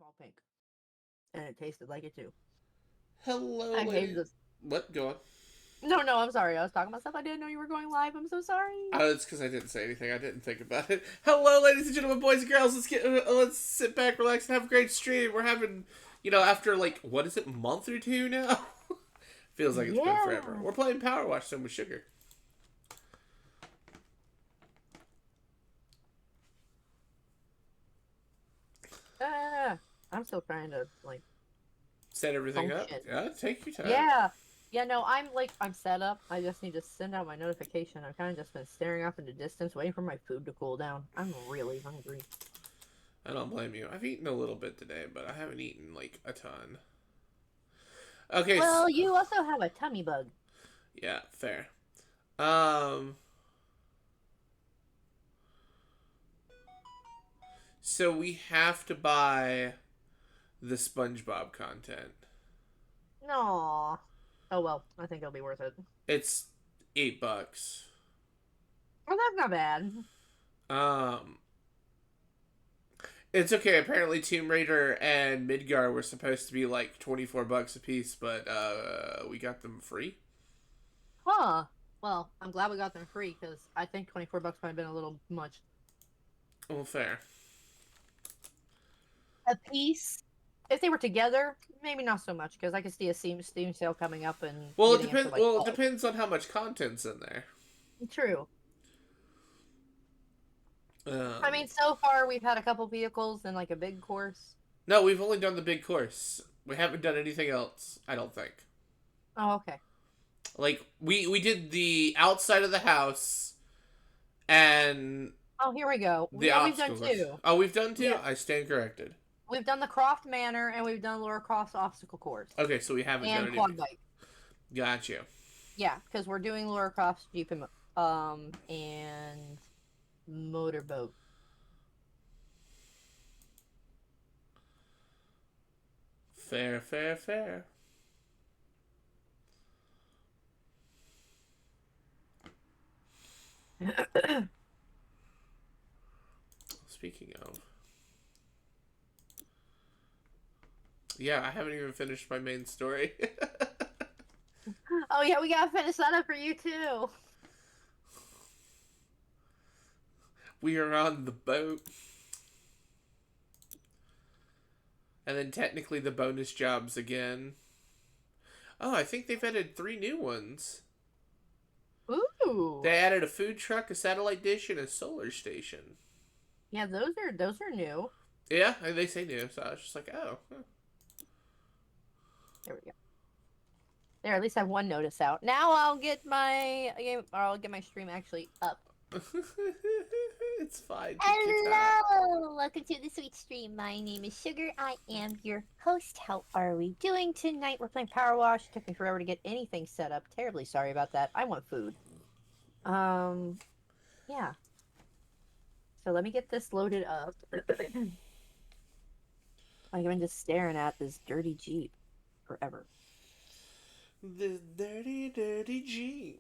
all pink, and it tasted like it too. Hello, I hated ladies. this. What? Go on. No, no, I'm sorry. I was talking about stuff. I didn't know you were going live. I'm so sorry. Oh, it's because I didn't say anything. I didn't think about it. Hello, ladies and gentlemen, boys and girls. Let's sit back, relax, and have a great stream. We're having, after like what is it, month or two now? Feels like it's been forever. Yeah. We're playing Powerwash, some with sugar. I'm still trying to Set everything up. function. Yeah, take your time. Yeah. Yeah, no, I'm set up. I just need to send out my notification. I've kind of just been staring off into distance, waiting for my food to cool down. I'm really hungry. I don't blame you. I've eaten a little bit today, but I haven't eaten like a ton. Okay. Well, you also have a tummy bug. Yeah, fair. Um. So we have to buy the SpongeBob content. No. Oh well, I think it'll be worth it. It's $8. Well, that's not bad. Um, it's okay. Apparently, Tomb Raider and Midgar were supposed to be like $24 a piece, but we got them free. Huh. Well, I'm glad we got them free because I think $24 might have been a little much. Well, fair. A piece. If they were together, maybe not so much because I could see a Steam sale coming up and Well, it getting it for depends. like Well, it 12. depends on how much content's in there. True. I Um, mean, so far we've had a couple vehicles and like a big course. no, we've only done the big course. We haven't done anything else. I don't think. Oh, okay. Like we did the outside of the house and Oh, here we go. the Yeah, we've done obstacle course. two. Oh, we've done two. Yeah, I stand corrected. we've done the Croft Manor and we've done Laura Croft's obstacle course Okay, so we haven't done and anything. quad bike. Gotcha. Yeah, because we're doing Laura Croft's Jeep and motorboat. Fair, fair, fair. Speaking of, yeah, I haven't even finished my main story. Oh yeah, we gotta finish that up for you too. We are on the boat, and then technically the bonus jobs again. Oh, I think they've added 3 new ones. Ooh. They added a food truck, a satellite dish, and a solar station. Yeah, those are new. Yeah, they say new, so I was just like, oh. Huh. There we go. There, at least I have one notice out. Now I'll get my stream actually up. It's fine. Take your time. Hello! Welcome to the sweet stream. My name is Sugar. I am your host. How are we doing tonight? We're playing Power Wash. It took me forever to get anything set up. Terribly sorry about that. I want food. Yeah. So let me get this loaded up. I've been just staring at this dirty Jeep forever. The dirty, dirty G.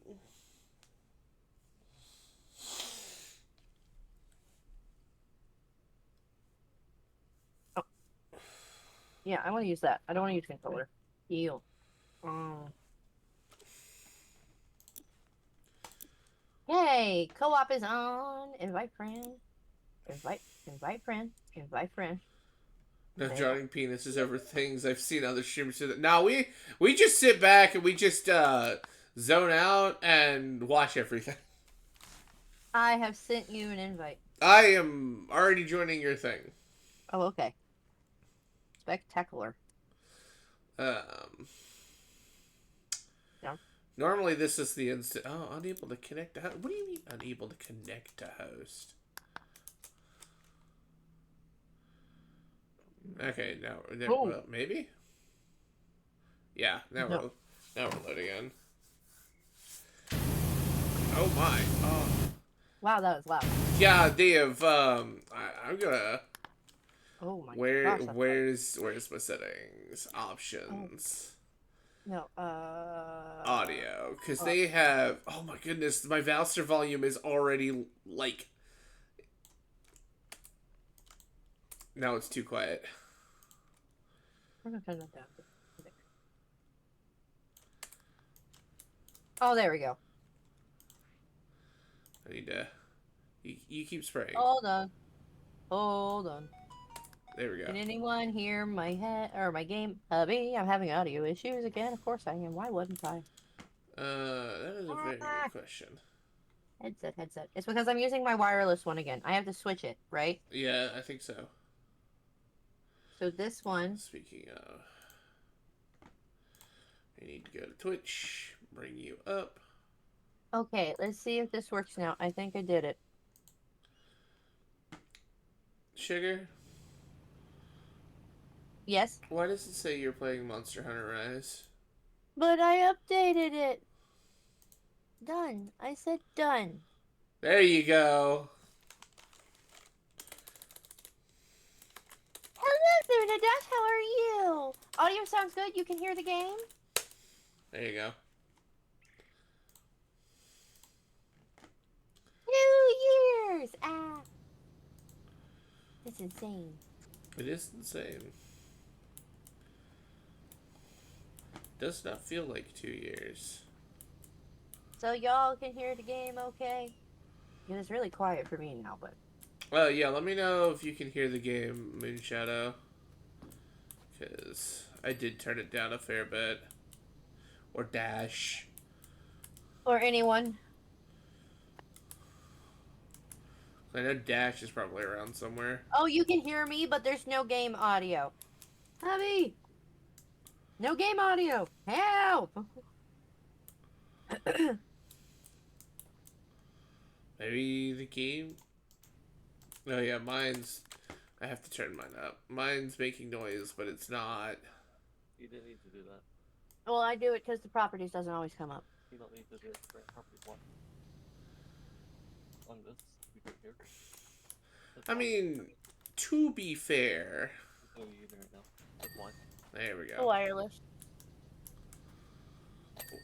Oh, yeah, I want to use that. I don't want to use controller. Heal. Um. Hey, co-op is on. Invite friend. Invite friend. Invite friend. No, There you go. drowning penises over things. I've seen other streamers do that. Now we just sit back and we just zone out and watch everything. I have sent you an invite. I am already joining your thing. Oh, okay. Spectacular. Um, Yeah. Normally this is the instant. Oh, unable to connect to host. What do you mean unable to connect to host? Okay, now Oh, well, maybe. Yeah, no. now we're loading in. Oh my. Oh. Wow, that was loud. Yeah, Dave. I'm gonna. Oh my gosh, that's loud. Where's my settings Oh, options? no, Audio, because they have. Oh my goodness, my Valster volume is already like. Now it's too quiet. We're gonna turn that down. There. Oh, there we go. I need to. You keep spraying. Hold on. Hold on. There we go. Can anyone hear my head or my game? Hubby, I'm having audio issues again. Of course I am. Why wouldn't I? That is a very Ah, good question. headset. It's because I'm using my wireless one again. I have to switch it, right? Yeah, I think so. So this one. Speaking of, I need to go to Twitch, bring you up. Okay, let's see if this works now. I think I did it. Sugar, Yes, why does it say you're playing Monster Hunter Rise? but I updated it. Done. I said done. There you go. Hello, Luna Dash. How are you? Audio sounds good. You can hear the game. There you go. 2 years. Ah, it's insane. It is insane. Does not feel like 2 years. So y'all can hear the game, okay? It was really quiet for me now, but Yeah, let me know if you can hear the game, Moonshadow. Because I did turn it down a fair bit. Or Dash. or anyone. I know Dash is probably around somewhere. Oh, you can hear me, but there's no game audio. Hubby, no game audio. Help! Maybe the game? Oh yeah, mine's... I have to turn mine up. Mine's making noise, but it's not. You didn't need to do that. Well, I do it because the properties doesn't always come up. You don't need to do it for property one. On this, we do it here. That's I fine. mean, to be fair... That's what you're using right now. That's one. There we The go. wireless.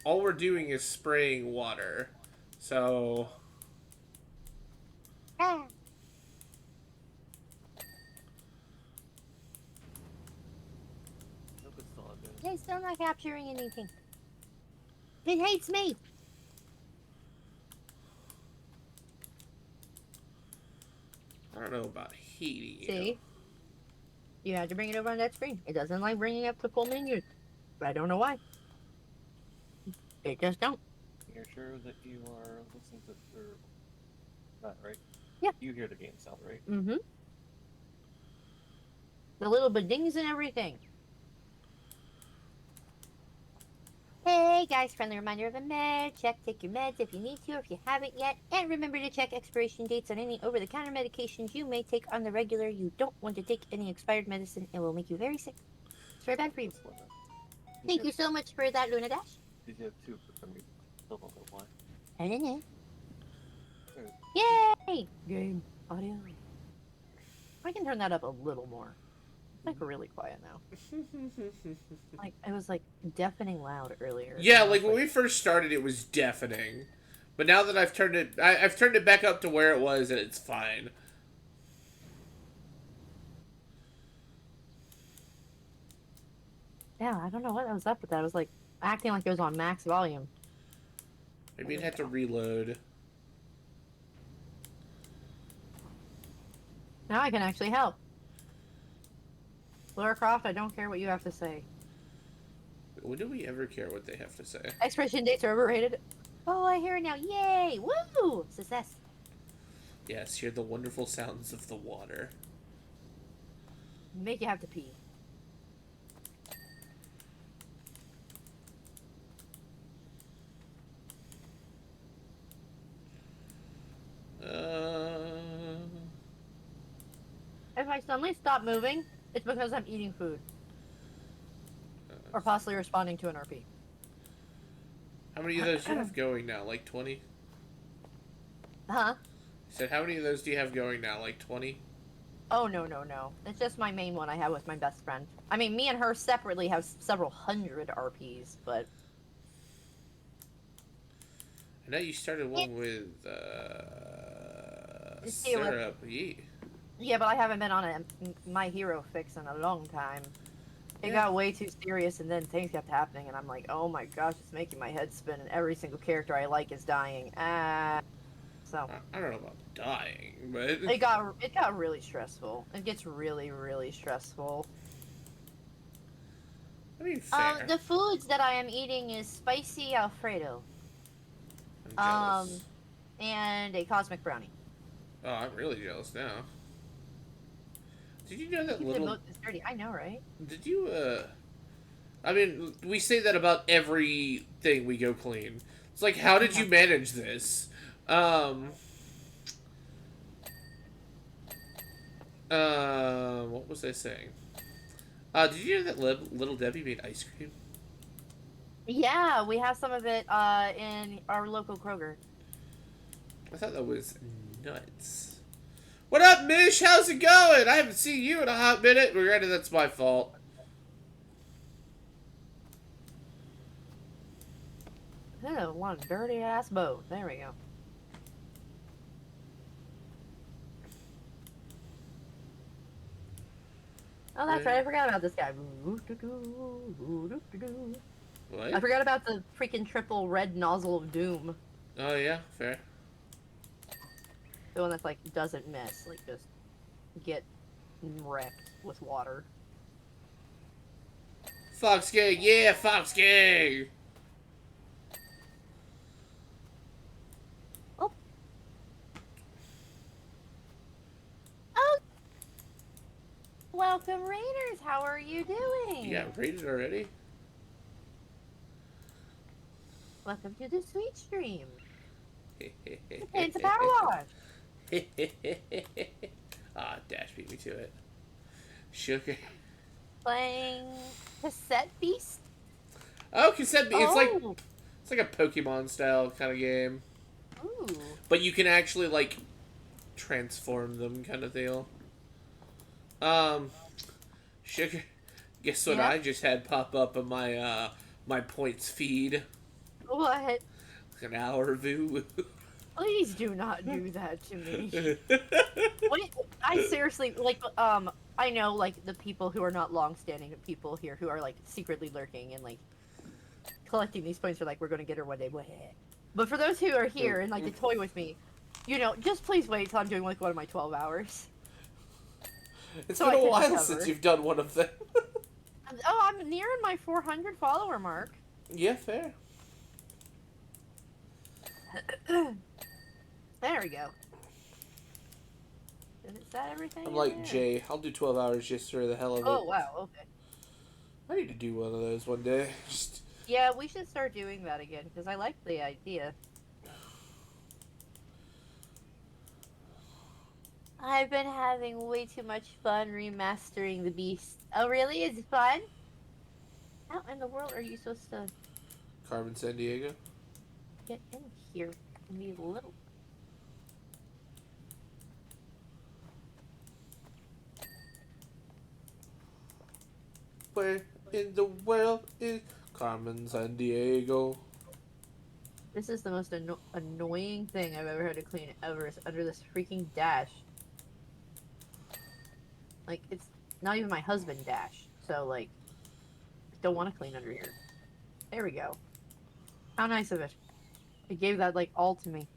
All we're doing is spraying water. So... Ah. Nope, it's still not doing it. It's still not capturing anything. It hates me. I don't know about hating you. See? You had to bring it over on that screen. It doesn't like bringing up the full menu. I don't know why. It just don't. You're sure that you are listening to that, right? Yeah. You hear the game sound, right? Mm-hmm. The little dings and everything. Hey guys, friendly reminder of a med check. Take your meds if you need to, if you haven't yet. And remember to check expiration dates on any over-the-counter medications you may take on the regular. You don't want to take any expired medicine. It will make you very sick. It's very bad for you. That's one. Thank you so much for that, Luna Dash. Did you have two for some reason? Still don't know why. I don't know. Alright. Yay! Game audio. I can turn that up a little more. It's like really quiet now. Like it was like deafening loud earlier. Yeah, like when we first started, it was deafening. But now that I've turned it, I've turned it back up to where it was, and it's fine. Yeah, I don't know what was up with that. I was like acting like it was on max volume. Maybe it had to reload. Now I can actually help. Laura Croft, I don't care what you have to say. When do we ever care what they have to say? Expiration dates are overrated. Oh, I hear it now. Yay! Woo! Success. Yes, hear the wonderful sounds of the water. Make you have to pee. If I suddenly stop moving, it's because I'm eating food. Or possibly responding to an RP. How many of those do you have going now? Like 20? Huh? I said, how many of those do you have going now? Like 20? Oh, no. It's just my main one I have with my best friend. I mean, me and her separately have several hundred RPs, but... I know you started one with, Syrup. Yeah. Yeah, but I haven't been on a My Hero fix in a long time. It Yeah. got way too serious, and then things kept happening, and I'm like, oh my gosh, it's making my head spin, and every single character I like is dying. So I don't know about dying, but it got really stressful. It gets really, really stressful. I mean, fair. The foods that I am eating is spicy Alfredo, I'm um, jealous. and a cosmic brownie. Oh, I'm really jealous now. Did you know It that keeps it little? both dirty. I know, right? Did you I mean, we say that about everything we go clean. It's like, how did Uh-huh. you manage this? Um, what was I saying? Did you know that Little Debbie made ice cream? Yeah, we have some of it in our local Kroger. I thought that was nuts. What up, Mish? How's it going? I haven't seen you in a hot minute. Granted, that's my fault. Oh, one dirty ass boat. There we go. Oh, that's right. I forgot about this guy. I What? forgot about the freaking triple red nozzle of doom. Oh yeah, fair. The one that's like doesn't miss, like just get wrecked with water. Fox Gang, yeah, Fox Gang. Oh, oh, welcome Raiders. How are you You doing? got rated already? Welcome to the sweet stream. It's a power wash. Ah, Dash beat me to it. Sugar. Playing cassette beast. Oh, cassette. Oh, It's like a Pokemon style kind of game, ooh, but you can actually like transform them, kind of deal. Um, Sugar. Guess what? yeah. I just had pop up on my points feed. What? An hour view. Please do not do that to me. Wait, I seriously like. I know like the people who are not long-standing people here who are like secretly lurking and like collecting these points are like, we're gonna get her one day. But for those who are here and like to toy with me, just please wait till I'm doing like one of my 12 hours. It's So been I a can while recover. since you've done one of them. Oh, I'm nearing my 400 follower mark. Yeah, fair. There we go. Is that everything? I'm in like there? Jay. I'll do 12 hours just for the hell of it. Oh wow. Okay. I need to do one of those one day. Just Yeah, we should start doing that again because I like the idea. I've been having way too much fun remastering the Beast. Oh, really? It's fun? How in the world are you supposed to Carmen San Diego. get in here in these little? Where in the world is Carmen San Diego? This is the most annoying thing I've ever had to clean ever. Is under this freaking dash. Like it's not even my husband dash. So like, I don't want to clean under here. There we go. How nice of it. It gave that like all to me.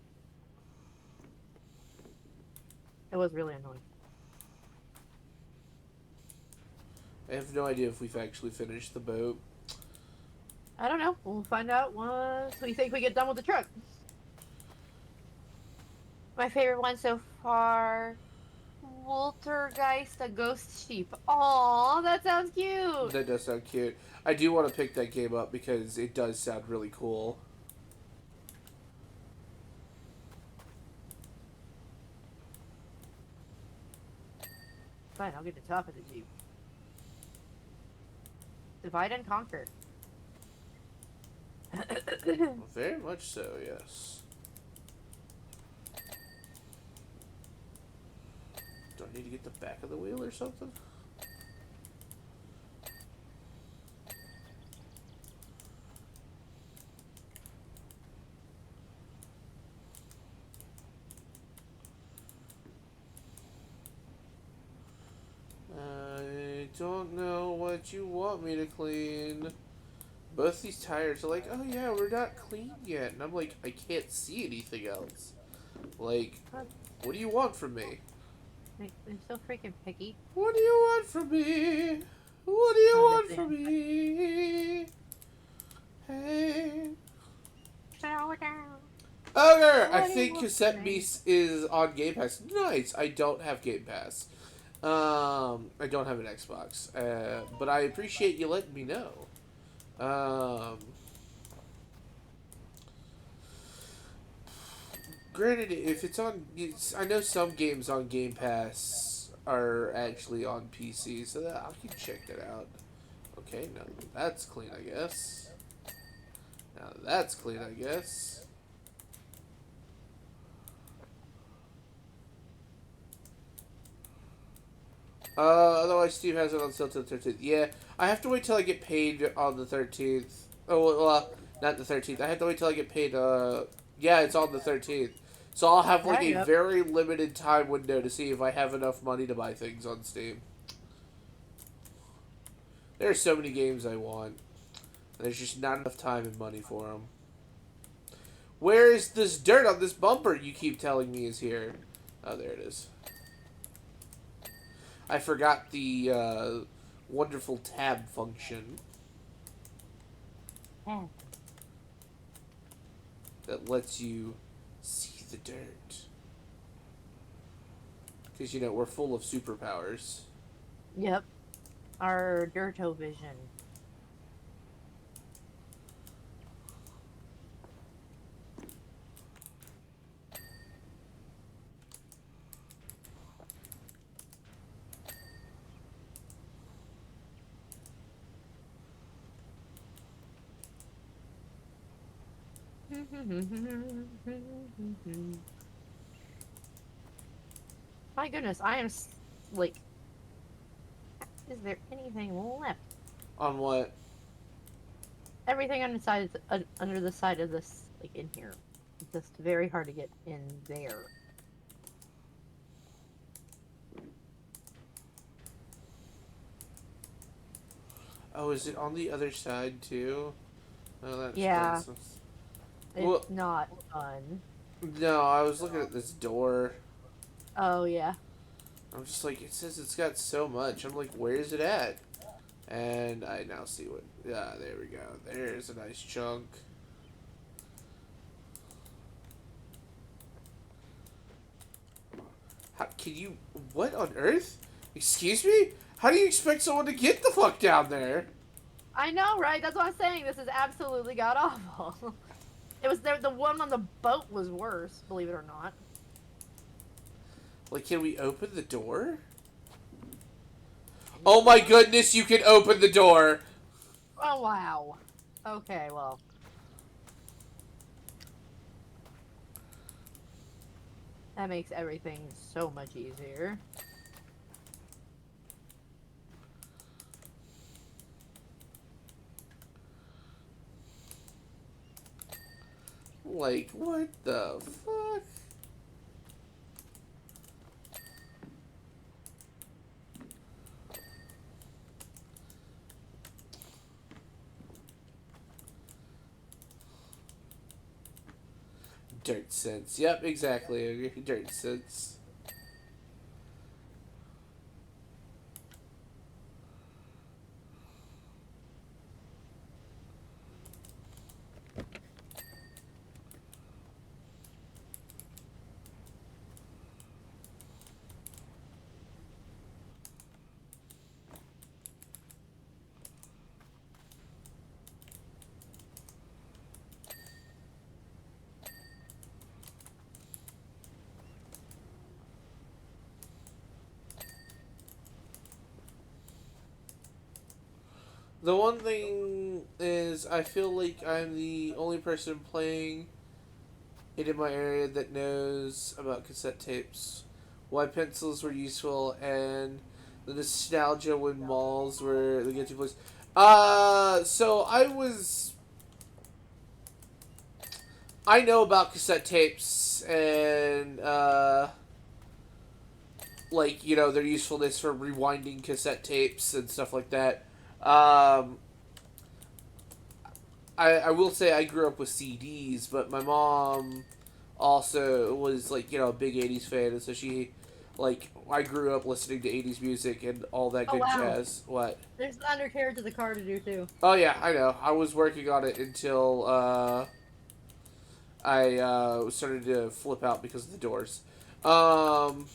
It was really annoying. I have no idea if we've actually finished the boat. I don't know. We'll find out once we think we get done with the truck. My favorite one so far, Woltergeist, a ghost sheep. Aw, that sounds cute. That does sound cute. I do want to pick that game up because it does sound really cool. Fine, I'll get the top of the jeep. Divide and conquer. Very much so, yes. Do I need to get the back of the wheel or something? don't know what you want me to clean. Both these tires are like, oh yeah, we're not clean yet. And I'm like, I can't see anything else. Like, Huh, what do you want from me? I'm so freaking picky. What do you want from me? What do you Oh, want good from thing. me? Hey. Slow down. Okay, I What do you think want from Cassette me? Beast is on Game Pass. Nice. I don't have Game Pass. I don't have an Xbox. But I appreciate you letting me know. Um, Granted, if it's on, I know some games on Game Pass are actually on PC, so that I can check that out. Okay, now that's clean, I guess. Now that's clean, I guess. Otherwise Steve has it on sale till the 13th. Yeah, I have to wait till I get paid on the 13th. Oh, well, not the 13th. I have to wait till I get paid, yeah, it's on the 13th. So I'll have, like, There a you go. very limited time window to see if I have enough money to buy things on Steam. There are so many games I want. There's just not enough time and money for them. Where is this dirt on this bumper you keep telling me is here? Oh, there it is. I forgot the wonderful tab function Yeah. that lets you see the dirt. Because, you know, we're full of superpowers. Yep. Our Dirto vision. My goodness, I am like, is there anything left? On what? Everything on the side, under the side of this, like in here, it's just very hard to get in there. Oh, is it on the other side, too? Oh, that Yeah, explains some. Well, it's not fun. no, I was looking at this door. Oh yeah. I'm just like, it says it's got so much. I'm like, where is it at? And I now see what. Yeah, there we go. There's a nice chunk. How can you? What on earth? Excuse me? How do you expect someone to get the fuck down there? I know, right? That's what I'm saying. This is absolutely god awful. It was the one on the boat was worse, believe it or not. Like, can we open the door? Oh my goodness, you can open the door! Oh wow. Okay, well. That makes everything so much easier. Like, what the fuck? Dirt sense. Yep, exactly. Dirt sense. The one thing is, I feel like I'm the only person playing it in my area that knows about cassette tapes, why pencils were useful, and the nostalgia when malls were the go-to place. So I know about cassette tapes, and, like, you know, their usefulness for rewinding cassette tapes and stuff like that. Um, I will say I grew up with CDs, but my mom also was, like, you know, a big 80s fan, and so she, like, I grew up listening to 80s music and all that Oh good wow. jazz. What? There's the undercarriage of the car to do too. Oh, yeah, I know. I was working on it until, I, started to flip out because of the doors. Um,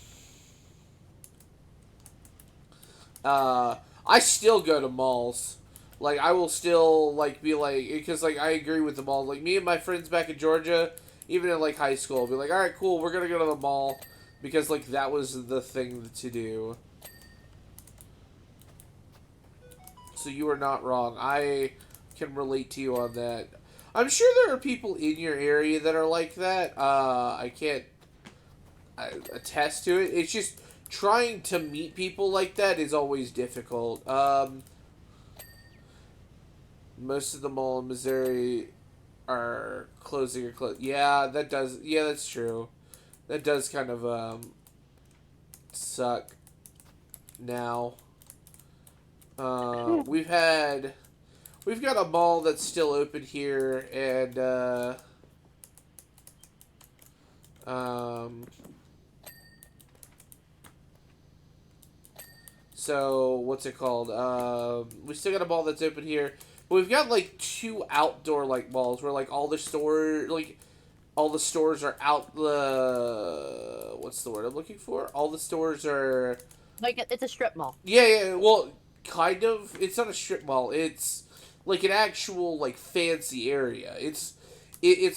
I still go to malls. Like, I will still, like, be like, because, like, I agree with the mall. Like, me and my friends back in Georgia, even in, like, high school, be like, alright, cool, we're gonna go to the mall. Because, like, that was the thing to do. So you are not wrong. I can relate to you on that. I'm sure there are people in your area that are like that. I can't attest to it. It's just trying to meet people like that is always difficult. Most of the mall in Missouri are closing or close. Yeah, that does. Yeah, that's true. That does kind of suck. Now, we've got a mall that's still open here, and um, so what's it called? We still got a mall that's open here, but we've got like two outdoor like malls where like all the stores are out. What's the word I'm looking for? All the stores are. Like it's a strip mall. Yeah, yeah. Well, kind of. It's not a strip mall. It's like an actual like fancy area. It's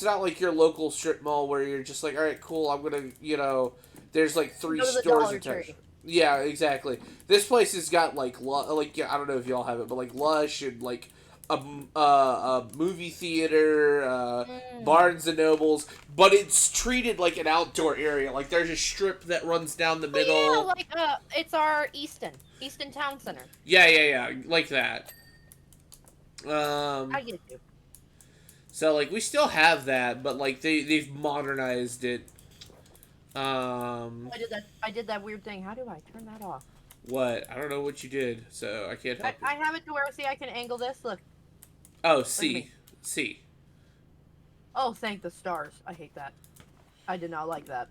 not like your local strip mall where you're just like, all right, cool. I'm gonna, you know, there's like You three go to the stores Dollar attached. Tree. Yeah, exactly. This place has got like yeah, I don't know if y'all have it, but like Lush and like a movie theater, Mm. Barnes and Nobles, but it's treated like an outdoor area. Like there's a strip that runs down the Oh yeah, middle. like it's our Easton Town Center. Yeah, yeah, yeah, like that. Um, I get you. so like we still have that, but like they've modernized it. I did that. I did that weird thing. How do I turn that off? What? I don't know what you did, so I can't I, help you. I have it to where see I can angle this. Look, Oh, look at me. C. Oh, thank the stars. I hate that. I did not like that.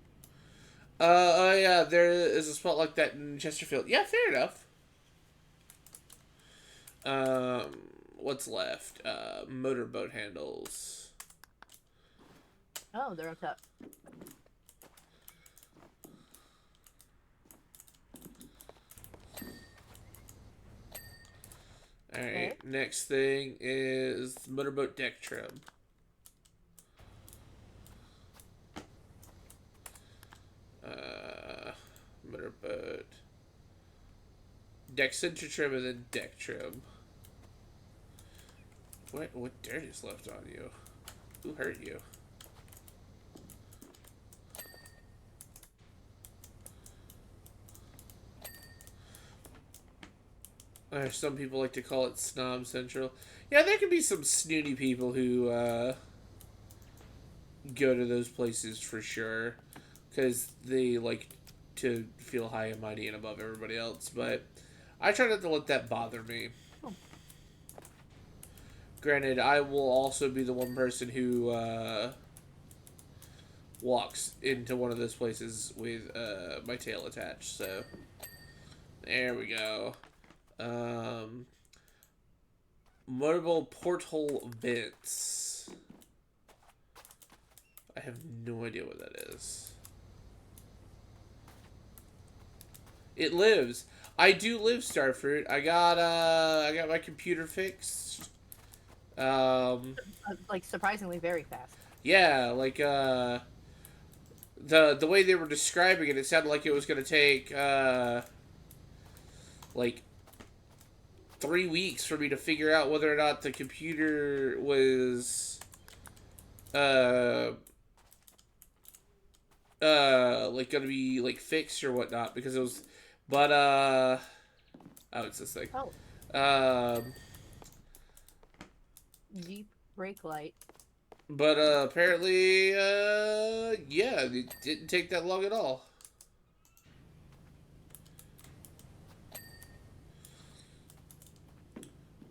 Oh yeah, there is a spot like that in Chesterfield. Yeah, fair enough. Um, what's left? Motorboat handles. Oh, they're up top. All right. Okay. Next thing is motorboat deck trim. Motorboat deck center trim and then deck trim. What dirt is left on you? Who hurt you? Some people like to call it Snob Central. Yeah, there can be some snooty people who go to those places for sure. Because they like to feel high and mighty and above everybody else. But I try not to let that bother me. Oh. Granted, I will also be the one person who walks into one of those places with my tail attached. So, there we go. Motorable porthole vents. I have no idea what that is. It lives. I do live, Starfruit. I got my computer fixed. Like surprisingly very fast. Yeah, like the way they were describing it, it sounded like it was gonna take like 3 weeks for me to figure out whether or not the computer was uh like gonna be like fixed or whatnot because it was but oh, it's this thing. Oh, um Jeep brake light. but apparently yeah, it didn't take that long at all.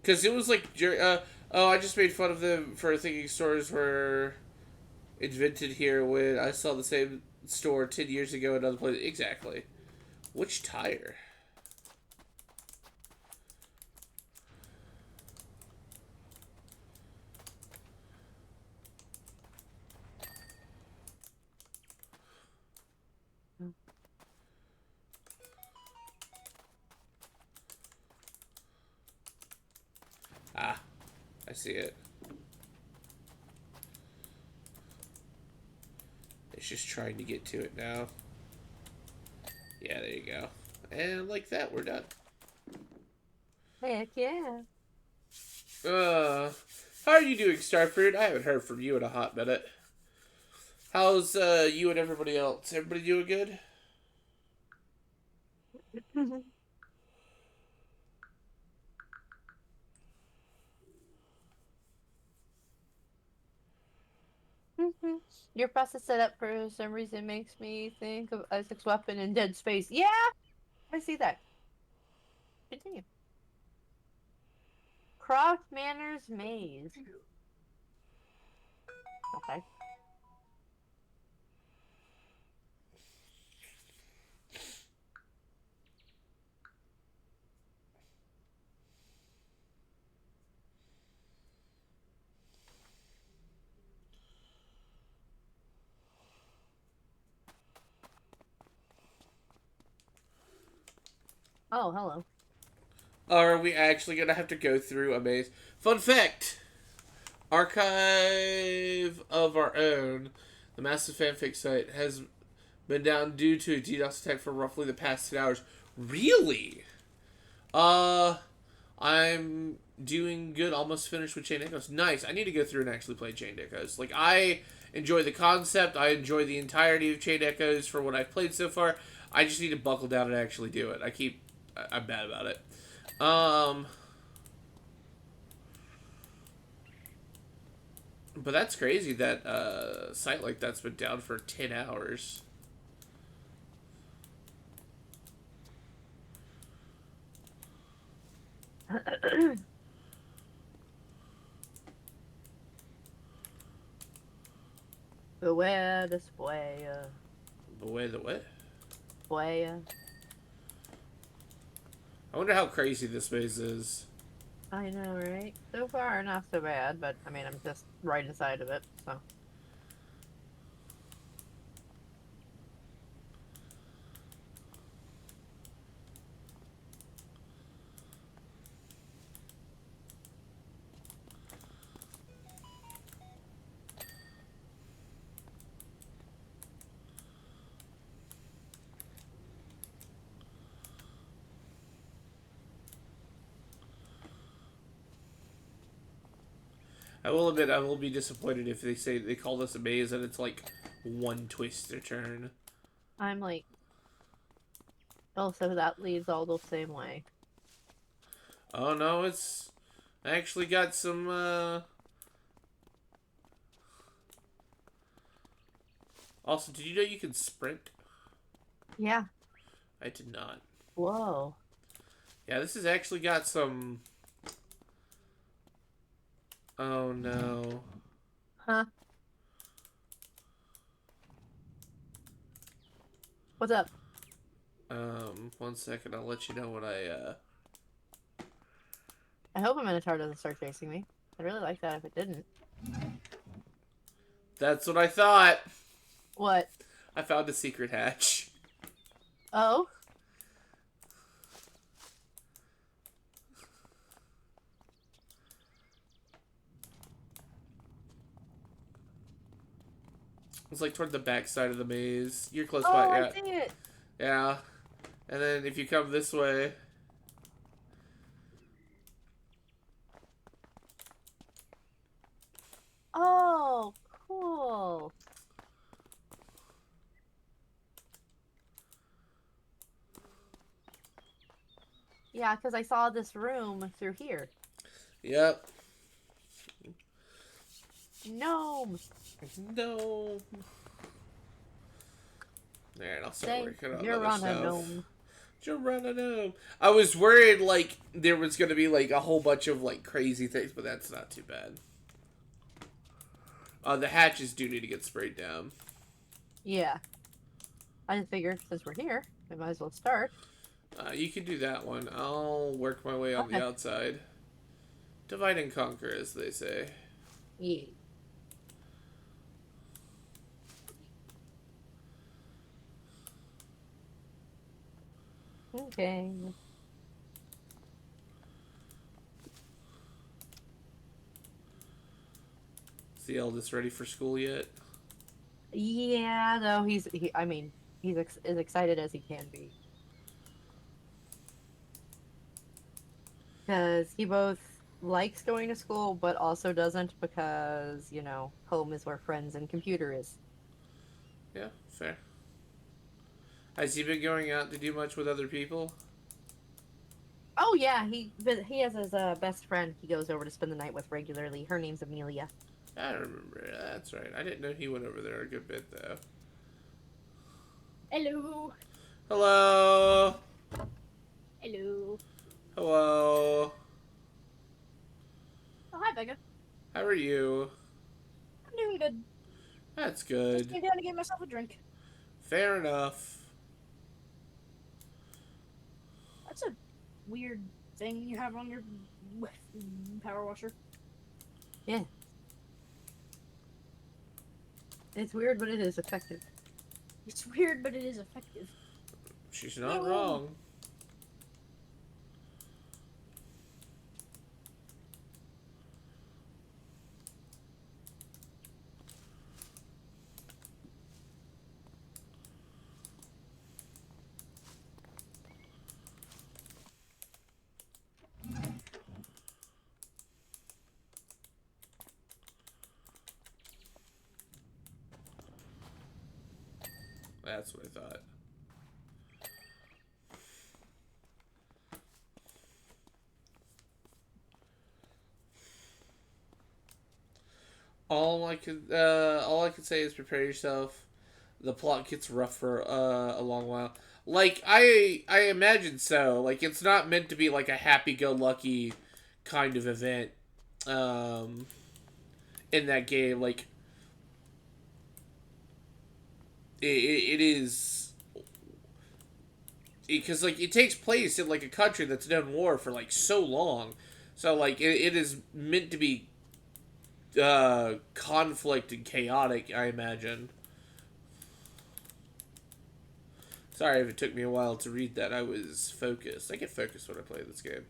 Because it was like, oh, I just made fun of them for thinking stores were invented here when I saw the same store 10 years ago in another place. Exactly. Which tire? Ah, I see it. It's just trying to get to it now. Yeah, there you go. And like that, we're done. Heck yeah. How are you doing, Starfruit? I haven't heard from you in a hot minute. How's you and everybody else? Everybody doing good? Your process setup for some reason makes me think of Isaac's weapon in Dead Space. Yeah, I see that. Continue. Croft Manor's Maze. Okay. Oh, hello. Are we actually gonna have to go through a maze? Fun fact: Archive of Our Own, the massive fanfic site, has been down due to a DDoS attack for roughly the past 10 hours. Really? Uh, I'm doing good. Almost finished with Chain Echoes. Nice. I need to go through and actually play Chain Echoes. Like, I enjoy the concept. I enjoy the entirety of Chain Echoes for what I've played so far. I just need to buckle down and actually do it. I'm bad about it. But that's crazy that site like that's been down for 10 hours. Beware the spoiler. The way the what? Spoiler. I wonder how crazy this maze is. I know, right? So far, not so bad, but I mean, I'm just right inside of it, so. I will admit, I will be disappointed if they say they call this a maze and it's like one twist or turn. I'm like, oh, so that leads all the same way. Oh no, it's actually got some. Also, did you know you can sprint? Yeah. I did not. Whoa. Yeah, this has actually got some. Oh no. Huh? What's up? 1 second, I'll let you know what I hope a Minotaur doesn't start chasing me. I'd really like that if it didn't. That's what I thought. What? I found a secret hatch. Oh? It's like toward the back side of the maze. You're close Oh, by, I yeah. see it! Yeah. And then if you come this way. Oh, cool. Yeah, because I saw this room through here. Yep. Gnome! No. Alright, I'll start Say working on you're other on a stuff. gnome. Geronimo. I was worried like there was gonna be like a whole bunch of like crazy things, but that's not too bad. The hatches do need to get sprayed down. Yeah. I just figured since we're here, we might as well start. You can do that one. I'll work my way on the Okay. outside. Divide and conquer, as they say. Yeah. Okay. Is the eldest ready for school yet? Yeah, though I mean, he's as excited as he can be. Because he both likes going to school, but also doesn't because, home is where friends and computer is. Yeah, fair. Has he been going out to do much with other people? Oh yeah, he has his best friend he goes over to spend the night with regularly. Her name's Amelia. I don't remember. That's right. I didn't know he went over there a good bit, though. Hello. Hello! Hello. Hello! Oh, hi, Becca. How are you? I'm doing good. That's Just good. came down to get myself a drink. Fair enough. That's a weird thing you have on your power washer. Yeah. It's weird, but it is effective. It's weird, but it is effective. She's not wrong. That's what I thought. All I could say is prepare yourself. The plot gets rough for a long while. Like I imagine so. Like it's not meant to be like a happy-go-lucky kind of event. Um, in that game, like it is because like it takes place in like a country that's known war for like so long. So like it is meant to be conflict and chaotic, I imagine. Sorry if it took me a while to read that. I was focused. I get focused when I play this game.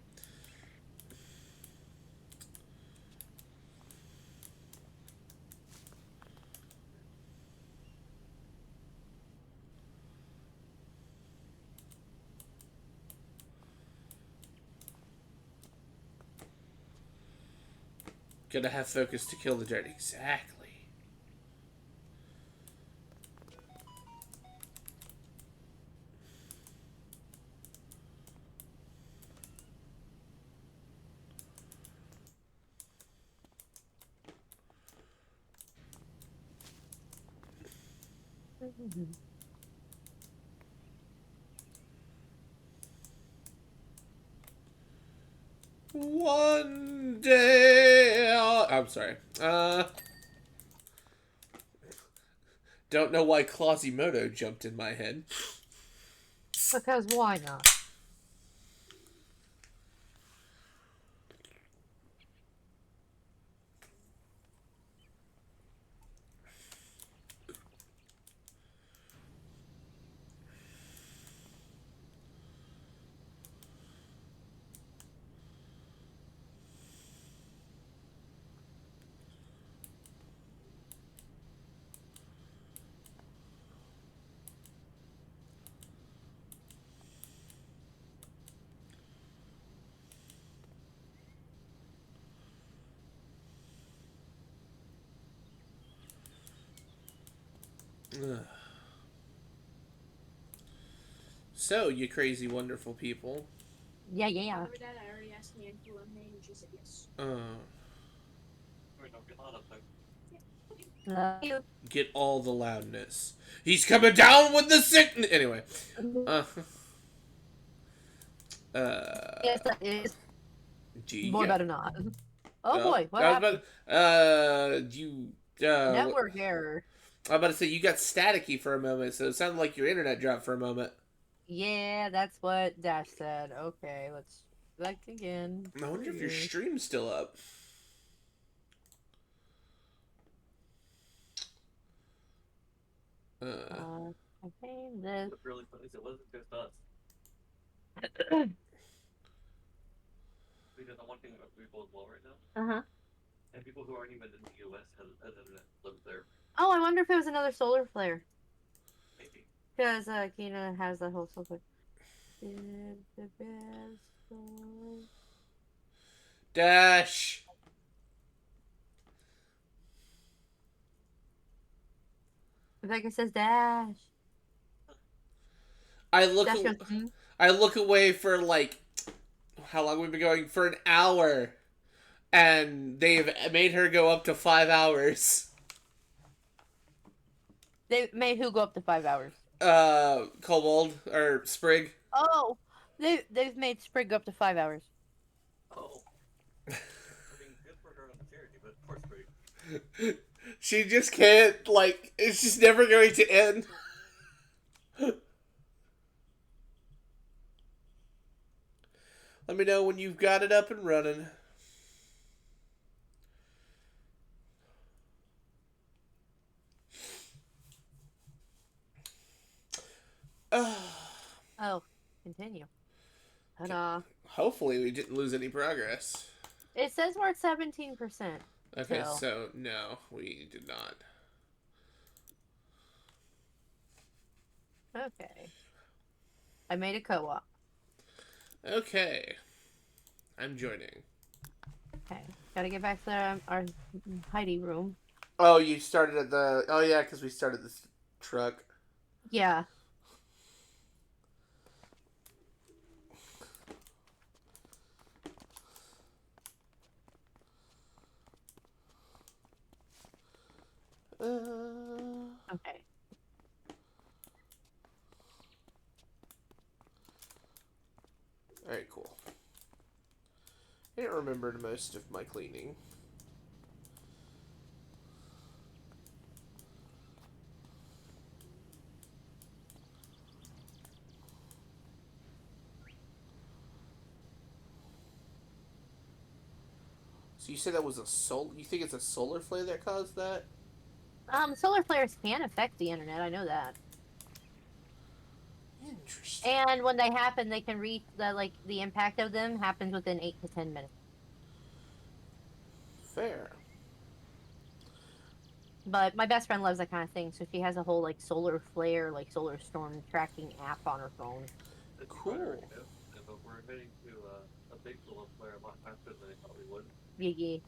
Gotta have focus to kill the dirt. Exactly. One day. I'm sorry. Don't know why Quasimodo jumped in my head. Because why not? Ugh. So, you crazy, wonderful people. Yeah, yeah. Remember that? I already asked Nan for lemonade and she said yes. Wait, no, get on up there. Love you. Get all the loudness. He's coming down with the sickness. Anyway. Yes, Uh, that is. Boy, yeah. better not. Oh Oh, boy, what I was happened? about. You. Network error. I'm about to say you got staticky for a moment, so it sounded like your internet dropped for a moment. Yeah, that's what Dash said. Okay, let's select again. I wonder if your Weird. stream's still up. Uh, I think this. The really funny is it wasn't just us. Because the one thing that people as well right now, Uh-huh. and people who aren't even in the U.S. has internet live there. Oh, I wonder if it was another solar flare. Maybe. Because Kina has that whole solar. Did the best solar. Dash. Rebecca says Dash. I look. Dash goes, hmm? I look away for like how long we've been going for an hour, and they've made her go up to 5 hours. They made who go up to 5 hours? Kobold or Sprig. Oh, they've made Sprig go up to 5 hours. Oh. I mean, good for her on the charity, but poor Sprig. She just can't, like, it's just never going to end. Let me know when you've got it up and running. Oh, continue. Ta-da. Hopefully we didn't lose any progress. It says we're at 17%. Okay, So, so no, we did not. okay. I made a co-op. Okay. I'm joining. Okay. Gotta get back to our Heidi room. Oh, you started at the. Oh, yeah, because we started this truck. Yeah. Okay. Alright, cool. I didn't remember most of my cleaning. So you said that was a solar. You think it's a solar flare that caused that? Solar flares can affect the internet. I know that. Interesting. And when they happen, they can reach the impact of them happens within 8 to 10 minutes. Fair. But my best friend loves that kind of thing, so she has a whole solar flare, solar storm tracking app on her phone. It's Cool. already know, but we're heading to a big solar flare a lot faster than they thought we would. Yeah.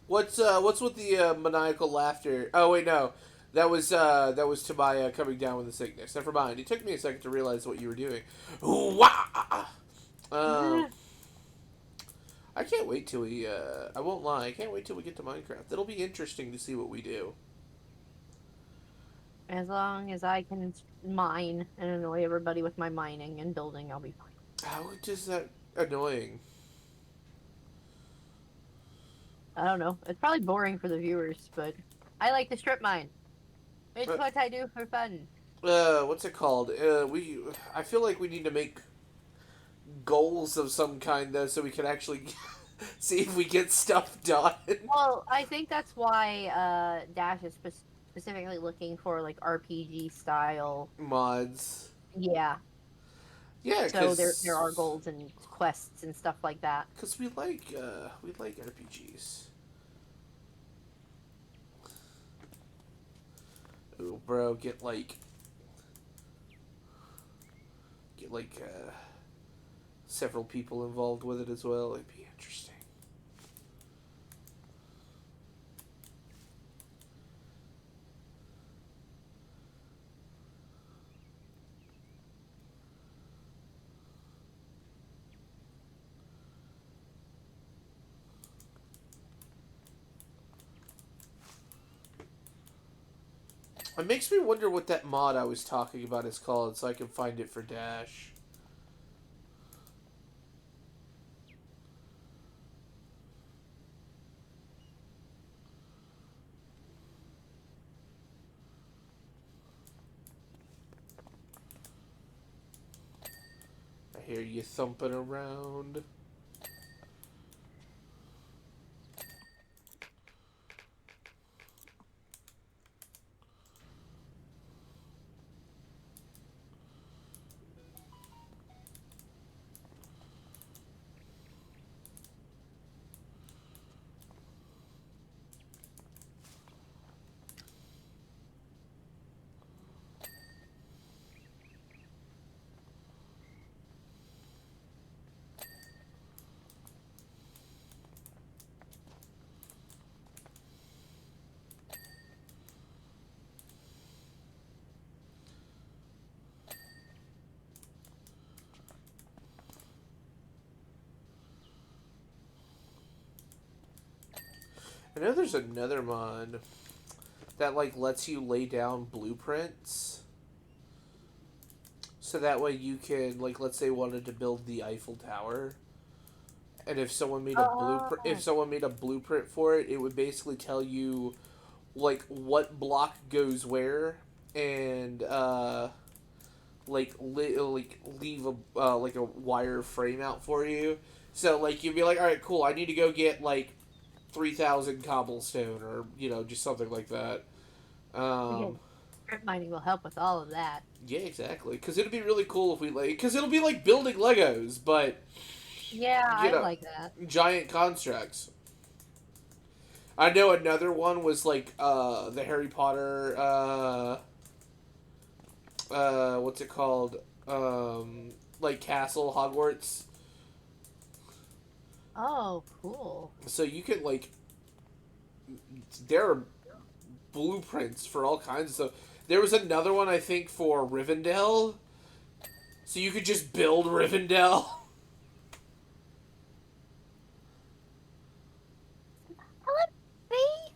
What's with the maniacal laughter? Oh wait, no, that was Tobiah coming down with the sickness. Never mind. It took me a second to realize what you were doing. Wah! Um, I can't wait till we. I won't lie. I can't wait till we get to Minecraft. It'll be interesting to see what we do. As long as I can mine and annoy everybody with my mining and building, I'll be fine. How is that annoying? I don't know. It's probably boring for the viewers, but I like to strip mine. It's Uh, what I do for fun. what's it called? I feel like we need to make goals of some kind though, so we can actually see if we get stuff done. Well, I think that's why Dash is specifically looking for RPG style. Mods. Yeah. Yeah, So there are goals and quests and stuff like that. because we like RPGs. Ooh, bro, get several people involved with it as well. It'd be interesting. It makes me wonder what that mod I was talking about is called, so I can find it for Dash. I hear you thumping around. I know there's another mod that like lets you lay down blueprints. So that way you can, like, let's say wanted to build the Eiffel Tower, and if someone made a blueprint, if Oh. someone made a blueprint for it, it would basically tell you like what block goes where, and like leave a like a wire frame out for you. So like you'd be like, all right, cool. I need to go get like 3,000 cobblestone, or just something like that. Yeah, Um, strip mining will help with all of that. yeah, exactly. Because it'd be really cool if we like, because it'll be like building Legos, but Yeah, you I know, like that. giant constructs. I know another one was like the Harry Potter what's it called? Like Castle Hogwarts. Oh, cool. So you could like there are blueprints for all kinds of stuff. There was another one I think for Rivendell. So you could just build Rivendell. Hello, me.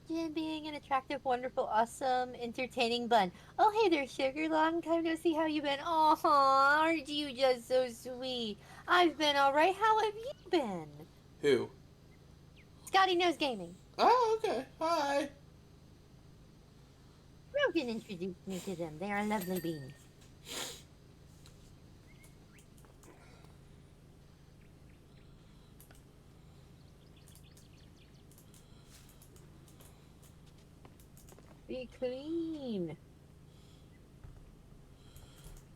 Jim being an attractive, wonderful, awesome, entertaining bun. Oh, hey there, sugar. Long time no see. How you been? Aw, aren't you just so sweet? I've been all right. How have you been? Who? Scotty Knows Gaming. Oh, okay. Hi. Rogan introduced me to them. They are lovely beings. Be clean.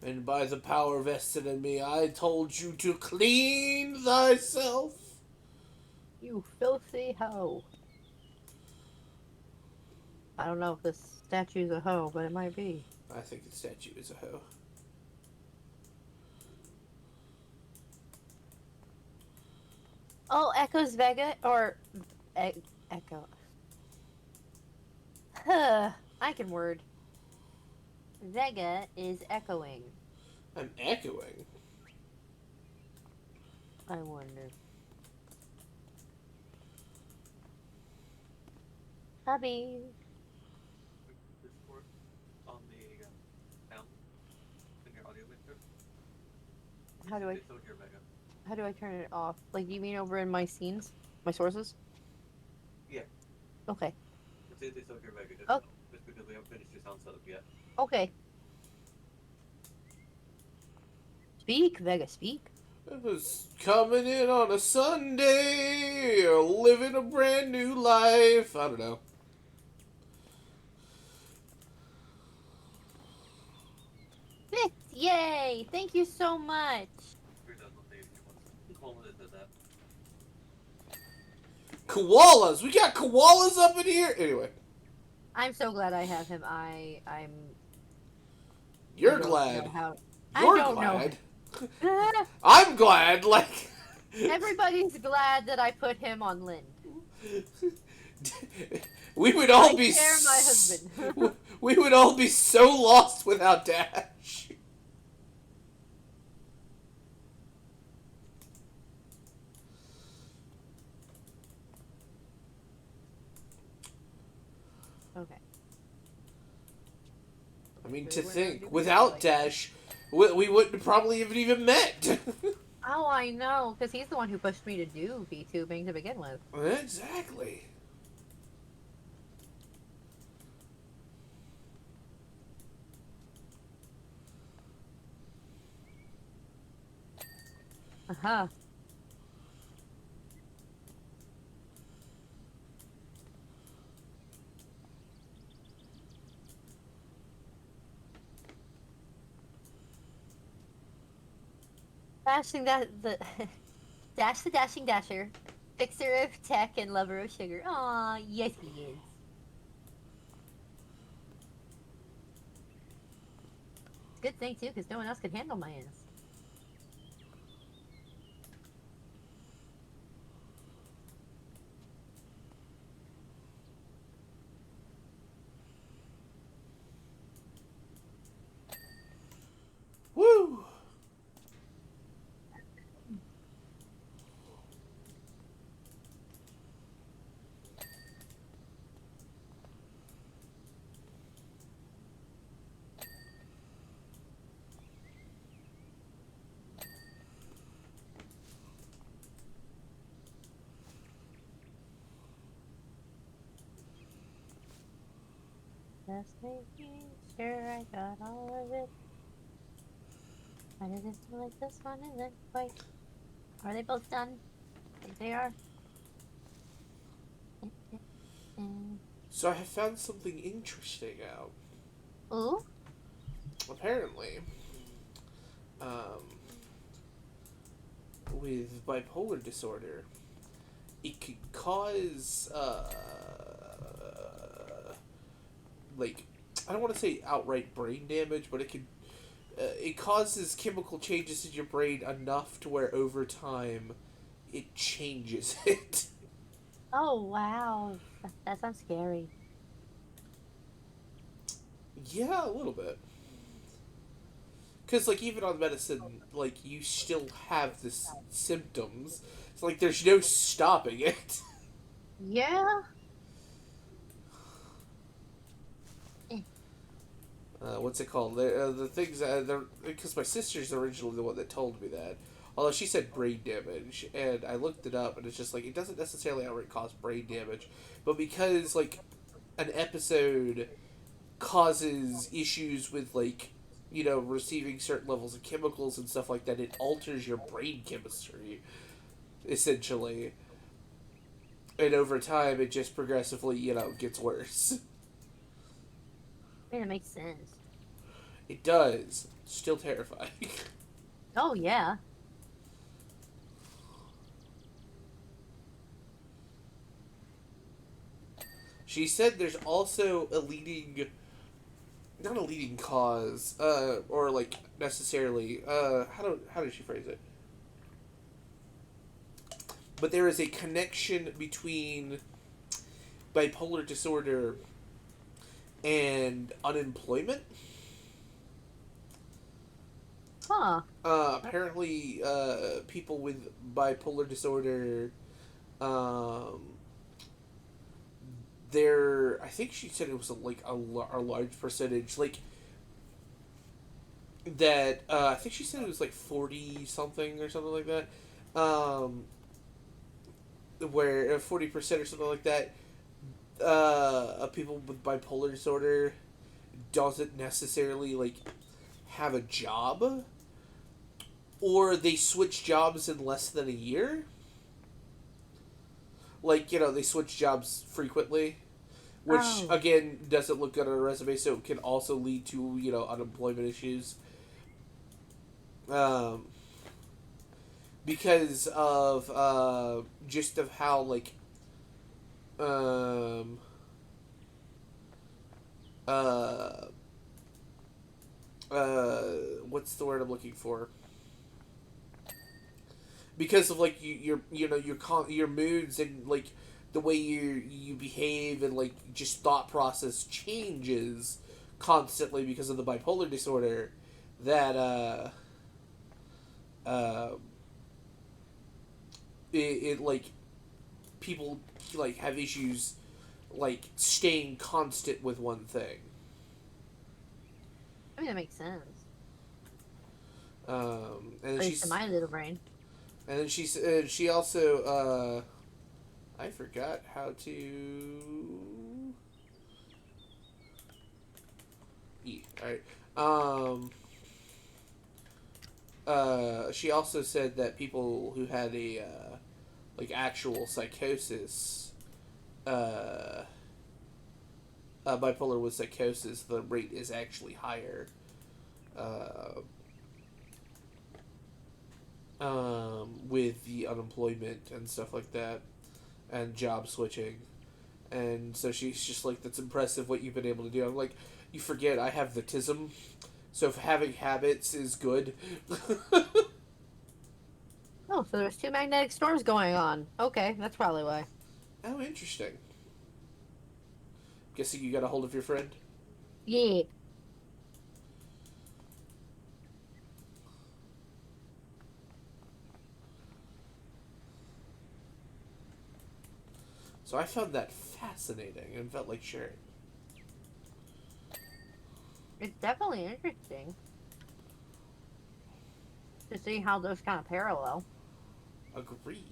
And by the power vested in me, I told you to clean thyself. You filthy hoe. I don't know if this statue's a hoe, but it might be. I think the statue is a hoe. Oh, Echo's Vega or Echo. Huh. I can word. Vega is echoing. I'm echoing. I wonder. Hubby. Discord on the sound in your audio mixer. How do I They sold your Vega. how do I turn it off? Like you mean over in my scenes? My sources? Yeah. Okay. They sold your Vega. Just, Oh. just because we haven't finished your sound setup yet. Okay. Speak, Vega, speak. I was coming in on a Sunday, or living a brand new life. I don't know. Fifth, yay! Thank you so much. You're done with the Cola that did that. Koalas! We got koalas up in here! Anyway. I'm so glad I have him. I'm You're I don't glad. know how You're I don't glad. know. I'm glad, like... Everybody's glad that I put him on Lind. We would all I be share my husband. we would all be so lost without Dash. Okay. I mean, We to were not think, doing without like- Dash, we wouldn't probably have even met. Oh, I know, because he's the one who pushed me to do VTubing to begin with. Exactly. Uh-huh. Dashing that the Dash the dashing dasher, fixer of tech and lover of sugar. Aw, yes he is. Good thing too, because no one else could handle my ass. Woo! Just making sure I got all of it. Why does it feel like this one isn't quite? Are they both done? I think they are. So I have found something interesting out. Ooh? Apparently, um, with bipolar disorder, it could cause, like, I don't want to say outright brain damage, but it causes chemical changes in your brain enough to where over time it changes it. Oh, wow. That sounds scary. Yeah, a little bit. Because, like, even on medicine, like, you still have this symptoms. It's like there's no stopping it. Yeah? Eh. What's it called? The things because my sister's originally the one that told me that. Although she said brain damage, and I looked it up, and it's just like it doesn't necessarily outright cause brain damage, but because like an episode causes issues with like receiving certain levels of chemicals and stuff like that, it alters your brain chemistry essentially, and over time it just progressively gets worse. I mean, it makes sense. It does. Still terrifying. Oh, yeah. She said there's also a leading, not a leading cause, or like necessarily, how did she phrase it? But there is a connection between bipolar disorder and unemployment. Huh. Apparently, people with bipolar disorder, um, I think she said it was a large percentage, like that. I think she said it was like 40 something or something like that. Where 40% or something like that, of people with bipolar disorder doesn't necessarily like have a job, or they switch jobs in less than a year. Like they switch jobs frequently, which Oh. again doesn't look good on a resume, so it can also lead to unemployment issues. Um, because of just of how like um uh uh what's the word I'm looking for? Because of like your moods and like the way you behave and like just thought process changes constantly because of the bipolar disorder that uh it like people like have issues like staying constant with one thing. I mean, that makes sense. And then At least in my little brain. she also I forgot how to eat. All right. she also said that people who had a like actual psychosis, bipolar with psychosis, the rate is actually higher. Uh, with the unemployment and stuff like that, and job switching. And so she's just like, that's impressive what you've been able to do. I'm like, you forget I have the tism, so if having habits is good. Oh, so there's 2 magnetic storms going on. Okay, that's probably why. Oh, interesting. Guessing you got a hold of your friend? Yeah. So I found that fascinating and felt like sharing. It's definitely interesting to see how those kind of parallel. Agreed.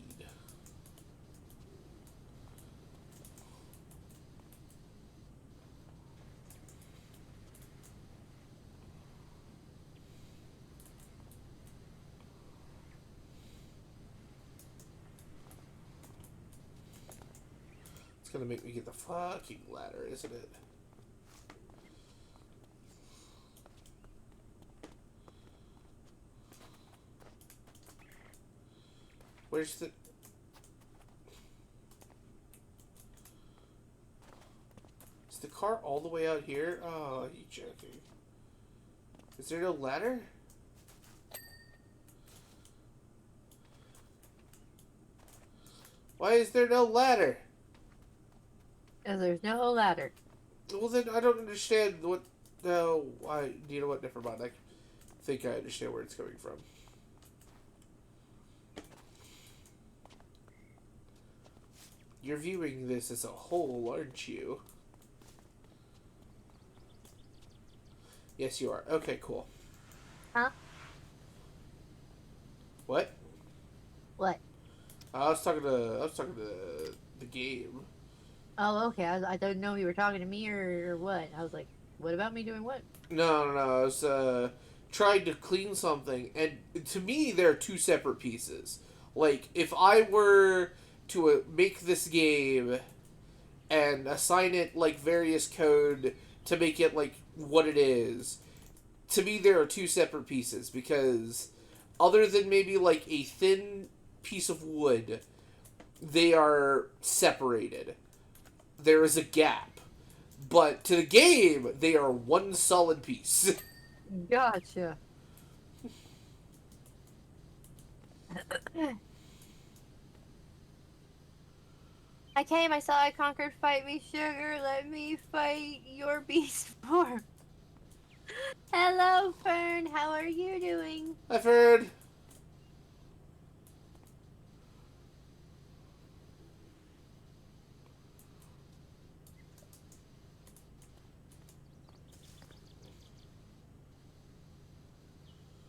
It's gonna make me get the fucking ladder, isn't it? Where's the... Is the car all the way out here? Oh, you joking. Is there no ladder? Why is there no ladder? Because there's no ladder. Well, then I don't understand what... No, why... You know what? Never mind. I think I understand where it's coming from. You're viewing this as a whole, aren't you? Yes, you are. Okay, cool. Huh? What? What? I was talking to the game. Oh, okay. I didn't know you were talking to me or what. I was like, what about me doing what? No. I was trying to clean something, and to me, they're two separate pieces. Like, if I were to make this game and assign it like various code to make it like what it is, to me, there are two separate pieces because other than maybe like a thin piece of wood, they are separated. There is a gap. But to the game, they are one solid piece. Gotcha. I came, I saw, I conquered, fight me, sugar, let me fight your beast form. Hello, Fern, how are you doing? I've heard.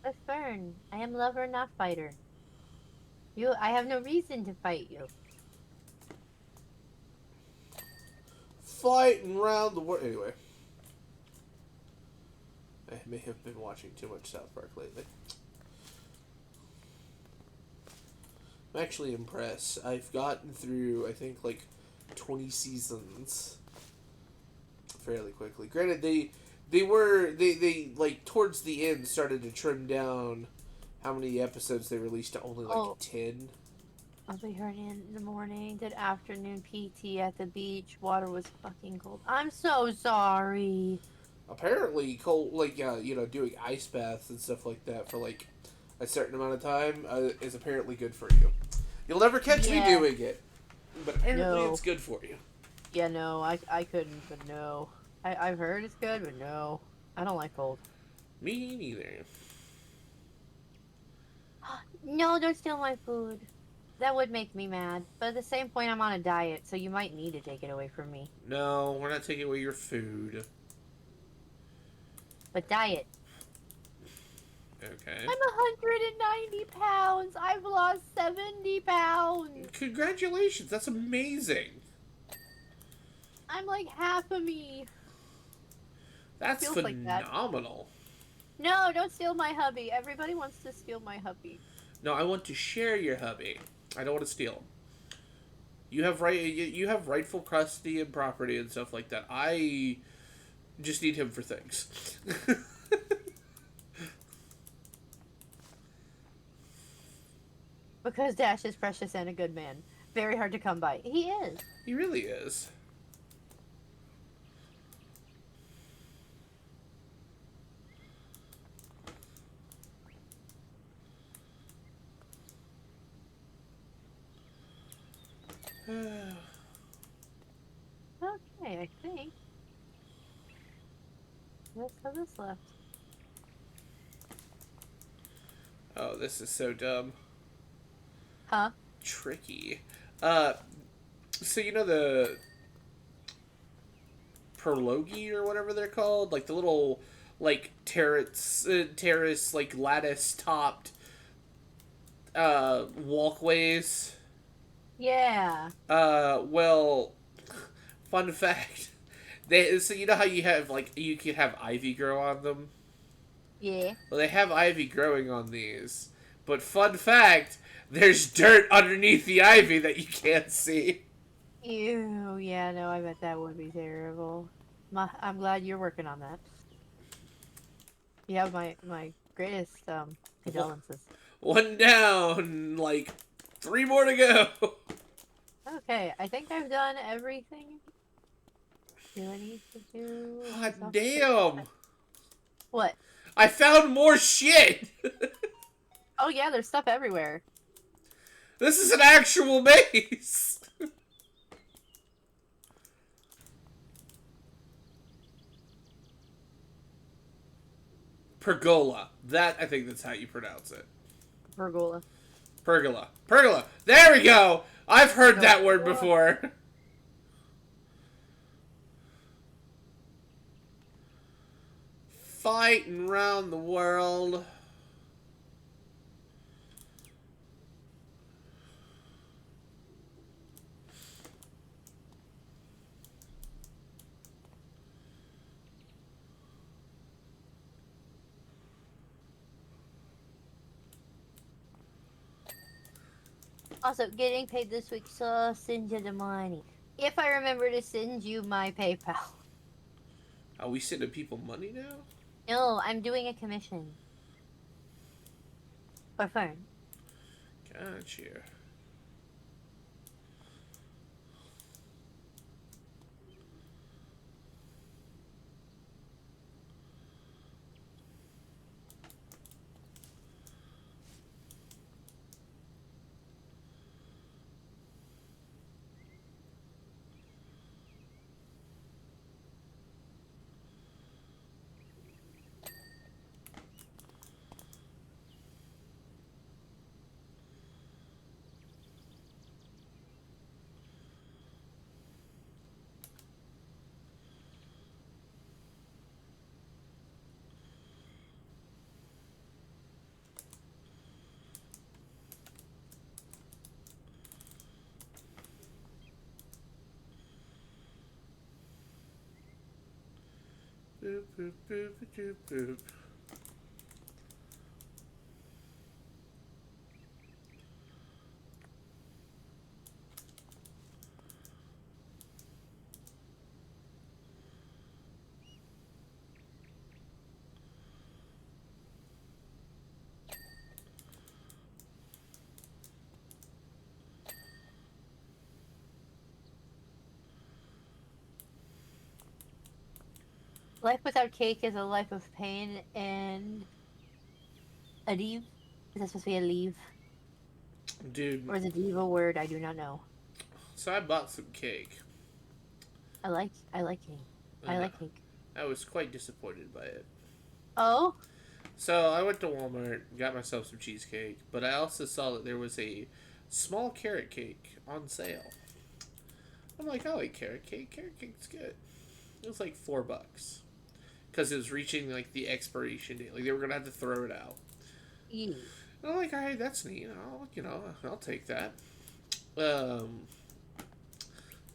But Fern, I am lover, not fighter. I have no reason to fight you. Fighting round the world. Anyway. I may have been watching too much South Park lately. I'm actually impressed. I've gotten through, I think, like 20 seasons fairly quickly. Granted, they like towards the end started to trim down how many episodes they released to only like 10. I'll be hurting in the morning. Did afternoon PT at the beach. Water was fucking cold. I'm so sorry. Apparently, cold, like doing ice baths and stuff like that for like a certain amount of time is apparently good for you. You'll never catch me doing it, but apparently it's good for you. Yeah, no, I couldn't, but no. I've heard it's good, but no. I don't like cold. Me neither. No, don't steal my food. That would make me mad. But at the same point, I'm on a diet, so you might need to take it away from me. No, we're not taking away your food. But diet. Okay. I'm 190 pounds. I've lost 70 pounds. Congratulations, that's amazing. I'm like half of me. That's Feels like that. phenomenal. No, don't steal my hubby. Everybody wants to steal my hubby. No, I want to share your hubby. I don't want to steal him. You have right. You have rightful custody and property and stuff like that. I just need him for things. Because Dash is precious and a good man. Very hard to come by. He is. He really is. Okay, I think. Let's have this left. Oh, this is so dumb. Huh? Tricky. So you know the perlogi or whatever they're called, like the little like terrace like lattice topped walkways. Yeah. Well, fun fact. So you know how you have like you can have ivy grow on them. Yeah. Well, they have ivy growing on these, but fun fact, there's dirt underneath the ivy that you can't see. Ew. Yeah, no, I bet that would be terrible. I'm glad you're working on that. You have my greatest condolences. One down, like 3 more to go. Okay, I think I've done everything. Do I need to do God stuff? damn! What? I found more shit! Oh yeah, there's stuff everywhere. This is an actual base! Pergola. That, I think that's how you pronounce it. Pergola. Pergola. Pergola! There we go! I've heard that word before. Fighting round the world. Also, getting paid this week, so send you the money. If I remember to send you my PayPal. Are we sending people money now? No, I'm doing a commission. For fun. Gotcha. Boop, boop, boop, boop, boop. Life without cake is a life of pain and a leave. Is that supposed to be a leave? Dude, Or is it leave a word? I do not know. so I bought some cake. I like cake. I And like cake. I was quite disappointed by it. Oh? So I went to Walmart, got myself some cheesecake, but I also saw that there was a small carrot cake on sale. I'm like, I like carrot cake. Carrot cake's good. It was like $4 because it was reaching like the expiration date. Like they were gonna have to throw it out. Ew. And I'm like, all right, that's neat. I'll take that.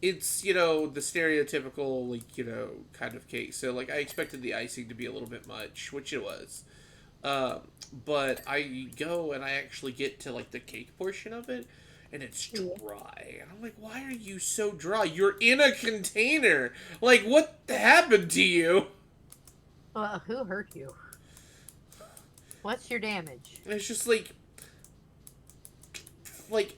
it's, you know, the stereotypical, like, you know, kind of cake. So, like, I expected the icing to be a little bit much, which it was. Um, but I go and I actually get to, like, the cake portion of it, and it's Yeah. dry. And I'm like, why are you so dry? You're in a container. Like, what happened to you? Well, who hurt you? What's your damage? And it's just like,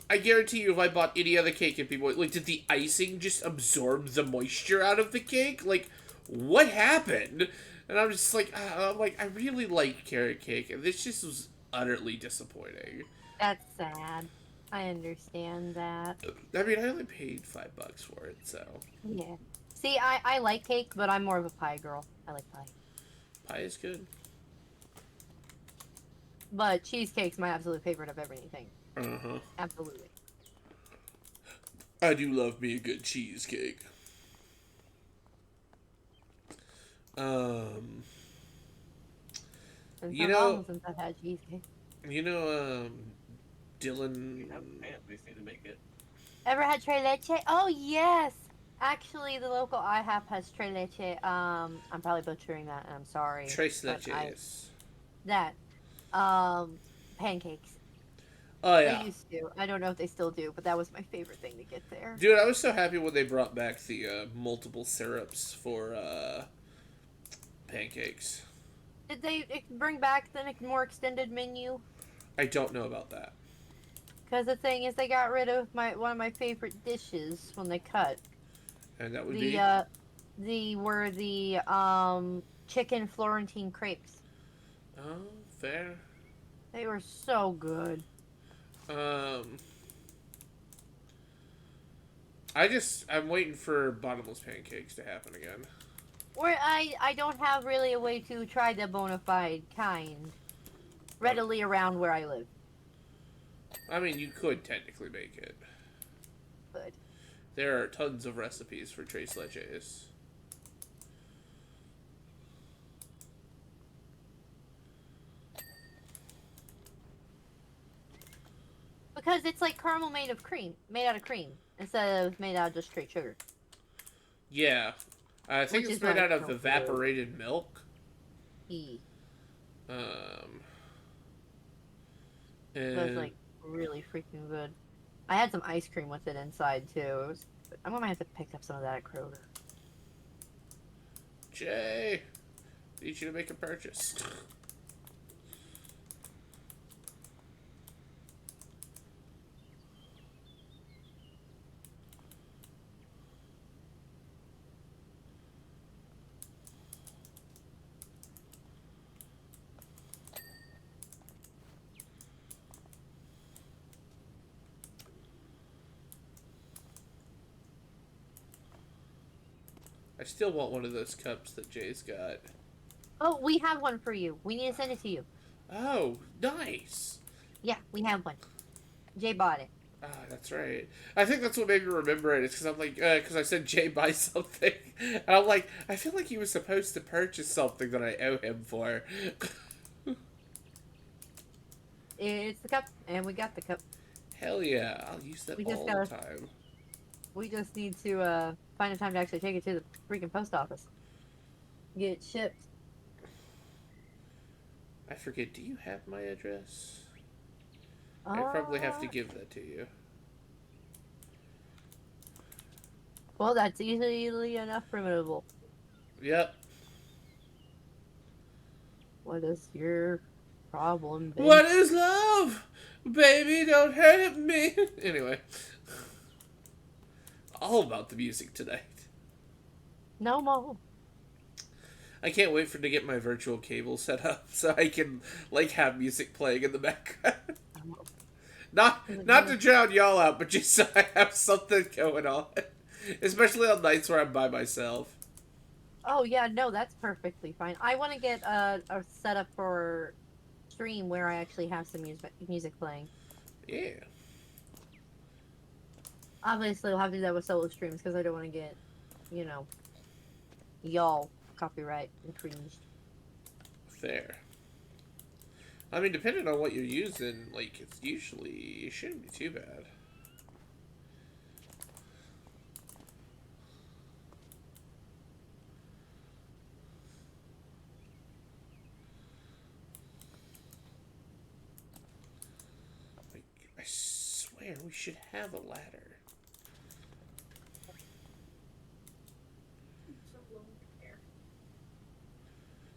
I guarantee you if I bought any other cake and people, like, did the icing just absorb the moisture out of the cake? Like, what happened? And I'm just like, I really like carrot cake, and this just was utterly disappointing. That's sad. I understand that. I mean, I only paid $5 for it, so Yeah. See, I like cake, but I'm more of a pie girl. I like pie. pie is good. But cheesecake's my absolute favorite of everything. Uh-huh. Absolutely. I do love me a good cheesecake. Um, It's you been know, long since I've had cheesecake. you know, Dylan. You have pants. They seem to make it. Ever had tres leche? Oh yes. Actually, the local IHOP has tres leche. I'm probably butchering that, and I'm sorry. Tres but leches. that. Pancakes. Oh, They yeah. used to. I don't know if they still do, but that was my favorite thing to get there. Dude, I was so happy when they brought back the multiple syrups for pancakes. Did they bring back the more extended menu? I don't know about that. Because the thing is, they got rid of one of my favorite dishes when they cut And that would the be? chicken Florentine crepes. Oh, fair. They were so good. I'm waiting for bottomless pancakes to happen again. Where I don't have really a way to try the bona fide kind readily around where I live. I mean, you could technically make it. But There are tons of recipes for tres leches. because it's like caramel made out of cream, instead of made out of just straight sugar. Yeah. I think Which it's is made my out of comfort. evaporated milk. E. Um, So it's and like really freaking good. I had some ice cream with it inside too. It was. I'm gonna have to pick up some of that at Kroger. Jay, need you to make a purchase. I still want one of those cups that Jay's got. Oh, we have one for you. We need to send it to you. Oh, nice. Yeah, we have one. Jay bought it. Ah, that's right. I think that's what made me remember it. It's because I'm like, because I said Jay buy something, and I'm like, I feel like he was supposed to purchase something that I owe him for. It's the cup, and we got the cup. Hell yeah, I'll use that We just all gotta- the time. We just need to find a time to actually take it to the freaking post office. Get it shipped. I forget. Do you have my address? I probably have to give that to you. Well, that's easily enough formidable. Yep. What is your problem, babe? What is love? Baby, don't hurt me. Anyway. All about the music tonight. No more. I can't wait for to get my virtual cable set up so I can like have music playing in the background. Not to drown y'all out, but just so I have something going on. Especially on nights where I'm by myself. Oh yeah, no, that's perfectly fine. I want to get a setup for stream where I actually have some music playing. Yeah. Obviously, I'll have to do that with solo streams because I don't want to get, y'all copyright infringed. Fair. I mean, depending on what you're using, like, it shouldn't be too bad. swear we should have a ladder. So lonely there.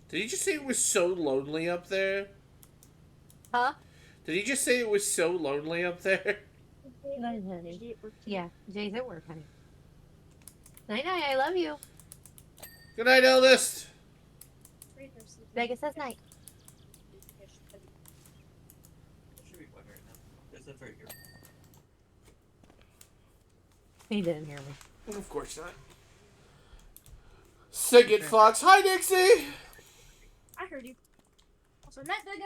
Did he just say it was so lonely up there? Huh? Did he just say it was so lonely up there? Night, honey. Yeah, Jay's at work, honey. Night, night. I love you. Good night, eldest. Vegas says night. It should be fine right now. It's right here. He didn't hear me. Of course not. Sing it, Fox. Hi, Dixie. I heard you. Also, night, Vega.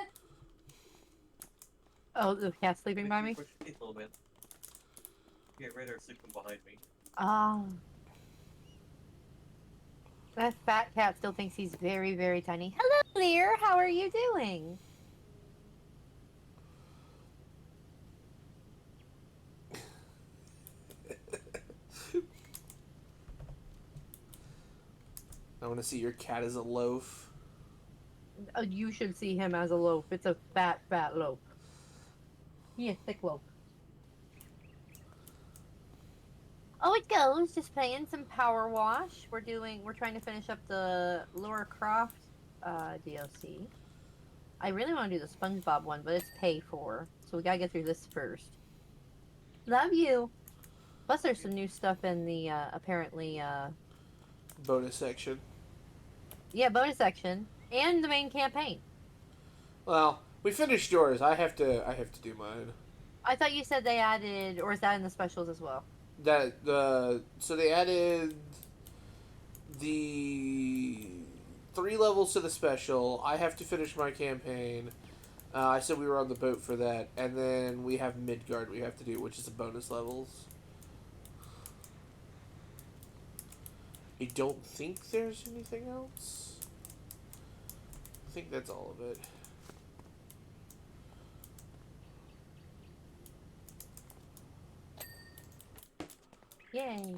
Oh, the cat's sleeping by me? Push your teeth, little man. Get Radar sleeping behind me. Oh. That fat cat still thinks he's very, very tiny. Hello, Lear. How are you doing? I want to see your cat as a loaf. You should see him as a loaf. It's a fat, fat loaf. Yeah, thick loaf. Oh, it goes. Just playing some Powerwash. We're trying to finish up the Laura Croft DLC. I really want to do the SpongeBob one, but it's pay for, so we gotta get through this first. Love you. Plus, there's some new stuff in the apparently Bonus section. yeah, bonus section and the main campaign. Well, we finished yours. I have to do mine. I thought you said they added, or is that in the specials as well? So they added the 3 levels to the special. I have to finish my campaign. I said we were on the boat for that, and then we have Midgard we have to do, which is the bonus levels. I don't think there's anything else. I think that's all of it. Yay.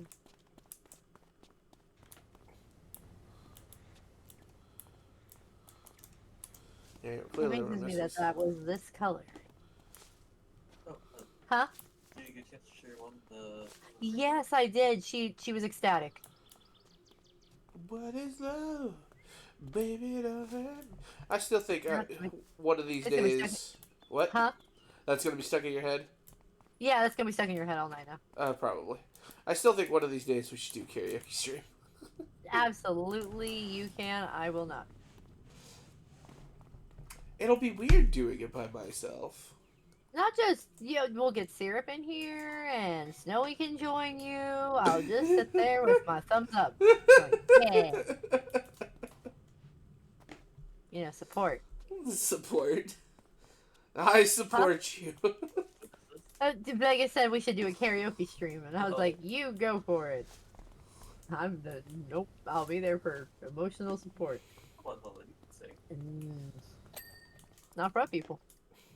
Yeah, It clearly amazes we're me that missing that was this color. Oh, Huh? did you get a chance to share one? The Yes, I did. She was ecstatic. What is love? Baby, don't hurt me. I still think That's like- one of these It's gonna be days. What? Huh? That's gonna be stuck in your head? Yeah, that's gonna be stuck in your head all night now. Probably. I still think one of these days we should do karaoke stream. Absolutely, you can. I will not. It'll be weird doing it by myself. Not just, we'll get Syrup in here, and Snowy can join you. I'll just sit there with my thumbs up. Like, yeah. Support. Support. I support you. Vegas said we should do a karaoke stream, and I was Oh. like, you go for it. Nope, I'll be there for emotional support. come on, Holland, you can sing. Not for people.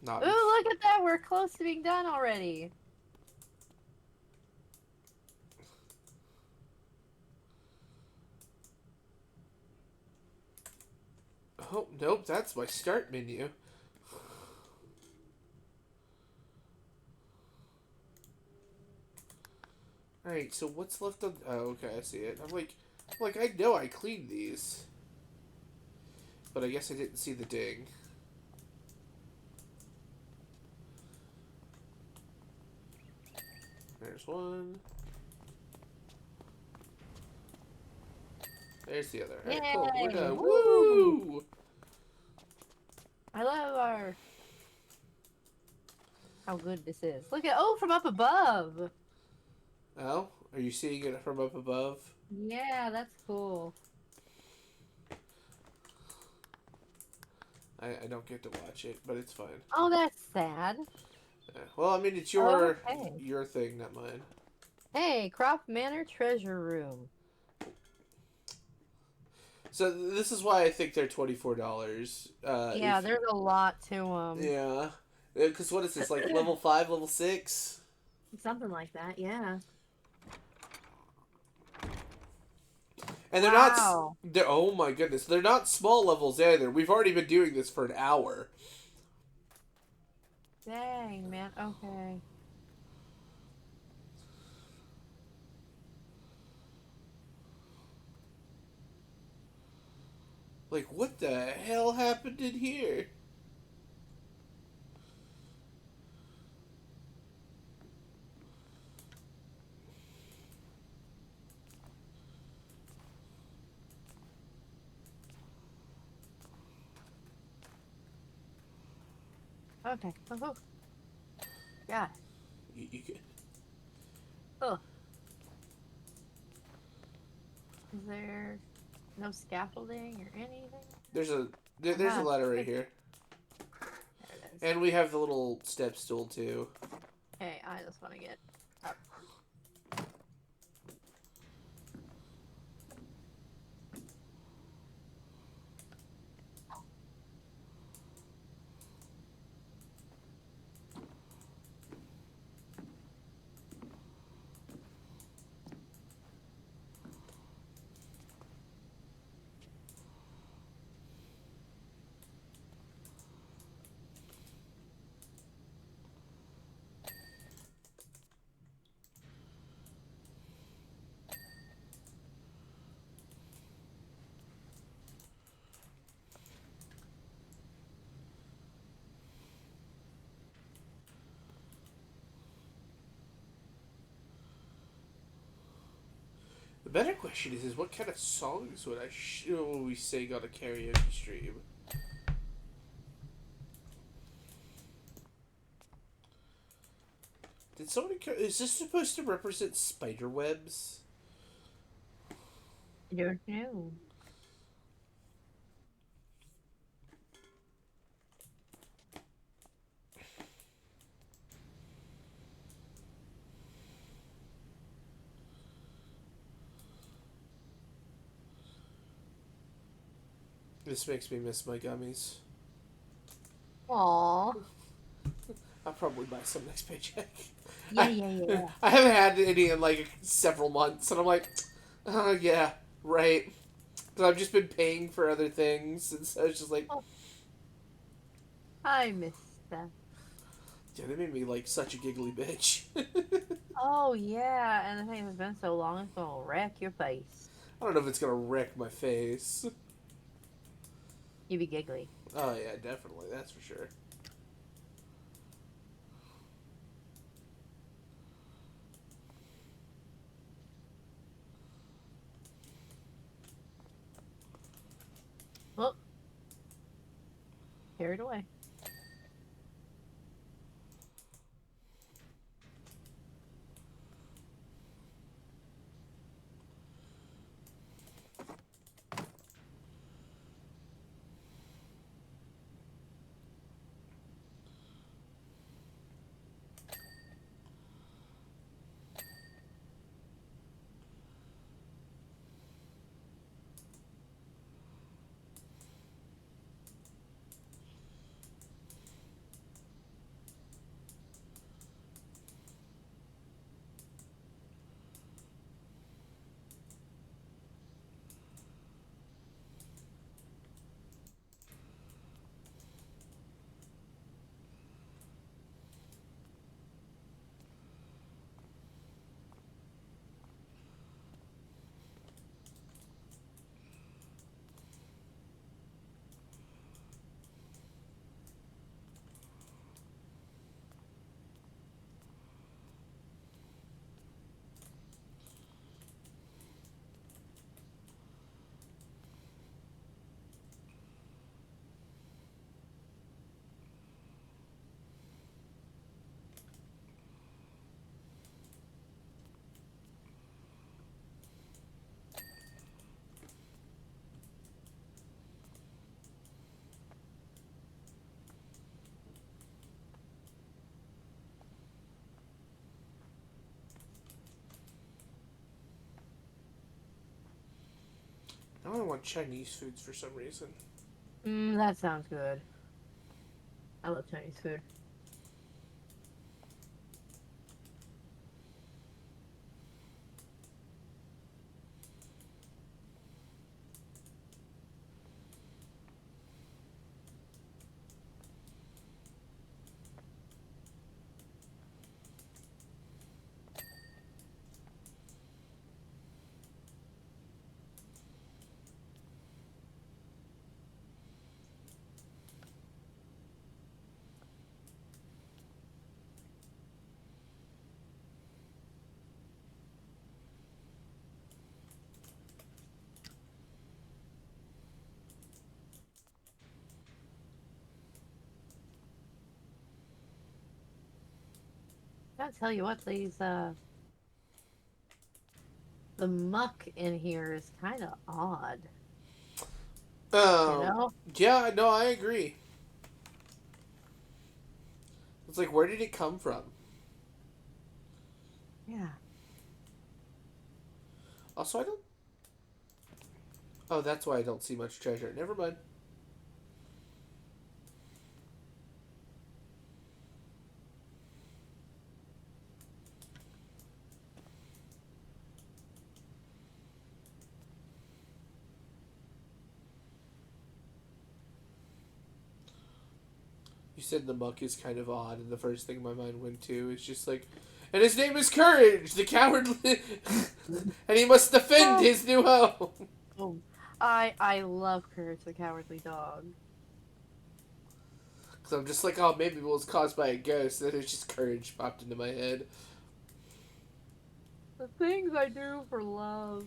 Not. Ooh, look at that. We're close to being done already. Oh, nope, that's my start menu. Alright, so what's left on... Oh, okay, I see it. I'm like, I know I cleaned these. But I guess I didn't see the ding. There's one. There's the other. Alright, cool. We're Yay! done. Woo! Woo! I love how good this is. Look at, from up above. Oh, are you seeing it from up above? Yeah, that's cool. I don't get to watch it, but it's fine. Oh, that's sad. Well, I mean, it's your Okay. your thing, not mine. Hey, Croft Manor Treasure Room. So this is why I think they're $24. Yeah, there's a lot to them. Yeah, because what is this, like level 5, level 6? Something like that, yeah. And they're Wow. not. They're, oh my goodness, they're not small levels either. We've already been doing this for an hour. Dang, man. Okay. Like, what the hell happened in here? Okay. Oh, God. You can... Oh, is there no scaffolding or anything? There's a there's a Aha. ladder right Hey, here, there it is. and we have the little step stool too. Hey, I just want to get up. The better question is what kind of songs would would we sing on a karaoke stream? Did somebody? Is this supposed to represent spider webs? I don't know. This makes me miss my gummies. Aw. I'll probably buy some next paycheck. Yeah, yeah, yeah. I haven't had any in like several months, and I'm like, oh yeah, right. Because I've just been paying for other things, and so it's just like, Oh, I missed that. yeah, they made me like such a giggly bitch. Oh, yeah, and the thing has been so long, it's gonna wreck your face. I don't know if it's gonna wreck my face. You be giggly. Oh yeah, definitely, that's for sure. Well, carried away. Now I want Chinese foods for some reason. That sounds good. I love Chinese food. Gotta tell you what, the muck in here is kind of odd. You Um, know? yeah, no, I agree. It's like, where did it come from? Yeah. Also, I don't. Oh, that's why I don't see much treasure. Never mind. You said the muck is kind of odd, and the first thing my mind went to is just like, and his name is Courage, the cowardly, and he must defend Oh, his new home. oh, I love Courage the Cowardly Dog. Because I'm just like, oh, maybe it was caused by a ghost, and then it's just Courage popped into my head. The things I do for love.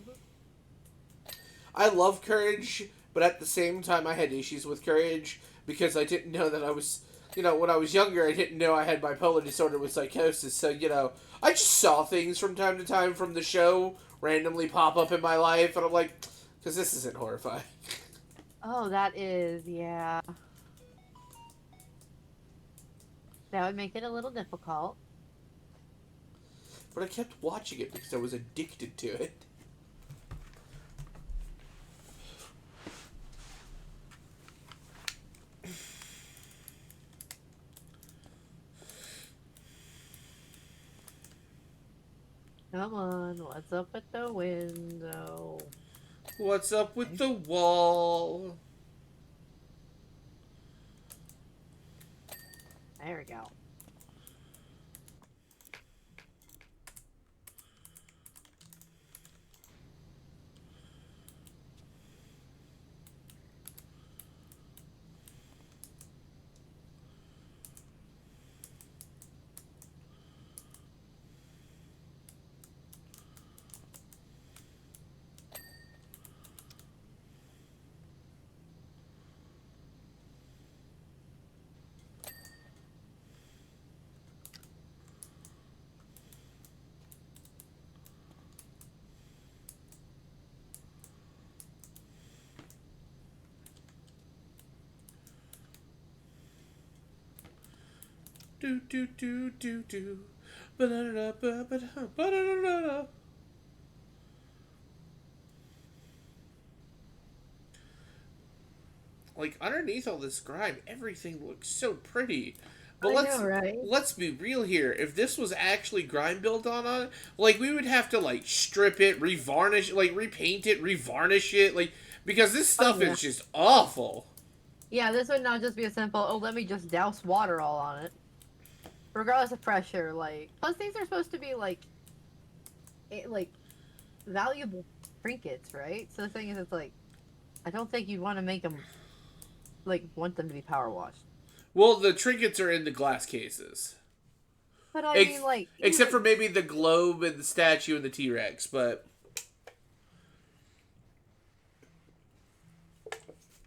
I love Courage, but at the same time, I had issues with Courage because I didn't know that I was, when I was younger, I didn't know I had bipolar disorder with psychosis. So, I just saw things from time to time from the show randomly pop up in my life, and I'm like, because this isn't horrifying. Oh, that is, yeah. That would make it a little difficult. But I kept watching it because I was addicted to it. Come on, what's up at the window? What's up with the wall? There we go. Do do do do do. Ba-da-da-ba-ba-da-ba-da-da-da. Like underneath all this grime, everything looks so pretty. But I let's know, right? let's be real here. If this was actually grime built on it, like we would have to like strip it, revarnish, like repaint it, revarnish it, like because this Oh, stuff yeah. is just awful. Yeah, this would not just be a simple, oh, let me just douse water all on it. Regardless of pressure, like. Plus, these are supposed to be, like, valuable trinkets, right? So the thing is, it's like, I don't think you'd want to make them, like, want them to be power washed. Well, the trinkets are in the glass cases. But I mean, Ex- like, Except for even. maybe the globe and the statue and the T Rex, but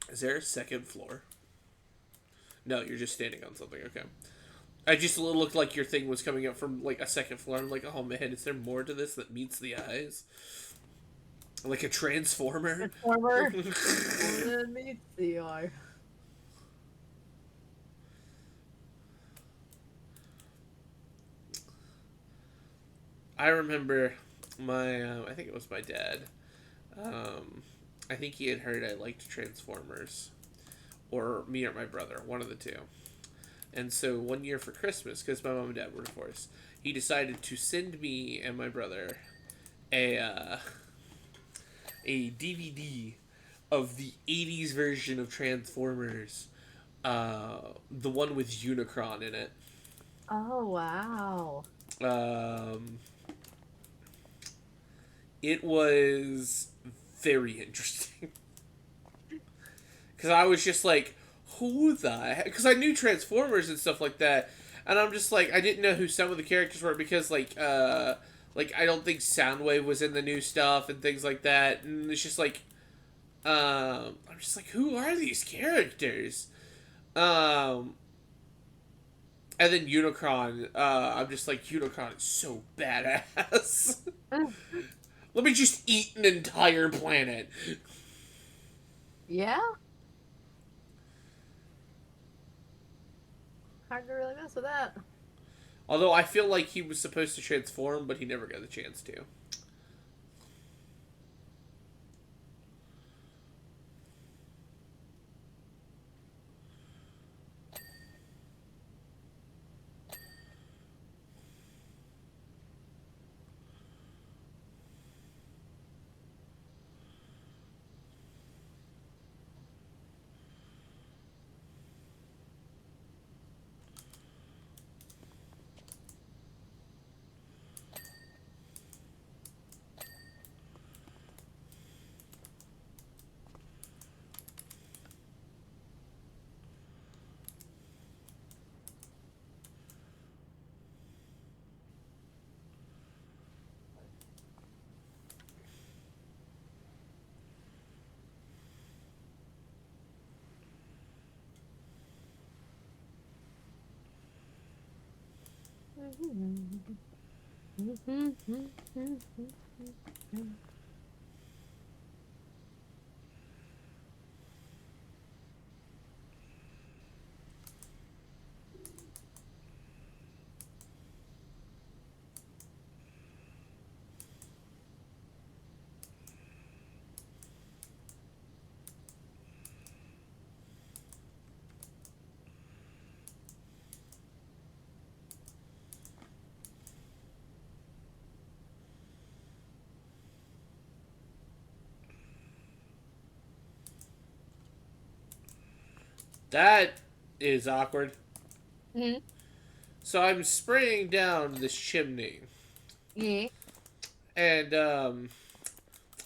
is there a second floor? No, you're just standing on something. Okay. I just looked like your thing was coming up from like a second floor. I'm like, oh man, is there more to this that meets the eyes? Like a transformer? Transformer. Let me see. I remember my, I think it was my dad. I think he had heard I liked Transformers. Or me or my brother, one of the two. And so one year for Christmas, because my mom and dad were divorced, he decided to send me and my brother a DVD of the '80s version of Transformers, the one with Unicron in it. Oh, wow. Um, it was very interesting because I was just like, who the heck? Because I knew Transformers and stuff like that, and I'm just like, I didn't know who some of the characters were because like I don't think Soundwave was in the new stuff and things like that, and it's just like, I'm just like, who are these characters? Um, And then Unicron, I'm just like, Unicron is so badass. Let me just eat an entire planet. Yeah? Hard to really mess with that. Although I feel like he was supposed to transform, but he never got the chance to. That is awkward. Mm-hmm. So I'm spraying down this chimney, Yeah. and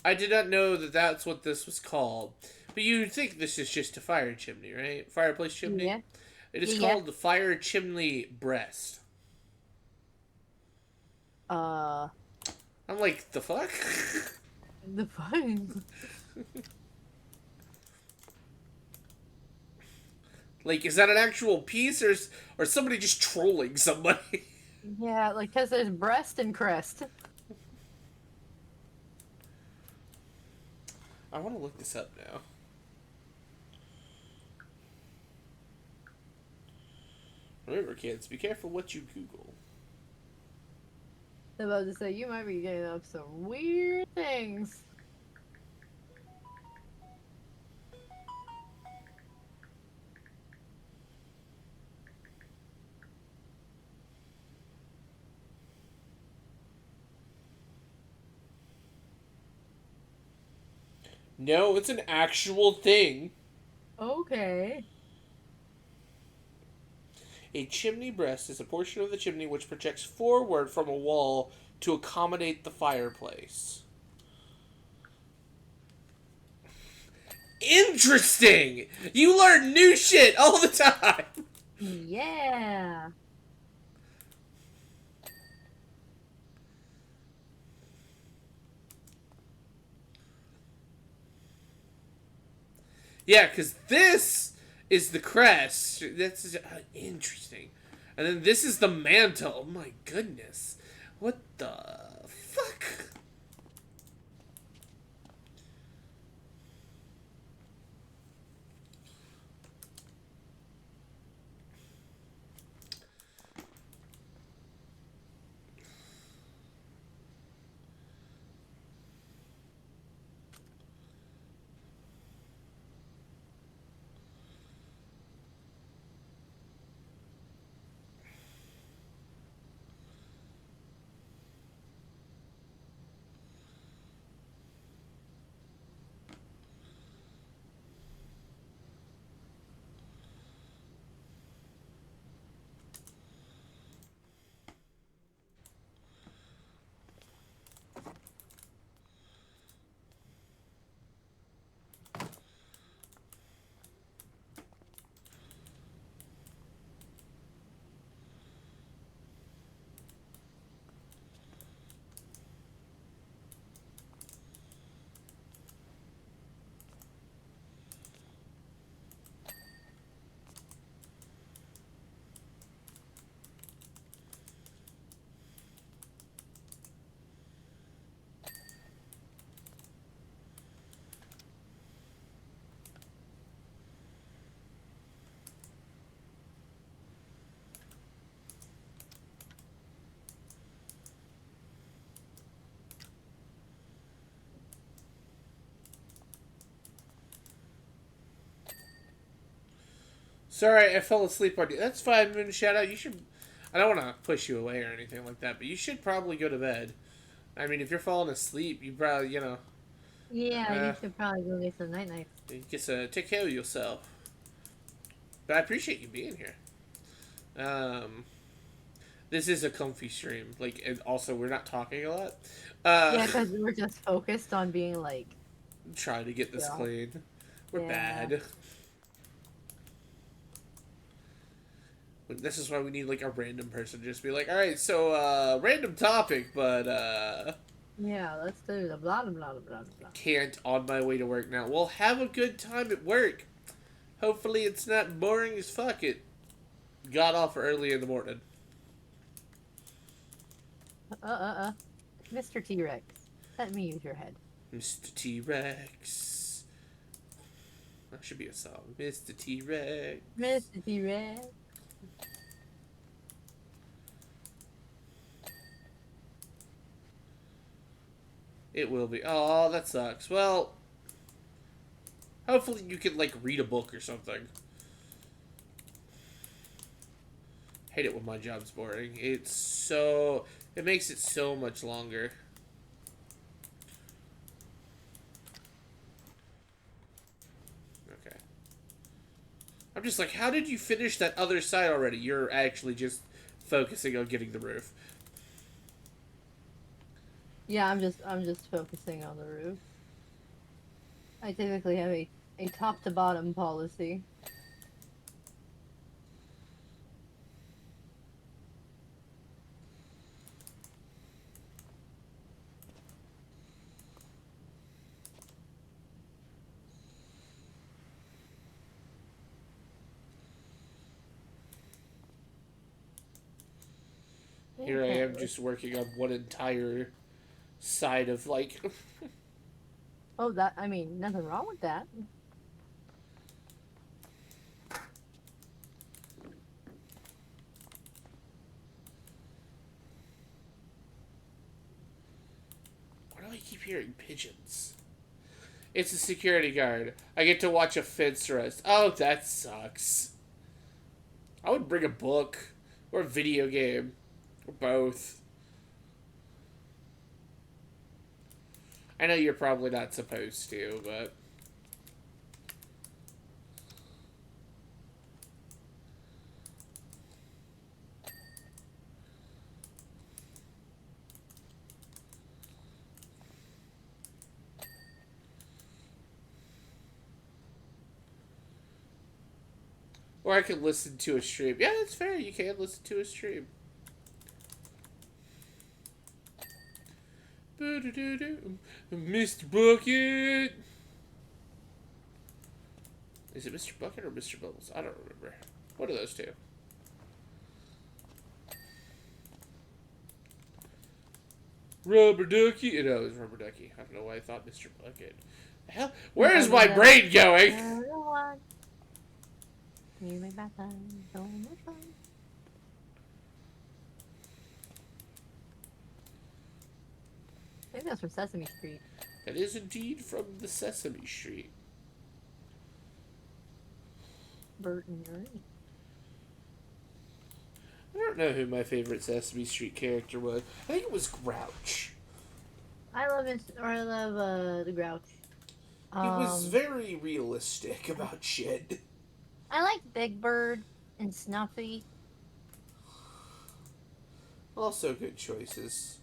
I did not know that that's what this was called. But you'd think this is just a fire chimney, right? Fireplace chimney. Yeah. It is Yeah. called the fire chimney breast. Uh, I'm like, the fuck? the fun. Like, is that an actual piece, or somebody just trolling somebody? Yeah, like, because there's breast and crest. I want to look this up now. Remember, kids, be careful what you Google. I'm about to say, you might be getting up some weird things. No, it's an actual thing. Okay. A chimney breast is a portion of the chimney which projects forward from a wall to accommodate the fireplace. Interesting! You learn new shit all the time! Yeah. Yeah, because this is the crest. That's interesting. And then this is the mantle. Oh my goodness. What the fuck? Sorry, I fell asleep on you. That's fine, Moon Shadow. You should. I don't want to push you away or anything like that, but you should probably go to bed. I mean, if you're falling asleep, you probably, Yeah, uh, you should probably go get some night nights. you just take care of yourself. But I appreciate you being here. Um, this is a comfy stream. Like, and also we're not talking a lot. Yeah, because we're just focused on being like, Trying to get this yeah. clean. We're Yeah. bad. This is why we need like a random person to just be like, all right, so random topic, but Yeah, let's do the blah blah blah blah blah. can't on my way to work now. Well, have a good time at work. Hopefully it's not boring as fuck. It got off early in the morning. Mr. T-Rex, let me use your head. Mr. T-Rex. That should be a song. Mr. T-Rex. Mr. T-Rex. It will be. Oh, that sucks. Well, hopefully you can like read a book or something. Hate it when my job's boring. It makes it so much longer. Okay. I'm just like, how did you finish that other side already? You're actually just focusing on getting the roof. Yeah, I'm just focusing on the roof. I typically have a top to bottom policy. Here I am just working on one entire side of like Oh, I mean, nothing wrong with that. why do I keep hearing pigeons? It's a security guard. I get to watch a fence rest. Oh, that sucks. I would bring a book or a video game or both. I know you're probably not supposed to, but or I could listen to a stream. Yeah, that's fair. You can listen to a stream. Mr. Bucket. Is it Mr. Bucket or Mr. Bubbles? I don't remember. What are those two? Rubber Ducky. No, it was Rubber Ducky. I don't know why I thought Mr. Bucket. The hell? Where is my brain going? You make my time so much fun. I think that's from Sesame Street. That is indeed from the Sesame Street. Bert and Ernie. I don't know who my favorite Sesame Street character was. I think it was Grouch. I love the Grouch. He was very realistic about shit. I like Big Bird and Snuffy. Also good choices.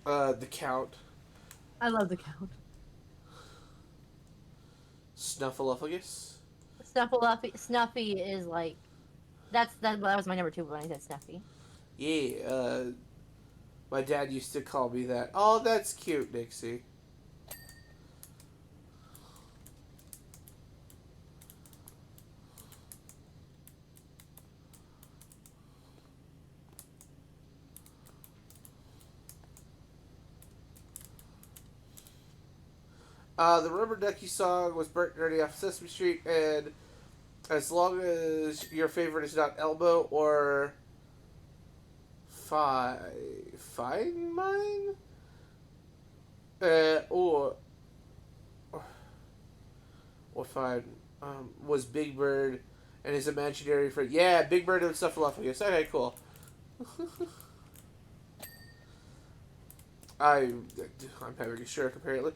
The Count. I love the Count. Snuffleupagus. Snuffy is like that was my number 2 when I said Snuffy. Yeah, my dad used to call me that. Oh, that's cute, Nixie. The Rubber Ducky song was Bert and Ernie off Sesame Street, and as long as your favorite is not Elmo or Find Mine, or Find was Big Bird And his imaginary friend. Yeah, Big Bird and Snuffleupagus. Okay, cool. I'm having a stroke, apparently.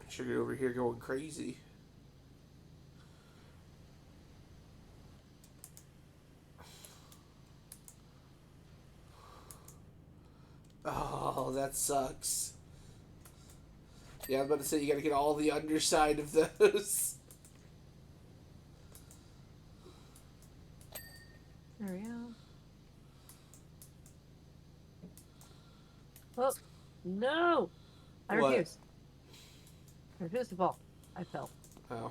Sugar over here going crazy. Oh, that sucks. Yeah, I was about to say you gotta get all the underside of those. There we go. Oh, no! I What? refuse. I refuse to fall. I fell. Oh.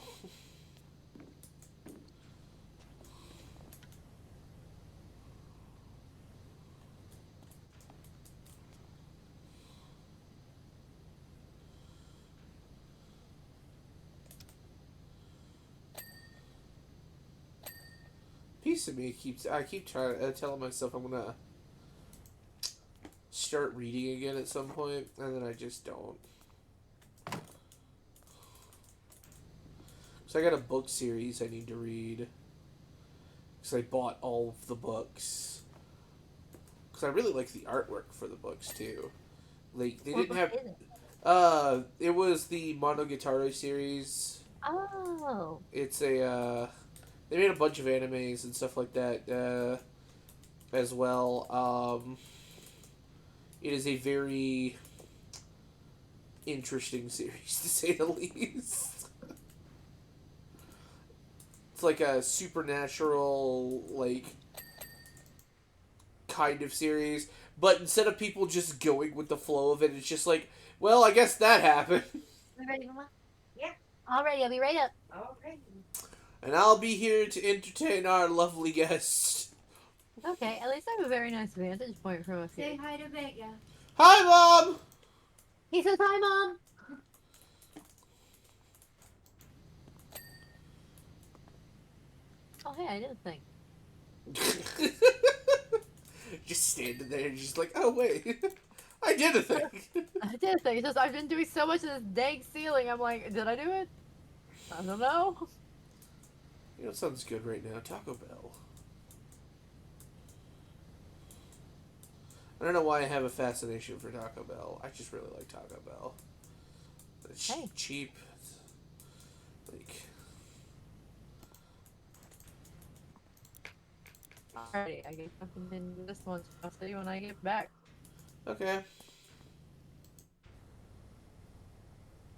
Piece of me I keep trying telling myself I'm gonna start reading again at some point, and then I just don't. So I got a book series I need to read. Because I bought all of the books. Because I really like the artwork for the books too. Like they What didn't book have. is it? It was the Monogatari series. Oh. It's a. They made a bunch of animes and stuff like that. As well. It is a very interesting series to say the least. It's like a supernatural, like, kind of series. But instead of people just going with the flow of it, it's just like, well, I guess that happened. Are we ready, Mama? Yeah. All ready. I'll be right up. Alright. And I'll be here to entertain our lovely guest. Okay, at least I have a very nice vantage point from a Say seat. hi to Vega. Hi, Mom! He says, hi, Mom! Oh, hey, I didn't think. Just standing there, just like, oh, wait. I did a thing. I did think. He says, I've been doing so much of this dang ceiling. I'm like, did I do it? I don't know. You know what sounds good right now? Taco Bell. I don't know why I have a fascination for Taco Bell. I just really like Taco Bell. It's Hey. cheap. Like, Alrighty, I get something into this one. So I'll see you when I get back. okay.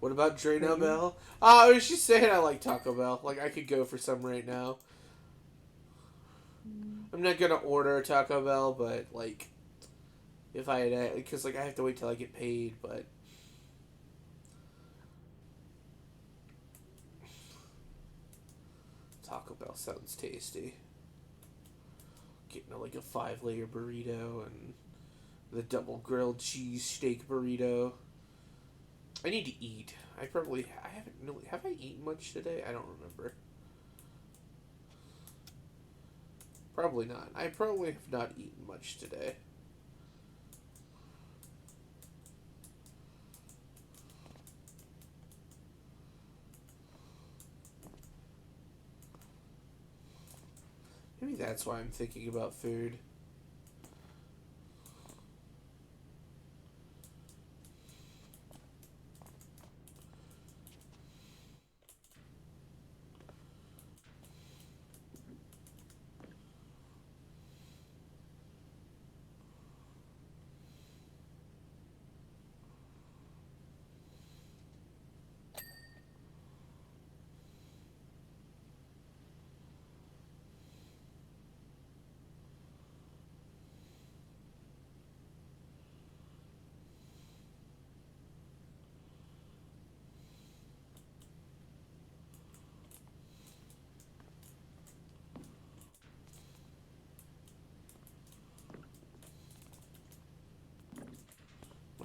What about Drano Really? Bell? Oh, I was just saying I like Taco Bell. Like, I could go for some right now. I'm not gonna order a Taco Bell, but, like, if I had... Because, like, I have to wait till I get paid, but... Taco Bell sounds tasty. Getting, like, a 5-layer burrito and the double grilled cheese steak burrito. I need to eat. I haven't really... Have I eaten much today? I don't remember. Probably not. I probably have not eaten much today. Maybe that's why I'm thinking about food.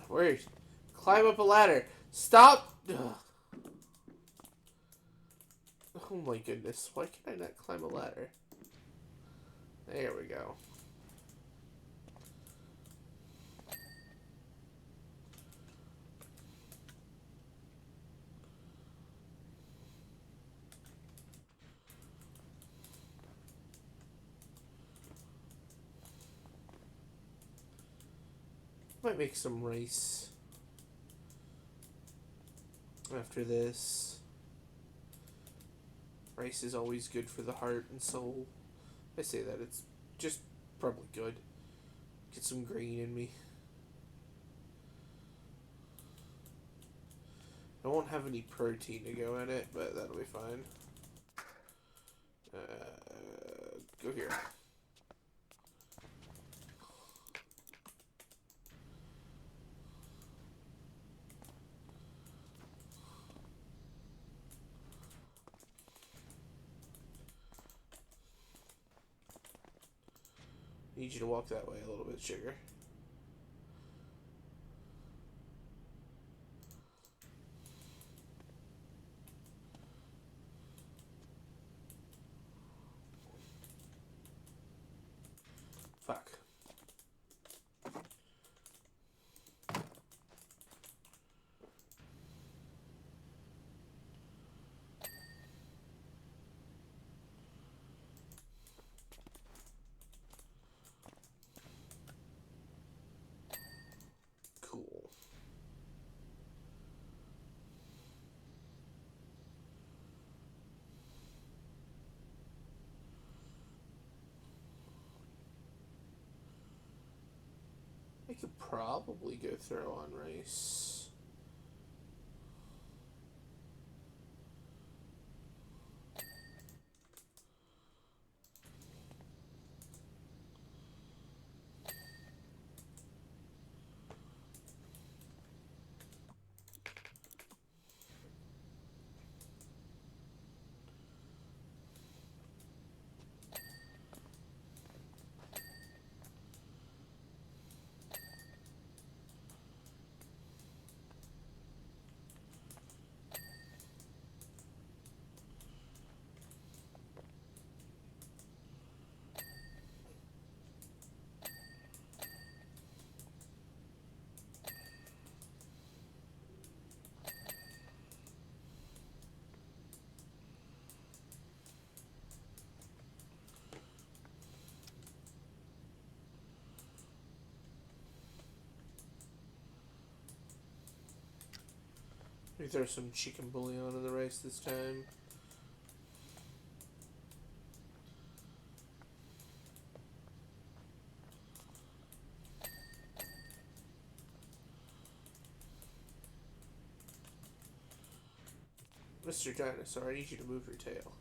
Where? Climb up a ladder. Stop! Ugh. Oh my goodness. Why can I not climb a ladder? There we go. Might make some rice after this. Rice is always good for the heart and soul. I say that, it's just probably good. Get some grain in me. I won't have any protein to go in it, but that'll be fine. Go here. Need you to walk that way a little bit, sugar. Fuck. Cool. I could probably go throw on rice. Maybe throw some chicken bouillon in the rice this time. Mr. Dinosaur, I need you to move your tail.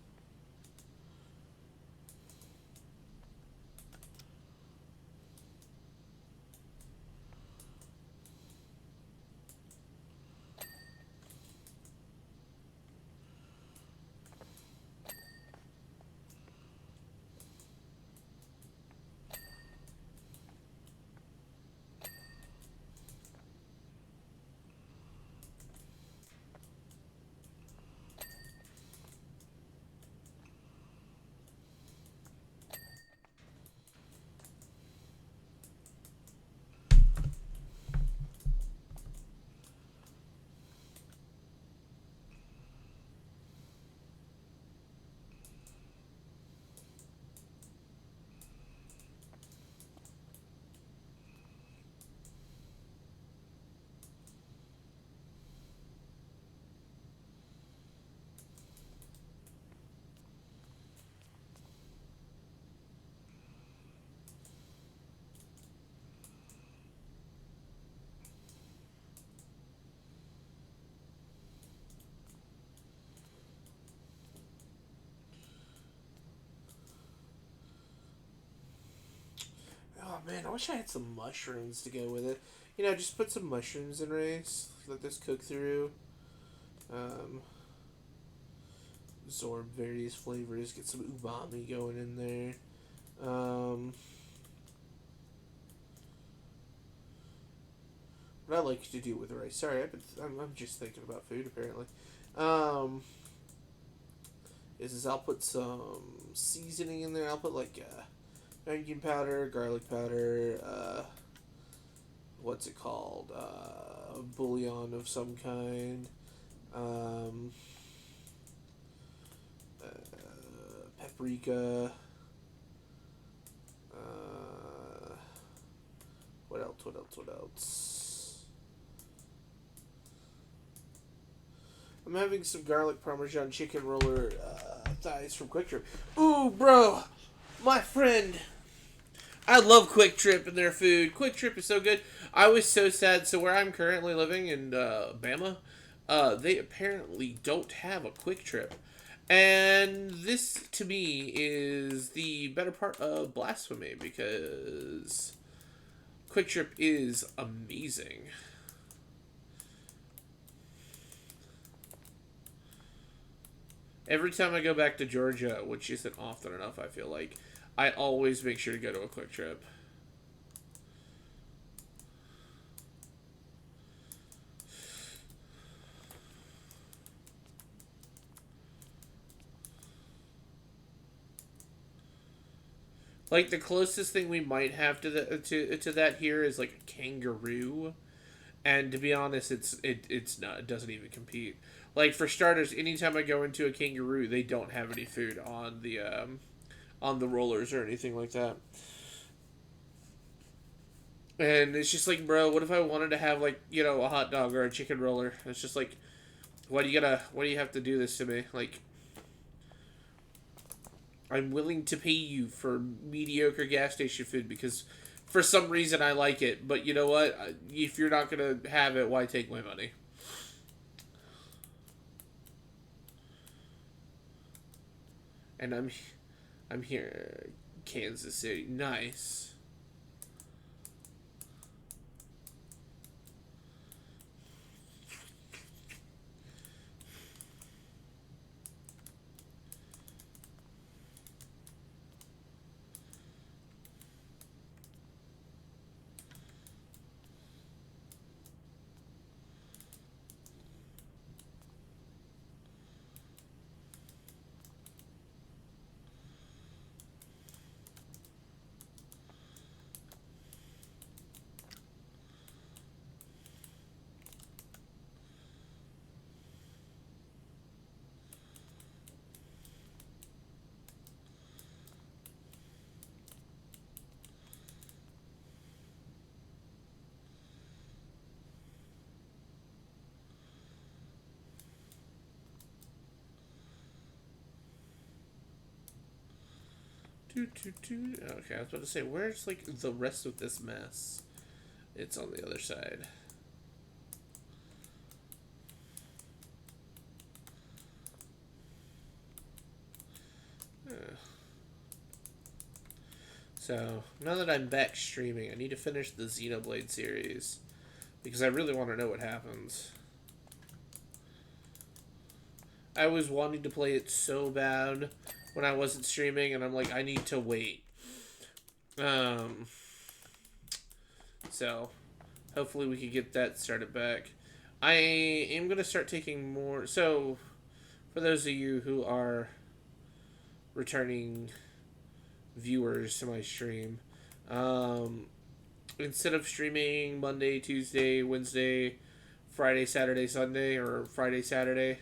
Oh man, I wish I had some mushrooms to go with it. You know, just put some mushrooms in rice. Let this cook through. Absorb various flavors. Get some umami going in there. What I like to do with rice. Sorry, I'm just thinking about food apparently. Is I'll put some seasoning in there. I'll put like onion powder, garlic powder, what's it called? Bouillon of some kind. Um, Paprika. What else? What else? What else? I'm having some garlic parmesan chicken roller thighs from Quick Trip. Ooh, bro, my friend. I love Quick Trip and their food. Quick Trip is so good. I was so sad. So where I'm currently living in Bama, they apparently don't have a Quick Trip. And this, to me, is the better part of blasphemy because Quick Trip is amazing. Every time I go back to Georgia, which isn't often enough, I feel like, I always make sure to go to a Quick Trip. Like the closest thing we might have to that here is like a kangaroo, and to be honest, it's not. It doesn't even compete. Like for starters, anytime I go into a kangaroo, they don't have any food on the rollers or anything like that. And it's just like, bro, what if I wanted to have like a hot dog or a chicken roller? It's just like, why do you have to do this to me? Like, I'm willing to pay you for mediocre gas station food because for some reason I like it. But you know what? If you're not going to have it, why take my money? And I'm here, Kansas City. Nice. Okay, I was about to say, where's like the rest of this mess? It's on the other side. So, now that I'm back streaming, I need to finish the Xenoblade series. Because I really want to know what happens. I was wanting to play it so bad when I wasn't streaming, and I'm like, I need to wait. So, hopefully we can get that started back. I am going to start taking more... So, for those of you who are returning viewers to my stream, instead of streaming Monday, Tuesday, Wednesday, Friday, Saturday, Sunday, or Friday, Saturday,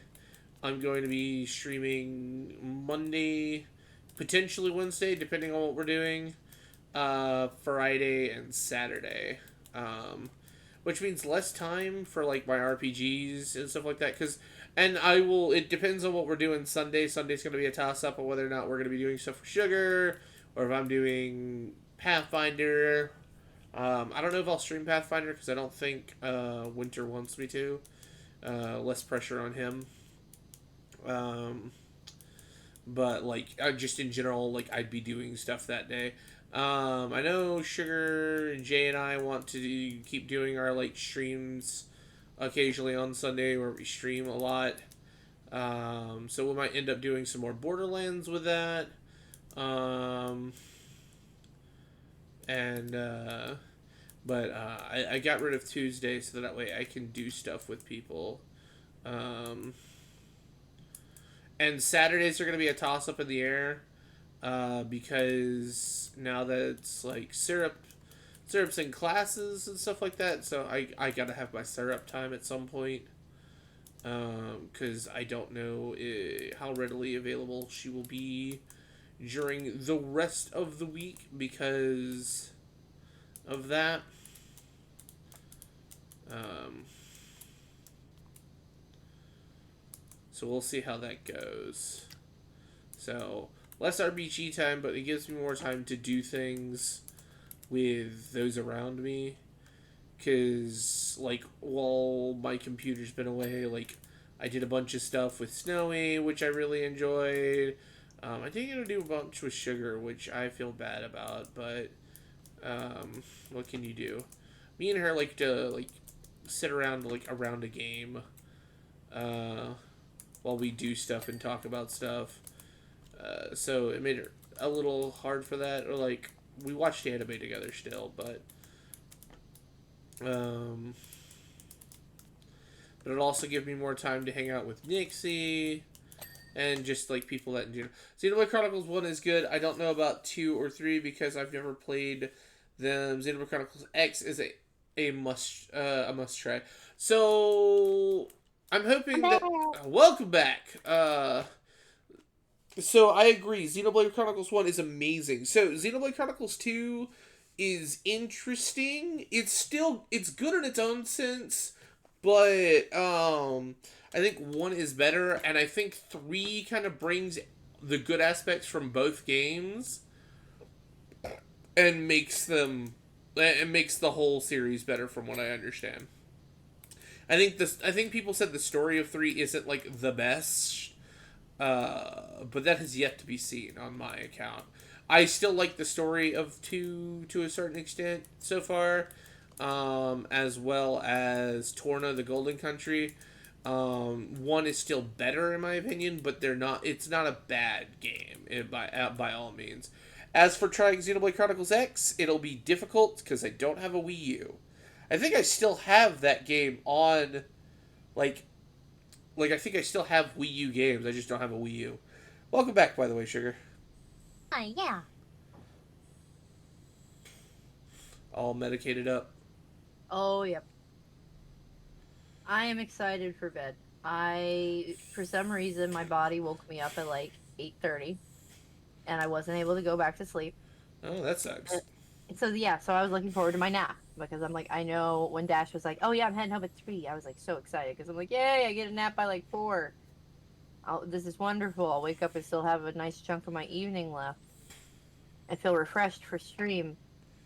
I'm going to be streaming Monday, potentially Wednesday, depending on what we're doing, Friday, and Saturday. Which means less time for like my RPGs and stuff like that. And it depends on what we're doing Sunday. Sunday's going to be a toss up on whether or not we're going to be doing stuff for Sugar, or if I'm doing Pathfinder. I don't know if I'll stream Pathfinder because I don't think Winter wants me to. Less pressure on him. But like just in general, like I'd be doing stuff that day. I know Sugar, Jay, and I want to keep doing our like streams occasionally on Sunday where we stream a lot. So we might end up doing some more Borderlands with that. I got rid of Tuesday so that way I can do stuff with people. And Saturdays are going to be a toss-up in the air because now that it's like syrups in classes and stuff like that, so I got to have my syrup time at some point because I don't know how readily available she will be during the rest of the week because of that. Um, so we'll see how that goes. So less RPG time, but it gives me more time to do things with those around me. Because, like, while my computer's been away, like, I did a bunch of stuff with Snowy, which I really enjoyed. I didn't get to do a bunch with Sugar, which I feel bad about, but what can you do? Me and her like to, like, sit around, like, around a game uh, while we do stuff and talk about stuff. So it made it a little hard for that. Or, like, we watched anime together still, but Um, but it'll also give me more time to hang out with Nixie and just like people that do. Xenoblade Chronicles 1 is good. I don't know about 2 or 3 because I've never played them. Xenoblade Chronicles X is a must try. So I'm hoping that welcome back. So I agree. Xenoblade Chronicles 1 is amazing. So Xenoblade Chronicles 2 is interesting. It's good in its own sense, but I think 1 is better, and I think 3 kind of brings the good aspects from both games and makes the whole series better from what I understand. I think people said the story of 3 isn't like the best. But that has yet to be seen on my account. I still like the story of 2 to a certain extent so far, as well as Torna, the Golden Country. 1 is still better in my opinion, but they're not. It's not a bad game by all means. As for trying Xenoblade Chronicles X, it'll be difficult because I don't have a Wii U. I think I still have that game on, like I think I still have Wii U games. I just don't have a Wii U. Welcome back, by the way, Sugar. Hi, yeah. All medicated up. Oh, yep. I am excited for bed. For some reason, my body woke me up at like 8:30, and I wasn't able to go back to sleep. Oh, that sucks. So yeah, so I was looking forward to my nap because I'm like, I know when Dash was like, oh yeah, I'm heading home at 3. I was like so excited because I'm like, yay, I get a nap by like 4. This is wonderful. I'll wake up and still have a nice chunk of my evening left. I feel refreshed for stream.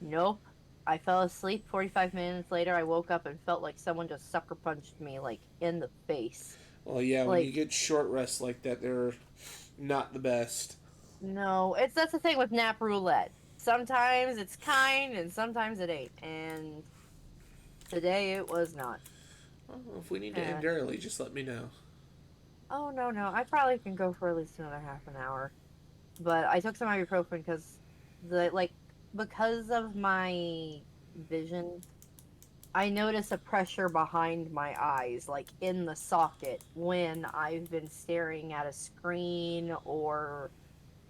Nope. I fell asleep 45 minutes later. I woke up and felt like someone just sucker punched me like in the face. Well, yeah, when Like, you get short rests like that, they're not the best. no, that's the thing with nap roulette. Sometimes it's kind and sometimes it ain't. And today it was not. Well, if we need to end early, just let me know. Oh, no. I probably can go for at least another half an hour. But I took some ibuprofen because of my vision, I notice a pressure behind my eyes, like in the socket, when I've been staring at a screen or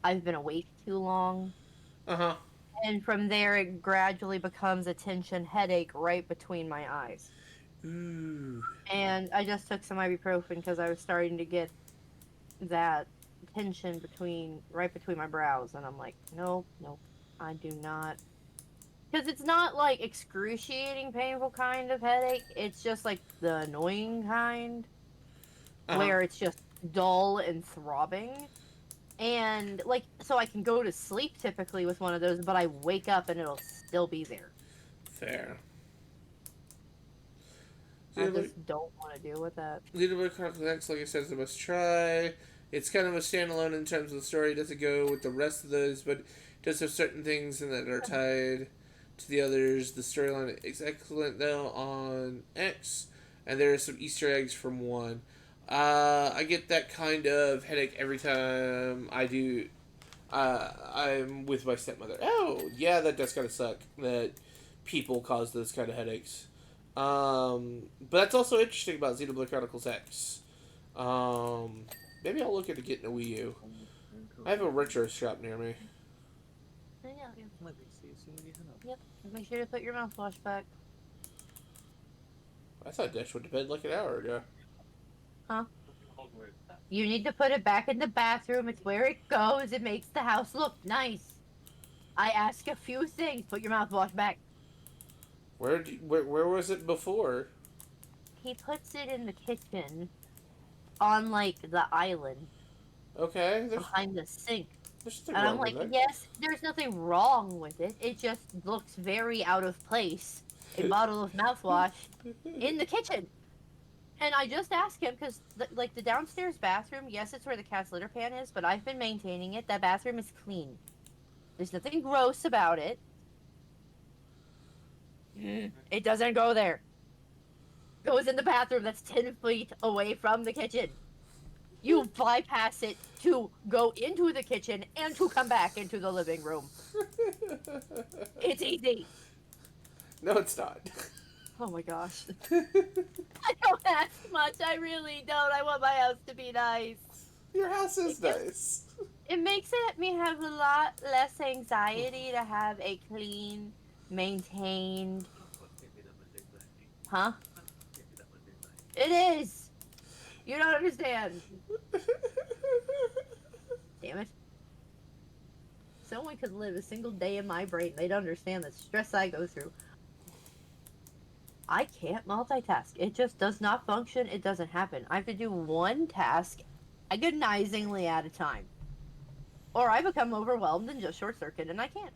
I've been awake too long. Uh-huh. And from there, it gradually becomes a tension headache right between my eyes. Ooh. And I just took some ibuprofen because I was starting to get that tension right between my brows. And I'm like, nope, I do not. Because it's not like excruciating, painful kind of headache. It's just like the annoying kind, where it's just dull and throbbing. And like, so I can go to sleep typically with one of those, but I wake up and it'll still be there. Fair. I just don't want to deal with that. Xenoblade Chronicles X, like I said, is a must try. It's kind of a standalone in terms of the story. It doesn't go with the rest of those, but it does have certain things in that are tied to the others. The storyline is excellent, though, on X, and there are some Easter eggs from 1. I get that kind of headache every time I do. I'm with my stepmother. Oh, yeah, that does kind of suck that people cause those kind of headaches. But that's also interesting about Xenoblade Chronicles X. Maybe I'll look into getting a Wii U. I have a retro shop near me. Yeah. Let me see as soon as you hang up. Yep. Make sure to put your mouthwash back. I thought Dash went to bed like an hour ago. Huh? You need to put it back in the bathroom. It's where it goes. It makes the house look nice. I ask a few things. Put your mouthwash back. Where was it before? he puts it in the kitchen on like the island Okay, behind the sink. there's nothing And I'm wrong with like, that. yes, there's nothing wrong with it. It just looks very out of place. A bottle of mouthwash in the kitchen. And I just asked him because, like, the downstairs bathroom, yes, it's where the cat's litter pan is, but I've been maintaining it. That bathroom is clean. There's nothing gross about it. It doesn't go there. It goes in the bathroom that's 10 feet away from the kitchen. You bypass it to go into the kitchen and to come back into the living room. It's easy. No, it's not. Oh my gosh. I don't ask much. I really don't. I want my house to be nice. Your house is nice. It makes me have a lot less anxiety to have a clean, maintained. Huh? It is. You don't understand. Damn it. If someone could live a single day in my brain, they'd understand the stress I go through. I can't multitask. It just does not function. It doesn't happen. I have to do one task agonizingly at a time. Or I become overwhelmed and just short circuit and I can't.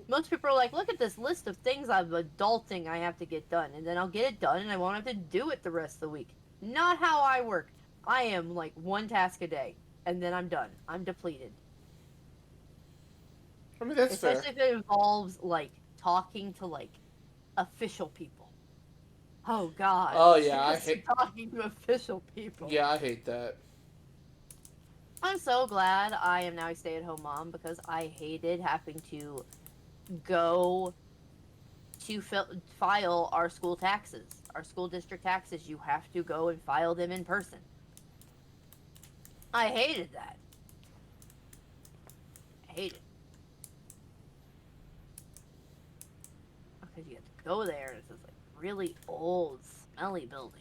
Most people are like, look at this list of things I'm adulting I have to get done. And then I'll get it done and I won't have to do it the rest of the week. Not how I work. I am like one task a day. And then I'm done. I'm depleted. I mean, that's fair. Especially if it involves like talking to like official people. Oh God. Oh, yeah, I Just hate. talking to official people. Yeah, I hate that. I'm so glad I am now a stay-at-home mom because I hated having to go to file our school taxes, our school district taxes. You have to go and file them in person. I hated that. I hate it. Because you have to go there and it's this like really old, smelly building.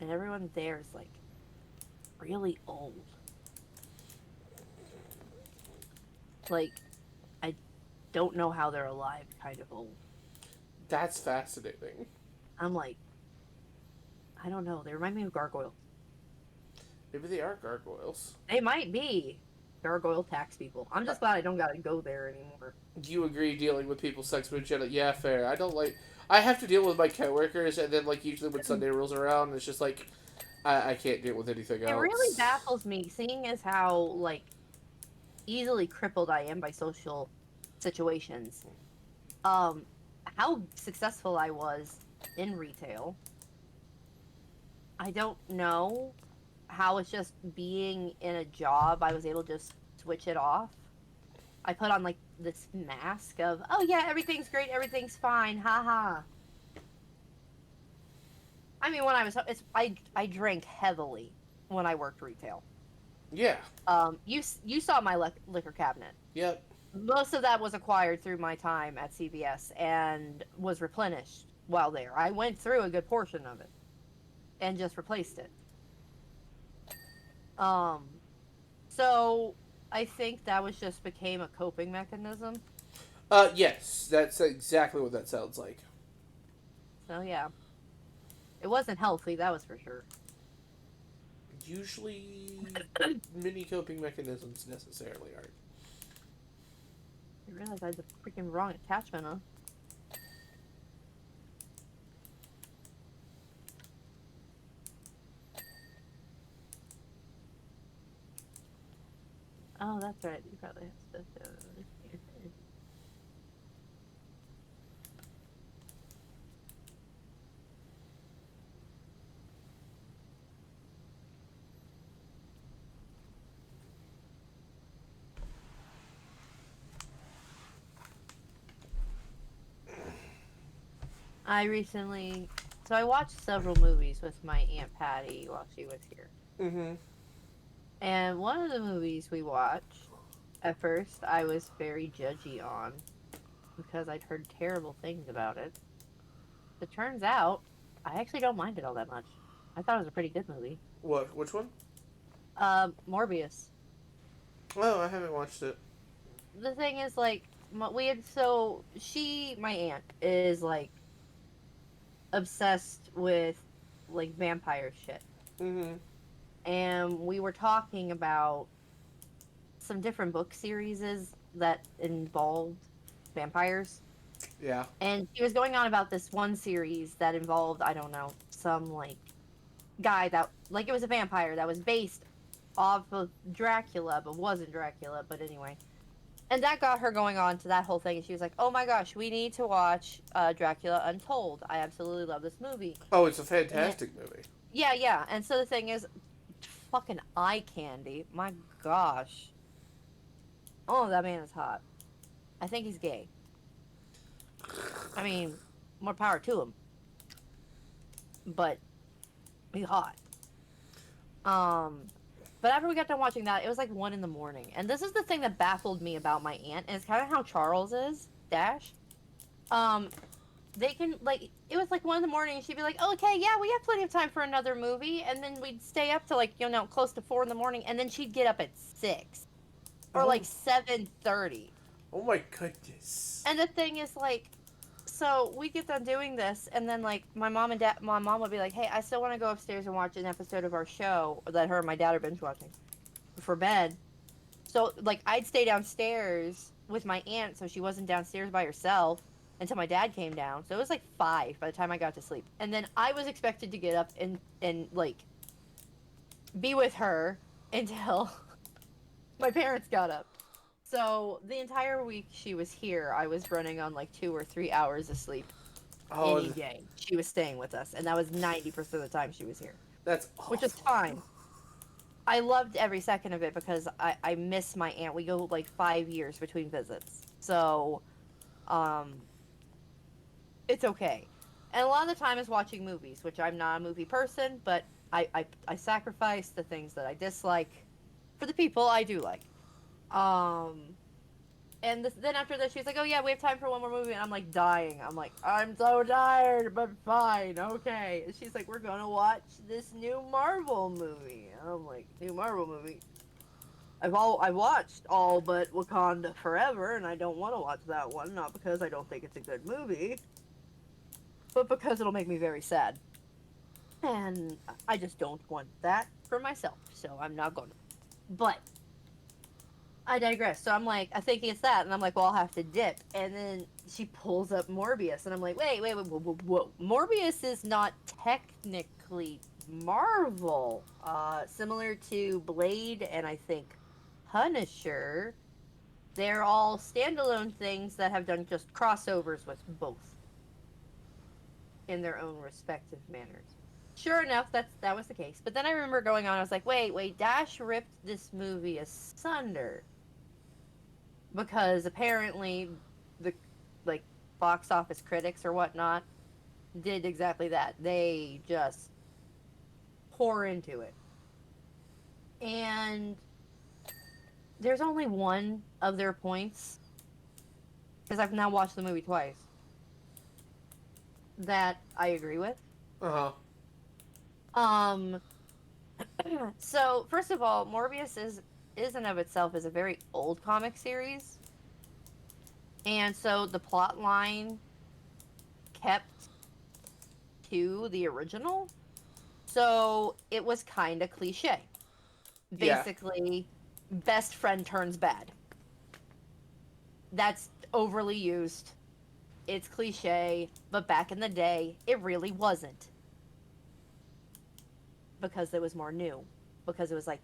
And everyone there is like really old. Like, I don't know how they're alive kind of old. That's fascinating. I'm like, I don't know. They remind me of gargoyles. Maybe they are gargoyles. They might be gargoyle tax people. I'm just glad I don't gotta go there anymore. Do you agree dealing with people's sex agenda? Yeah, fair. I don't like. I have to deal with my coworkers, and then like usually when Sunday rolls around, it's just like I can't deal with anything else. It really baffles me, seeing as how like easily crippled I am by social situations. How successful I was in retail. I don't know how it's just being in a job I was able to just switch it off. I put on like this mask of, oh yeah, everything's great, everything's fine, haha. I mean, when I was, I drank heavily when I worked retail. Yeah. You saw my liquor cabinet. Yep. Most of that was acquired through my time at CVS and was replenished while there. I went through a good portion of it and just replaced it. So I think that was just became a coping mechanism. Yes, that's exactly what that sounds like. So yeah, it wasn't healthy, that was for sure. Usually, many coping mechanisms necessarily aren't. I realized I had the freaking wrong attachment on. Oh, that's right. You probably have stuff to. I watched several movies with my Aunt Patty while she was here. Mm-hmm. And one of the movies we watched, at first, I was very judgy on because I'd heard terrible things about it. It turns out, I actually don't mind it all that much. I thought it was a pretty good movie. What? Which one? Morbius. Oh, I haven't watched it. The thing is, like, we had so my aunt is like obsessed with like vampire shit, Mm-hmm. and we were talking about some different book series that involved vampires. Yeah. And she was going on about this one series that involved, I don't know, some like guy that like it was a vampire that was based off of Dracula, but wasn't Dracula. But anyway, and that got her going on to that whole thing. And she was like, "Oh my gosh, we need to watch Dracula Untold. I absolutely love this movie." Oh, it's a And fantastic movie. yeah, yeah. And so the thing is, fucking eye candy. My gosh. Oh, that man is hot. I think he's gay. I mean, more power to him. But he's hot. Um, but after we got done watching that, it was like 1 in the morning. And this is the thing that baffled me about my aunt, and it's kind of how Charles is, Dash. Um, they can like it was like 1 in the morning, and she'd be like, oh, "Okay, yeah, we have plenty of time for another movie," and then we'd stay up to like close to 4 in the morning, and then she'd get up at 6 or Oh, like 7:30. oh my goodness. And the thing is like, so we get done doing this, and then like my mom would be like, "Hey, I still want to go upstairs and watch an episode of our show that her and my dad are binge watching for bed." So like I'd stay downstairs with my aunt, so she wasn't downstairs by herself until my dad came down. So it was like 5 by the time I got to sleep, and then I was expected to get up and like be with her until my parents got up. So the entire week she was here, I was running on like 2 or 3 hours of sleep Oh, any day. She was staying with us, and that was 90% of the time she was here, that's which is awful. fine. I loved every second of it because I miss my aunt. We go like 5 years between visits. So, um, it's okay. And a lot of the time is watching movies, which I'm not a movie person, but I sacrifice the things that I dislike for the people I do like. Um, and then after this, she's like, "Oh yeah, we have time for one more movie," and I'm like dying. I'm like, "I'm so tired, but fine, okay." And she's like, "We're gonna watch this new Marvel movie." And I'm like, "New Marvel movie? I watched all but Wakanda Forever, and I don't want to watch that one. Not because I don't think it's a good movie, but because it'll make me very sad, and I just don't want that for myself. So I'm not gonna." But I digress. So I'm like, I think it's that, and I'm like, well, I'll have to dip. And then she pulls up Morbius, and I'm like, wait, whoa, whoa, whoa. Morbius is not technically Marvel. Similar to Blade and I think Punisher, they're all standalone things that have done just crossovers with both in their own respective manners. Sure enough, that was the case. But then I remember going on, I was like, wait, Dash ripped this movie asunder because apparently the like box office critics or whatnot did exactly that. They just pour into it. And there's only one of their points, because I've now watched the movie twice, that I agree with. Uh huh. Um so first of all, Morbius is and of itself is a very old comic series. And so the plot line kept to the original. So it was kind of cliche. Yeah. Basically, best friend turns bad. That's overly used. It's cliche, but back in the day, it really wasn't. Because it was more new. Because it was like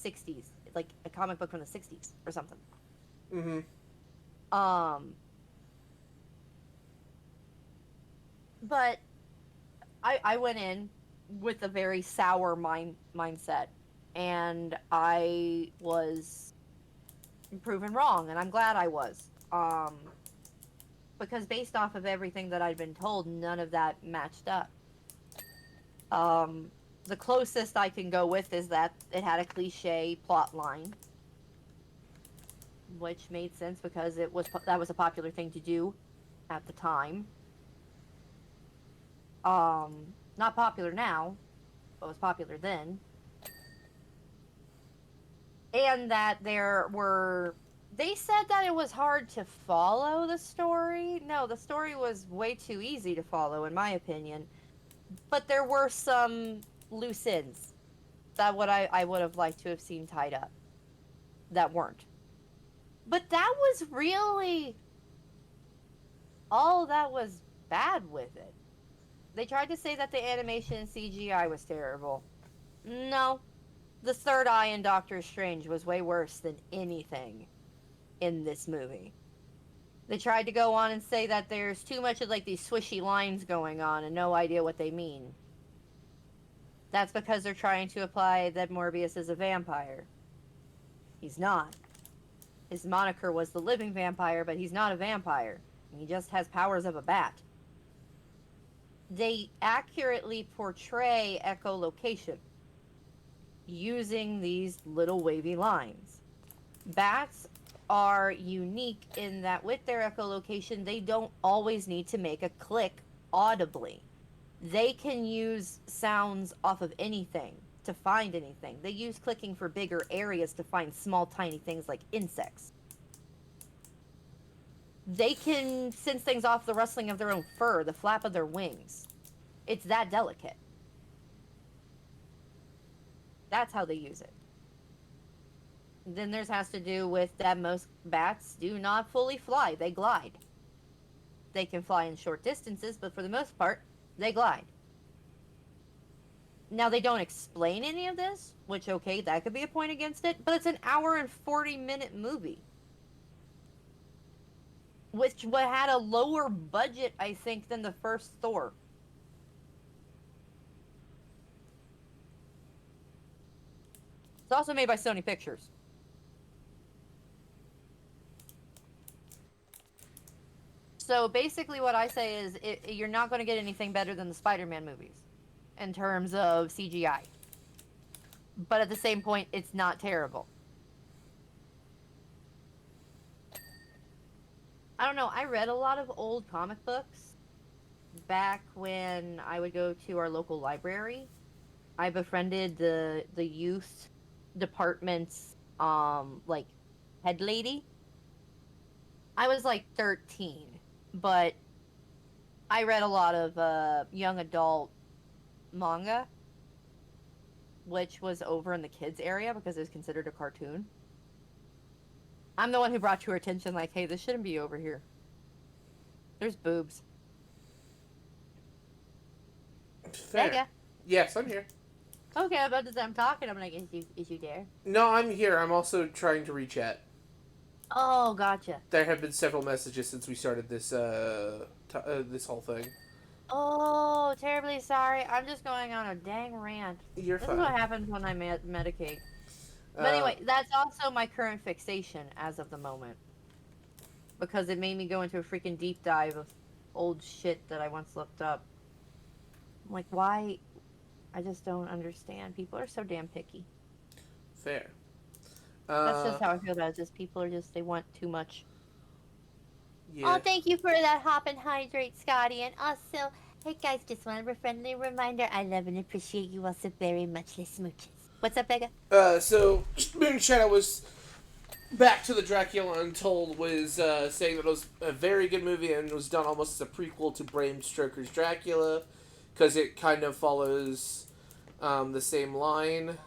60s. Like a comic book from the 60s or something. Mm-hmm. Um, but I went in with a very sour mindset, and I was proven wrong, and I'm glad I was. Because based off of everything that I'd been told, none of that matched up. Um, the closest I can go with is that it had a cliche plot line, which made sense because that was a popular thing to do at the time. Not popular now, but was popular then. And that there were They said that it was hard to follow the story. No, the story was way too easy to follow, in my opinion. But there were some loose ends that I would have liked to have seen tied up that weren't. But that was really all that was bad with it. They tried to say that the animation and CGI was terrible. No, the third eye in Doctor Strange was way worse than anything in this movie. They tried to go on and say that there's too much of like these swishy lines going on and no idea what they mean. That's because they're trying to apply that Morbius is a vampire. He's not. His moniker was the living vampire, but he's not a vampire. He just has powers of a bat. They accurately portray echolocation using these little wavy lines. Bats are unique in that with their echolocation, they don't always need to make a click audibly. They can use sounds off of anything to find anything. They use clicking for bigger areas to find small, tiny things like insects. They can sense things off the rustling of their own fur, the flap of their wings. It's that delicate. That's how they use it. Then there's has to do with that most bats do not fully fly, they glide. They can fly in short distances, but for the most part, they glide. Now they don't explain any of this, which okay, that could be a point against it, but it's an hour and 40-minute movie. Which had a lower budget, I think, than the first Thor. It's also made by Sony Pictures. So basically, what I say is you're not going to get anything better than the Spider-Man movies in terms of CGI. But at the same point, it's not terrible. I don't know. I read a lot of old comic books back when I would go to our local library. I befriended the youth department's like head lady. I was like 13, but I read a lot of young adult manga, which was over in the kids area because it was considered a cartoon. I'm the one who brought to her attention, like, hey, this shouldn't be over here. There's boobs. Fair. Vega. Yes, I'm here. Okay, about the time I'm talking, I'm like, is you there? No, I'm here. I'm also trying to reach out. Oh, gotcha. There have been several messages since we started this this whole thing. Oh, terribly sorry. I'm just going on a dang rant. You're This fine. is what happens when I medicate. But Uh, anyway, that's also my current fixation as of the moment. Because it made me go into a freaking deep dive of old shit that I once looked up. I'm like, why? I just don't understand. People are so damn picky. fair. That's just how I feel about it. Just people are just, they want too much. Yeah. Oh, thank you for that hop and hydrate, Scotty. And also, hey guys, just want a friendly reminder. I love and appreciate you all so very much. Les smooches. What's up, Becca? So Moon Shadow was back to the Dracula Untold was saying that it was a very good movie and was done almost as a prequel to Bram Stoker's Dracula because it kind of follows the same line.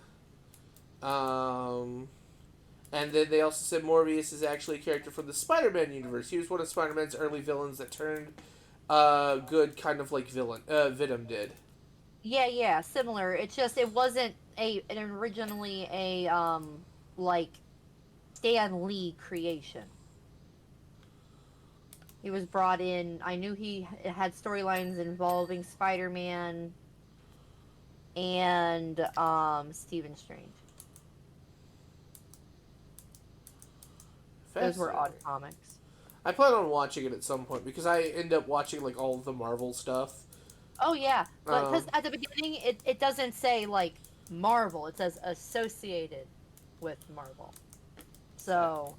And then they also said Morbius is actually a character from the Spider-Man universe. He was one of Spider-Man's early villains that turned good, kind of like Venom did. Yeah, similar. It's just it wasn't originally a like Stan Lee creation. He was brought in. I knew he had storylines involving Spider-Man and Stephen Strange. Those were odd comics. I plan on watching it at some point because I end up watching like all of the Marvel stuff. Oh yeah, but because at the beginning it doesn't say like Marvel; it says associated with Marvel. So,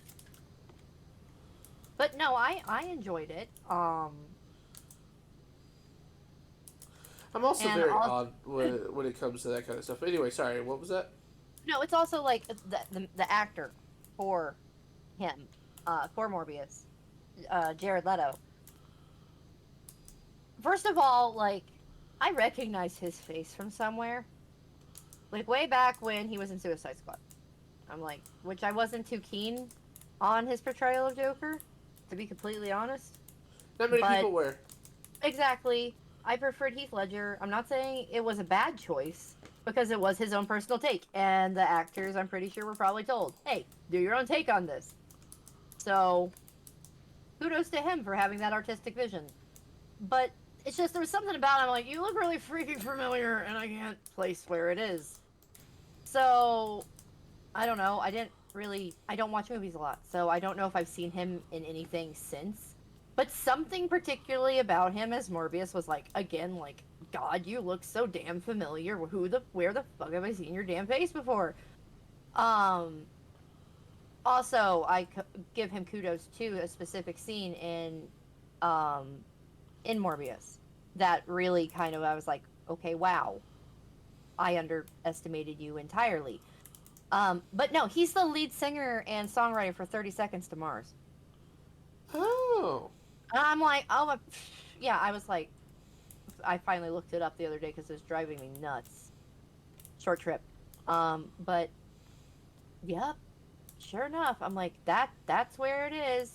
but no, I enjoyed it. I'm also And very also- odd when it comes to that kind of stuff. But anyway, sorry, what was that? No, it's also like the actor for him for Morbius, Jared Leto. First of all, like, I recognize his face from somewhere. Like, way back when he was in Suicide Squad. I'm like, which I wasn't too keen on his portrayal of Joker, to be completely honest. Not many But people were. exactly, I preferred Heath Ledger. I'm not saying it was a bad choice because it was his own personal take, and the actors, I'm pretty sure, were probably told, "Hey, do your own take on this." So, kudos to him for having that artistic vision. But it's just there was something about him like, you look really freaking familiar, and I can't place where it is. So I don't know. I don't watch movies a lot, so I don't know if I've seen him in anything since. But something particularly about him as Morbius was like, again, like, God, you look so damn familiar. Where the fuck have I seen your damn face before? Um, Also, give him kudos to a specific scene um, in Morbius that really kind of, I was like, okay, wow, I underestimated you entirely. But no, he's the lead singer and songwriter for 30 Seconds to Mars. Oh. And I'm like, oh, yeah, I was like, I finally looked it up the other day because it was driving me nuts. Short trip. But, yep, sure enough, I'm like, that's where it is.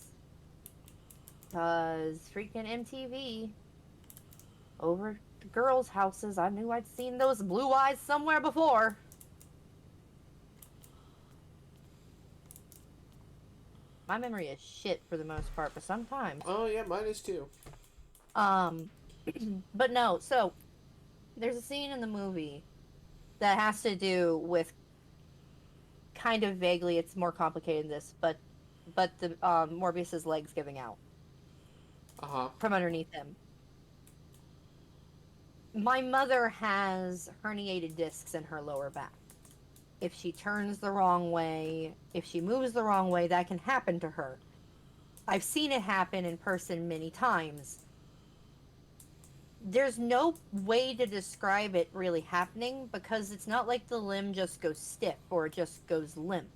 Because freaking MTV over the girls' houses, I knew I'd seen those blue eyes somewhere before. My memory is shit for the most part, but sometimes. Oh, yeah, mine is too. Um, but no, so there's a scene in the movie that has to do with kind of vaguely, it's more complicated than this, but the Morbius's legs giving out Uh-huh. from underneath him. My mother has herniated discs in her lower back. If she turns the wrong way, if she moves the wrong way, that can happen to her. I've seen it happen in person many times. There's no way to describe it really happening because it's not like the limb just goes stiff or it just goes limp.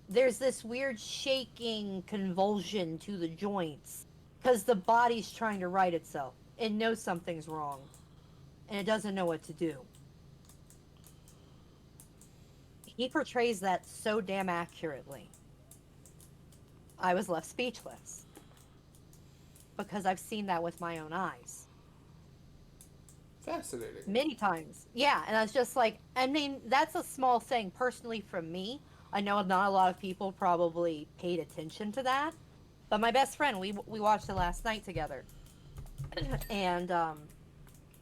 There's this weird shaking convulsion to the joints because the body's trying to right itself. It knows something's wrong and it doesn't know what to do. He portrays that so damn accurately. I was left speechless because I've seen that with my own eyes. Fascinating. Many times. Yeah, and I was just like, I mean, that's a small thing personally from me. I know not a lot of people probably paid attention to that, but my best friend, we watched it last night together, and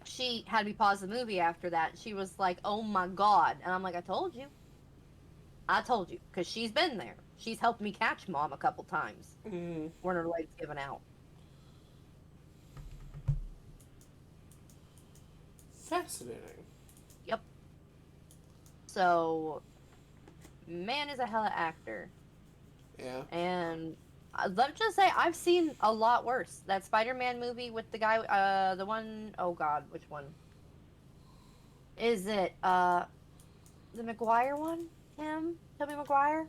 she had me pause the movie after that. She was like, "Oh my god!" And I'm like, I told you," because she's been there. She's helped me catch Mom a couple times Mm. when her legs given out. Fascinating. Yep. So, man is a hella actor. Yeah. And let me just say, I've seen a lot worse. That Spider-Man movie with the guy, the one, oh god, which one? Is it, the Maguire one? Him? Tobey Maguire?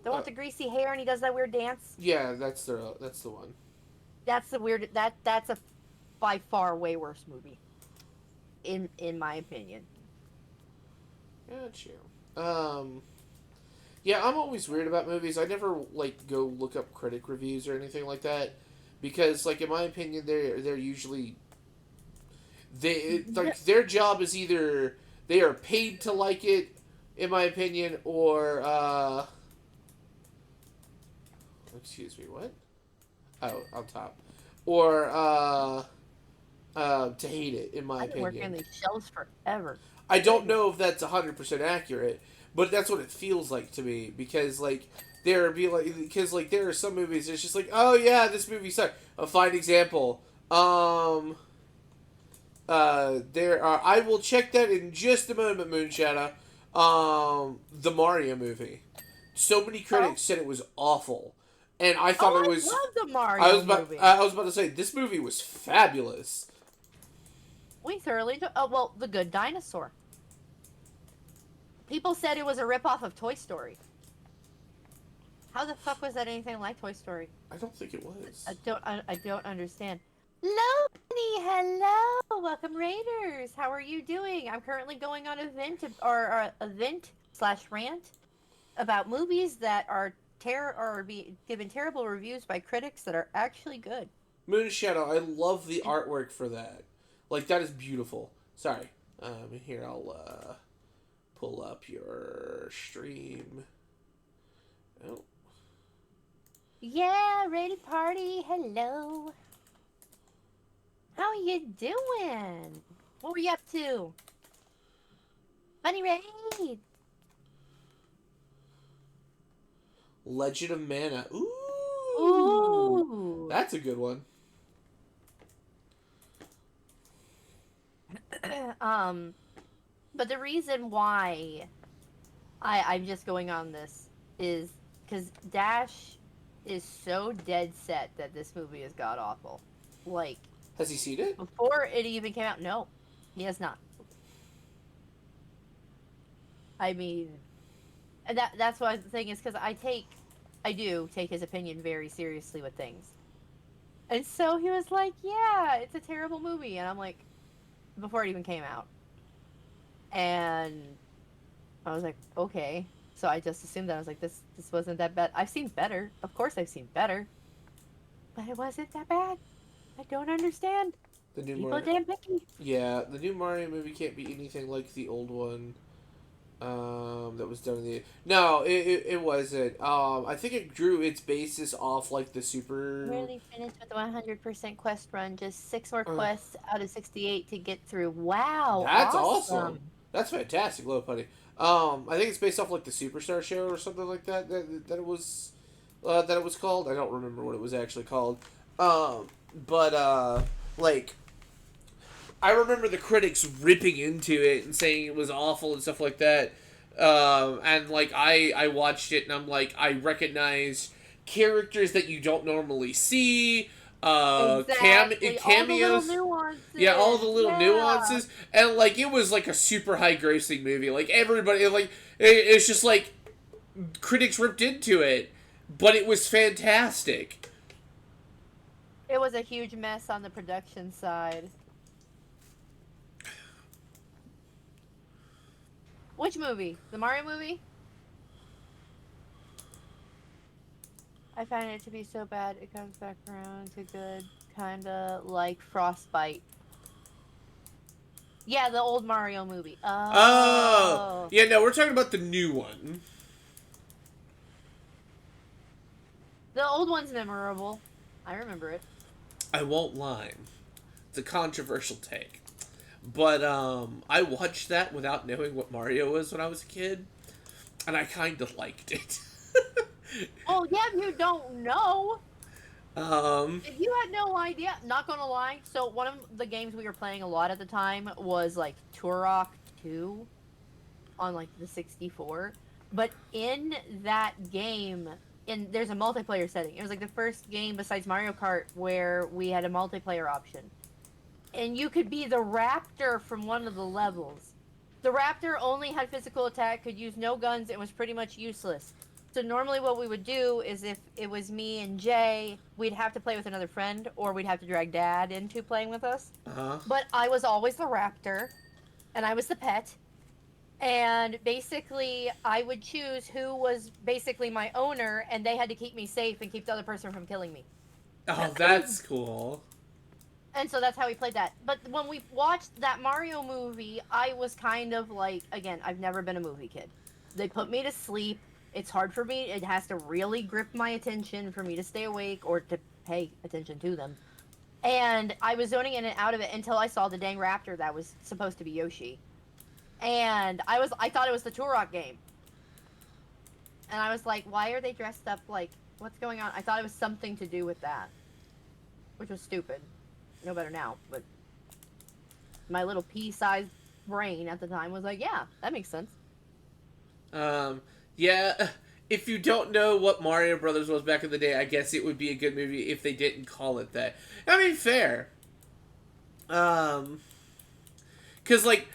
The one with the greasy hair and he does that weird dance? Yeah, that's the one. That's the weird, that's a by far way worse movie. In my opinion. Got you. Yeah, I'm always weird about movies. I never like go look up critic reviews or anything like that because, like, in my opinion, they're usually like their job is either they are paid to like it, in my opinion, or excuse me, what? Oh, on top, or to hate it, in my I've been working on opinion. these shelves forever. I don't know if that's 100% accurate, but that's what it feels like to me because like there are some movies it's just like, oh yeah, this movie sucked. A fine example. There are, I will check that in just a moment, Moonshadow. The Mario movie. So many critics said it was awful, and I thought it was. I love the Mario I was about. movie. I was about to say this movie was fabulous. We thoroughly enjoyed. Oh well, The Good Dinosaur. People said it was a ripoff of Toy Story. How the fuck was that anything like Toy Story? I don't think it was. I don't understand. Loni, hello, welcome Raiders. How are you doing? I'm currently going on event slash rant about movies that are given terrible reviews by critics that are actually good. Moon Shadow, I love the artwork for that. Like, that is beautiful. Sorry. Here, I'll pull up your stream. Oh. Yeah, rated party. Hello. How you doing? What were you up to? Funny raid. Legend of Mana. Ooh. Ooh. That's a good one. But the reason why I'm just going on this is because Dash is so dead set that this movie is god awful. Like, Has he seen it? before it even came out, no, he has not. I mean, that's why the thing is, because I do take his opinion very seriously with things. And so he was like, yeah, it's a terrible movie. And I'm like, before it even came out. And I was like, okay. So I just assumed that. I was like, this wasn't that bad. I've seen better. Of course I've seen better. But it wasn't that bad. I don't understand. The new People are Mario. damn picky. Yeah, the new Mario movie can't be anything like the old one. That was done in the no, it wasn't. I think it drew its basis off like the super. Nearly finished with the 100% quest run. Just 6 more Uh, quests out of 68 to get through. Wow, That's awesome. That's fantastic, Little Putty. I think it's based off like the Superstar show or something like that. That it was called. I don't remember what it was actually called. But like I remember the critics ripping into it and saying it was awful and stuff like that. And like I watched it and I'm like, I recognize characters that you don't normally see. Exactly. Cameos. All the little nuances. Yeah, all the little Yeah. nuances, and like it was like a super high grossing movie. Like everybody, like it's just like critics ripped into it, but it was fantastic. It was a huge mess on the production side. Which movie? The Mario movie? I find it to be so bad it comes back around to good. Kinda like Frostbite. Yeah, the old Mario movie. Oh, Oh. yeah, no, we're talking about the new one. The old one's memorable. I remember it. I won't lie, it's a controversial take, but I watched that without knowing what Mario was when I was a kid, and I kind of liked it. Oh, yeah, if you don't know. um, If you had no idea, not gonna lie. So one of the games we were playing a lot at the time was like Turok 2 on like the 64. But in that game, there's a multiplayer setting. It was like the first game besides Mario Kart where we had a multiplayer option. And you could be the raptor from one of the levels. The raptor only had physical attack, could use no guns, and was pretty much useless. So normally what we would do is if it was me and Jay, we'd have to play with another friend, or we'd have to drag Dad into playing with us. uh-huh. But I was always the raptor, and I was the pet. And basically, I would choose who was basically my owner, and they had to keep me safe and keep the other person from killing me. Oh, that's cool. And so that's how we played that. But when we watched that Mario movie, I was kind of like, again, I've never been a movie kid. They put me to sleep. It's hard for me. It has to really grip my attention for me to stay awake or to pay attention to them. And I was zoning in and out of it until I saw the dang raptor that was supposed to be Yoshi. And I thought it was the Turok game. And I was like, why are they dressed up like, what's going on? I thought it was something to do with that. Which was stupid. No better now, but my little pea-sized brain at the time was like, yeah, that makes sense. Yeah, if you don't know what Mario Brothers was back in the day, I guess it would be a good movie if they didn't call it that. I mean, fair. Cause like,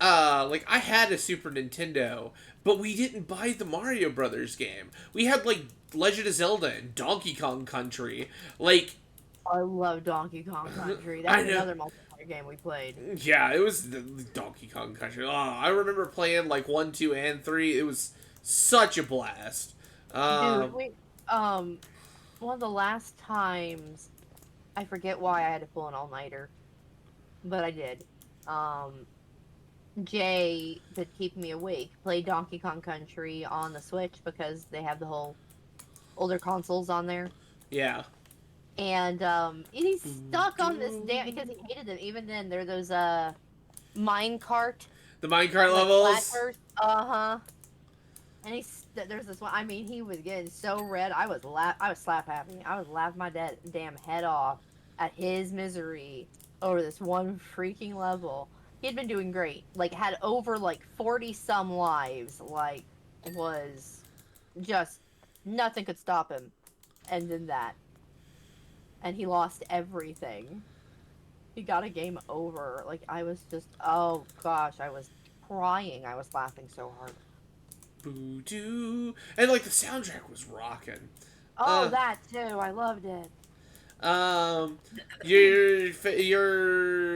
like I had a Super Nintendo, but we didn't buy the Mario Brothers game. We had like Legend of Zelda and Donkey Kong Country. Like, I love Donkey Kong Country. That I was know. another multiplayer game we played. Yeah, it was the Donkey Kong Country. Oh, I remember playing like 1, 2, and 3. It was such a blast. Dude, one of the last times, I forget why I had to pull an all-nighter, but I did. Jay, to keep me awake, played Donkey Kong Country on the Switch because they have the whole older consoles on there. Yeah. And he's stuck on this damn because he hated them. Even then, there are those mine cart The minecart like, levels. uh-huh. And there's this one. I mean, he was getting so red. I was slap happy. I was laughing my damn head off at his misery over this one freaking level. He had been doing great. Like had over like 40 some lives. Like was just nothing could stop him. And then that. And he lost everything. He got a game over. Like I was just oh gosh, I was crying. I was laughing so hard. Boo doo. And like the soundtrack was rocking. Oh, that too. I loved it. Your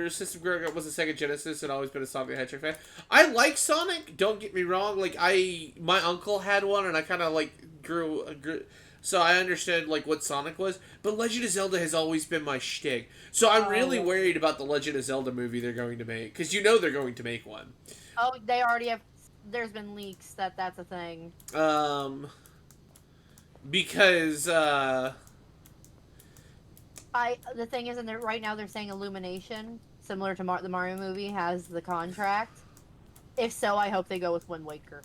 system growing up was a Sega Genesis and always been a Sonic the Hedgehog fan. I like Sonic. Don't get me wrong. Like my uncle had one, and I kind of like grew, so I understood like what Sonic was. But Legend of Zelda has always been my shtick. So I'm really worried about the Legend of Zelda movie they're going to make because you know they're going to make one. Oh, they already have. There's been leaks that's a thing. Because the thing is, right now they're saying Illumination, similar to the Mario movie, has the contract. If so, I hope they go with Wind Waker.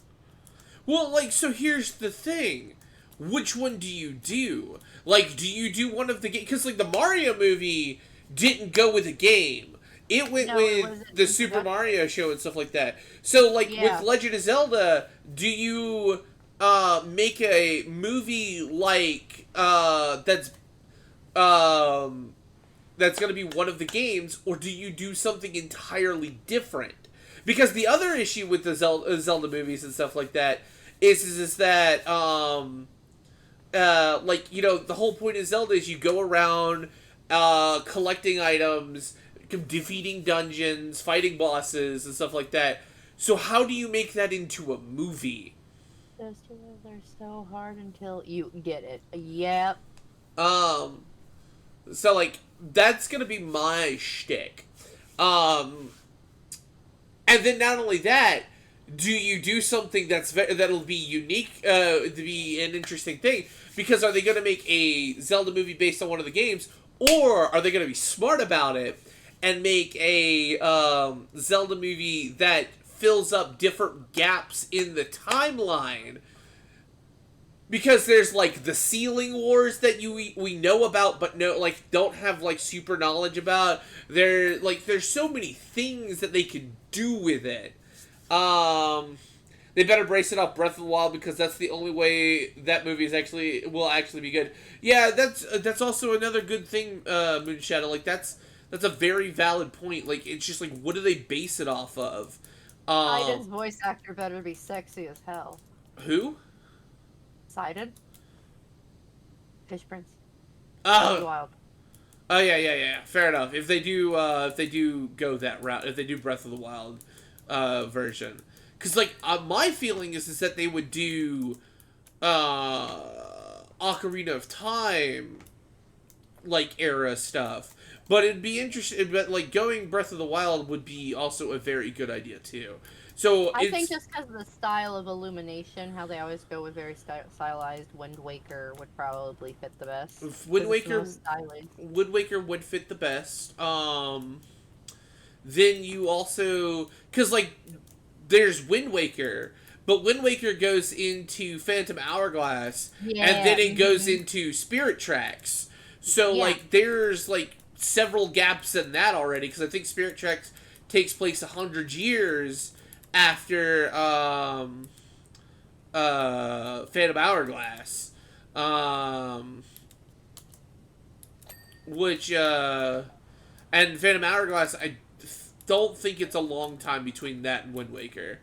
Well, like, so here's the thing. Which one do you do? Like, do you do one of the games? Because, like, the Mario movie didn't go with a game. It went with the Super Mario show and stuff like that. So, like, with Legend of Zelda, do you make a movie like that's going to be one of the games, or do you do something entirely different? Because the other issue with the Zelda movies and stuff like that is that like, you know, the whole point of Zelda is you go around collecting items, defeating dungeons, fighting bosses, and stuff like that. So how do you make that into a movie? Those two are so hard until you get it. Yep. So, like, that's gonna be my shtick. And then not only that, do you do something that'll be unique, to be an interesting thing? Because are they gonna make a Zelda movie based on one of the games, or are they gonna be smart about it and make a Zelda movie that fills up different gaps in the timeline? Because there's like the ceiling wars that we know about, but don't have like super knowledge about. There's so many things that they could do with it. They better brace it off Breath of the Wild because that's the only way that movie will actually be good. Yeah, that's also another good thing, Moonshadow. Like that's a very valid point. Like it's just like what do they base it off of? Sidon's voice actor better be sexy as hell. Who? Sidon? Fish Prince. Oh. Wild. Oh yeah. Fair enough. If they do go that route, if they do Breath of the Wild version, because like my feeling is that they would do Ocarina of Time like era stuff, but it'd be interesting. But like going Breath of the Wild would be also a very good idea too. So I think just because of the style of Illumination, how they always go with very stylized, Wind Waker would probably fit the best. Wind Waker would fit the best. Then you also, because like there's Wind Waker, but Wind Waker goes into Phantom Hourglass, and then it goes into Spirit Tracks. So like there's like several gaps in that already, because I think Spirit Tracks takes place 100 years after Phantom Hourglass, which and Phantom Hourglass, don't think it's a long time between that and Wind Waker.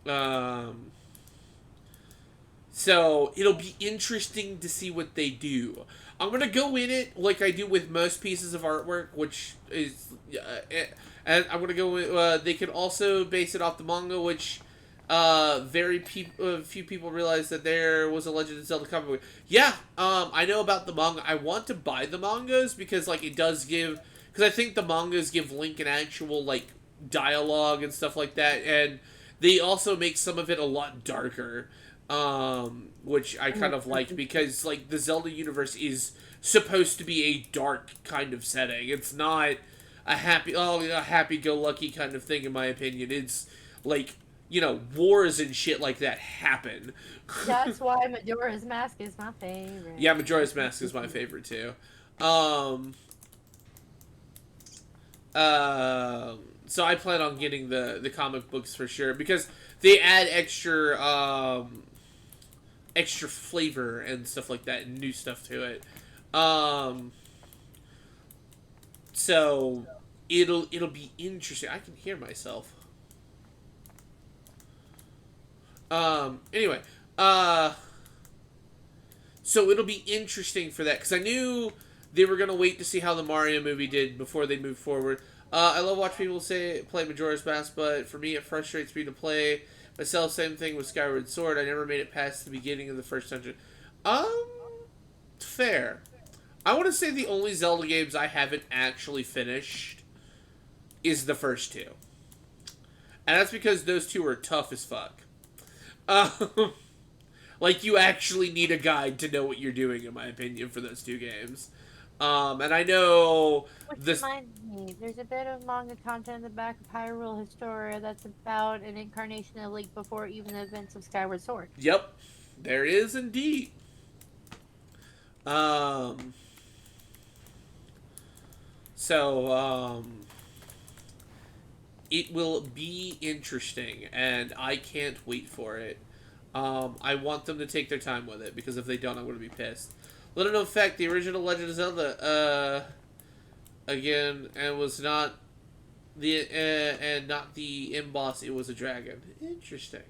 Um, so it'll be interesting to see what they do. I'm gonna go in it like I do with most pieces of artwork, which is, and I'm gonna go. They can also base it off the manga, which few people realize that there was a Legend of Zelda comic book. Yeah, I know about the manga. I want to buy the mangas because like it does give, because I think the mangas give Link an actual like dialogue and stuff like that, and they also make some of it a lot darker, which I kind of like because like the Zelda universe is supposed to be a dark kind of setting. It's not a happy-go-lucky kind of thing, in my opinion. It's like, wars and shit like that happen. That's why Majora's Mask is my favorite. Yeah, Majora's Mask is my favorite too. Um, so I plan on getting the comic books for sure because they add extra flavor and stuff like that and new stuff to it. So it'll be interesting. I can hear myself. Anyway, so it'll be interesting for that because I knew they were gonna wait to see how the Mario movie did before they moved forward. I love watching people play Majora's Mask, but for me it frustrates me to play myself. Same thing with Skyward Sword. I never made it past the beginning of the first dungeon. Fair. I want to say the only Zelda games I haven't actually finished is the first two, and that's because those two are tough as fuck. Like, you actually need a guide to know what you're doing, in my opinion, for those two games. And I know Which reminds me, there's a bit of manga content in the back of Hyrule Historia that's about an incarnation of Link before even the events of Skyward Sword. Yep, there is indeed. So, it will be interesting, and I can't wait for it. I want them to take their time with it, because if they don't, I'm going to be pissed. Little known fact, the original Legend of Zelda, again, and was not and not the emboss, it was a dragon. Interesting.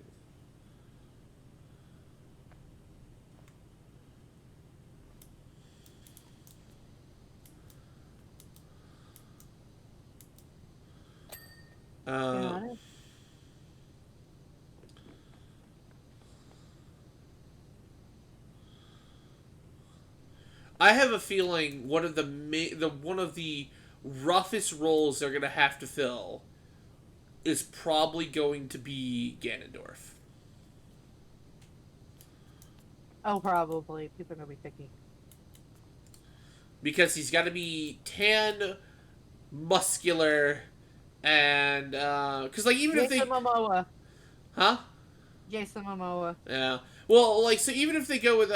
I have a feeling one of the roughest roles they're gonna have to fill is probably going to be Ganondorf. Oh, probably. People are gonna be picky. Because he's got to be tan, muscular, and because like even Jason if they, Momoa. huh? Jason Momoa. Yeah. Well, like, so even if they go with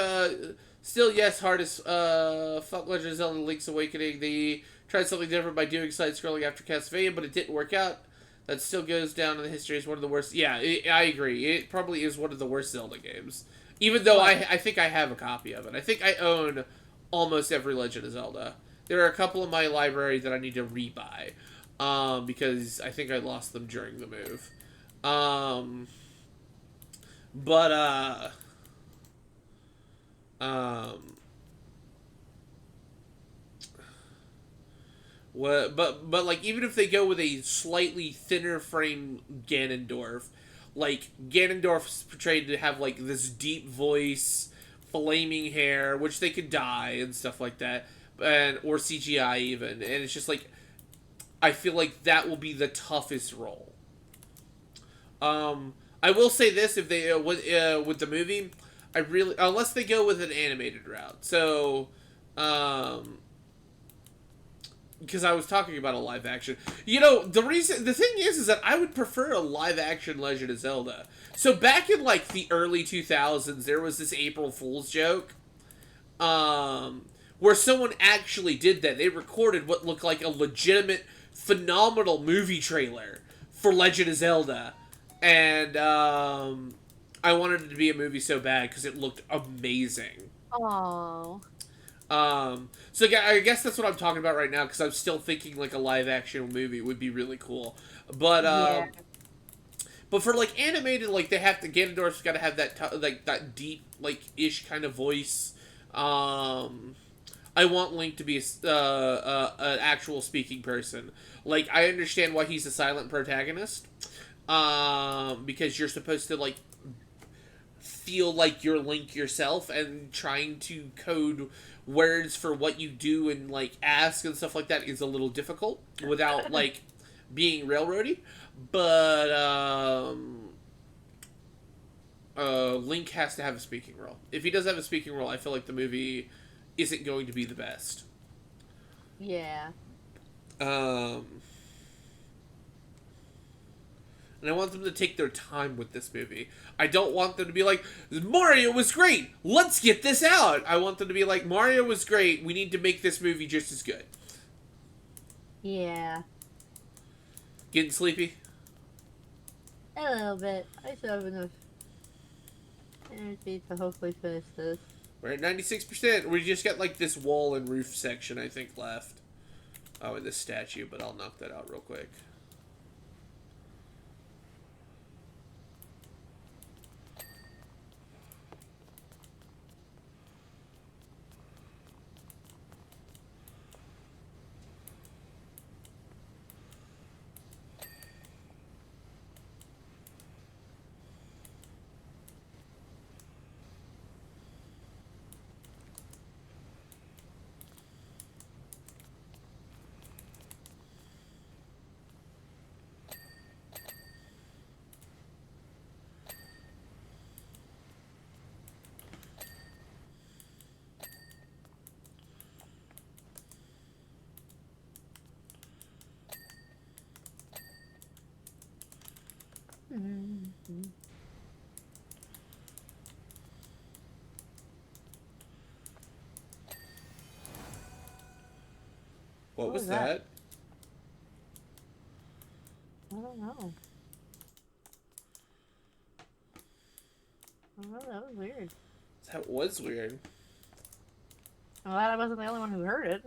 still yes, hardest fuck Legend of Zelda: Link's Awakening, they tried something different by doing side scrolling after Castlevania, but it didn't work out. That still goes down in the history as one of the worst. Yeah, I agree. It probably is one of the worst Zelda games. Even though I think I have a copy of it. I think I own almost every Legend of Zelda. There are a couple in my library that I need to rebuy. Because I think I lost them during the move. But but like even if they go with a slightly thinner frame Ganondorf, like Ganondorf's portrayed to have like this deep voice, flaming hair, which they could dye and stuff like that, and or CGI even, and it's just like I feel like that will be the toughest role. I will say this: if they with the movie, I really unless they go with an animated route. So, because I was talking about a live action. The thing is that I would prefer a live action Legend of Zelda. So back in like the early 2000s, there was this April Fool's joke, where someone actually did that. They recorded what looked like a legitimate, phenomenal movie trailer for Legend of Zelda, and I wanted it to be a movie so bad because it looked amazing. Oh. So I guess that's what I'm talking about right now because I'm still thinking like a live action movie would be really cool, but Yeah. but for like animated, like they have to Ganondorf's got to have that like that deep like ish kind of voice. I want Link to be an actual speaking person. Like I understand why he's a silent protagonist, because you're supposed to like feel like you're Link yourself and trying to code words for what you do and like ask and stuff like that is a little difficult without like being railroady. But Link has to have a speaking role. If he does have a speaking role, I feel like the movie isn't going to be the best. Yeah. Um, and I want them to take their time with this movie. I don't want them to be like, Mario was great, let's get this out. I want them to be like, Mario was great, we need to make this movie just as good. Yeah. Getting sleepy? A little bit. I still have enough energy to hopefully finish this. We're at 96%. We just got like this wall and roof section, I think, left. Oh, and this statue, but I'll knock that out real quick. Mm-hmm. What What was was that? I don't know. I don't know. That was weird. That was weird. I'm glad I wasn't the only one who heard it.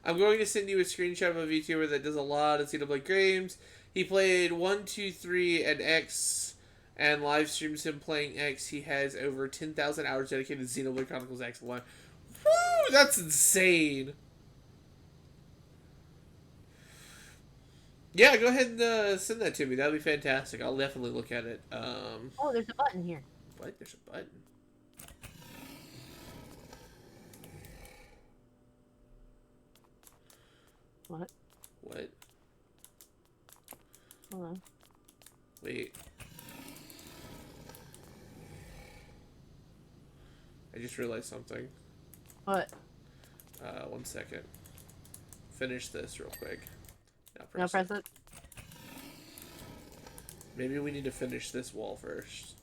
I'm going to send you a screenshot of a VTuber that does a lot of Xenoblade games. He played 1, 2, 3, and X, and live streams him playing X. He has over 10,000 hours dedicated to Xenoblade Chronicles X One. Woo! That's insane. Yeah, go ahead and send that to me. That'd be fantastic. I'll definitely look at it. Oh, there's a button here. What? There's a button. What? What? Hold on. Wait. I just realized something. What? 1 second. Finish this real quick. Now press it. Maybe we need to finish this wall first.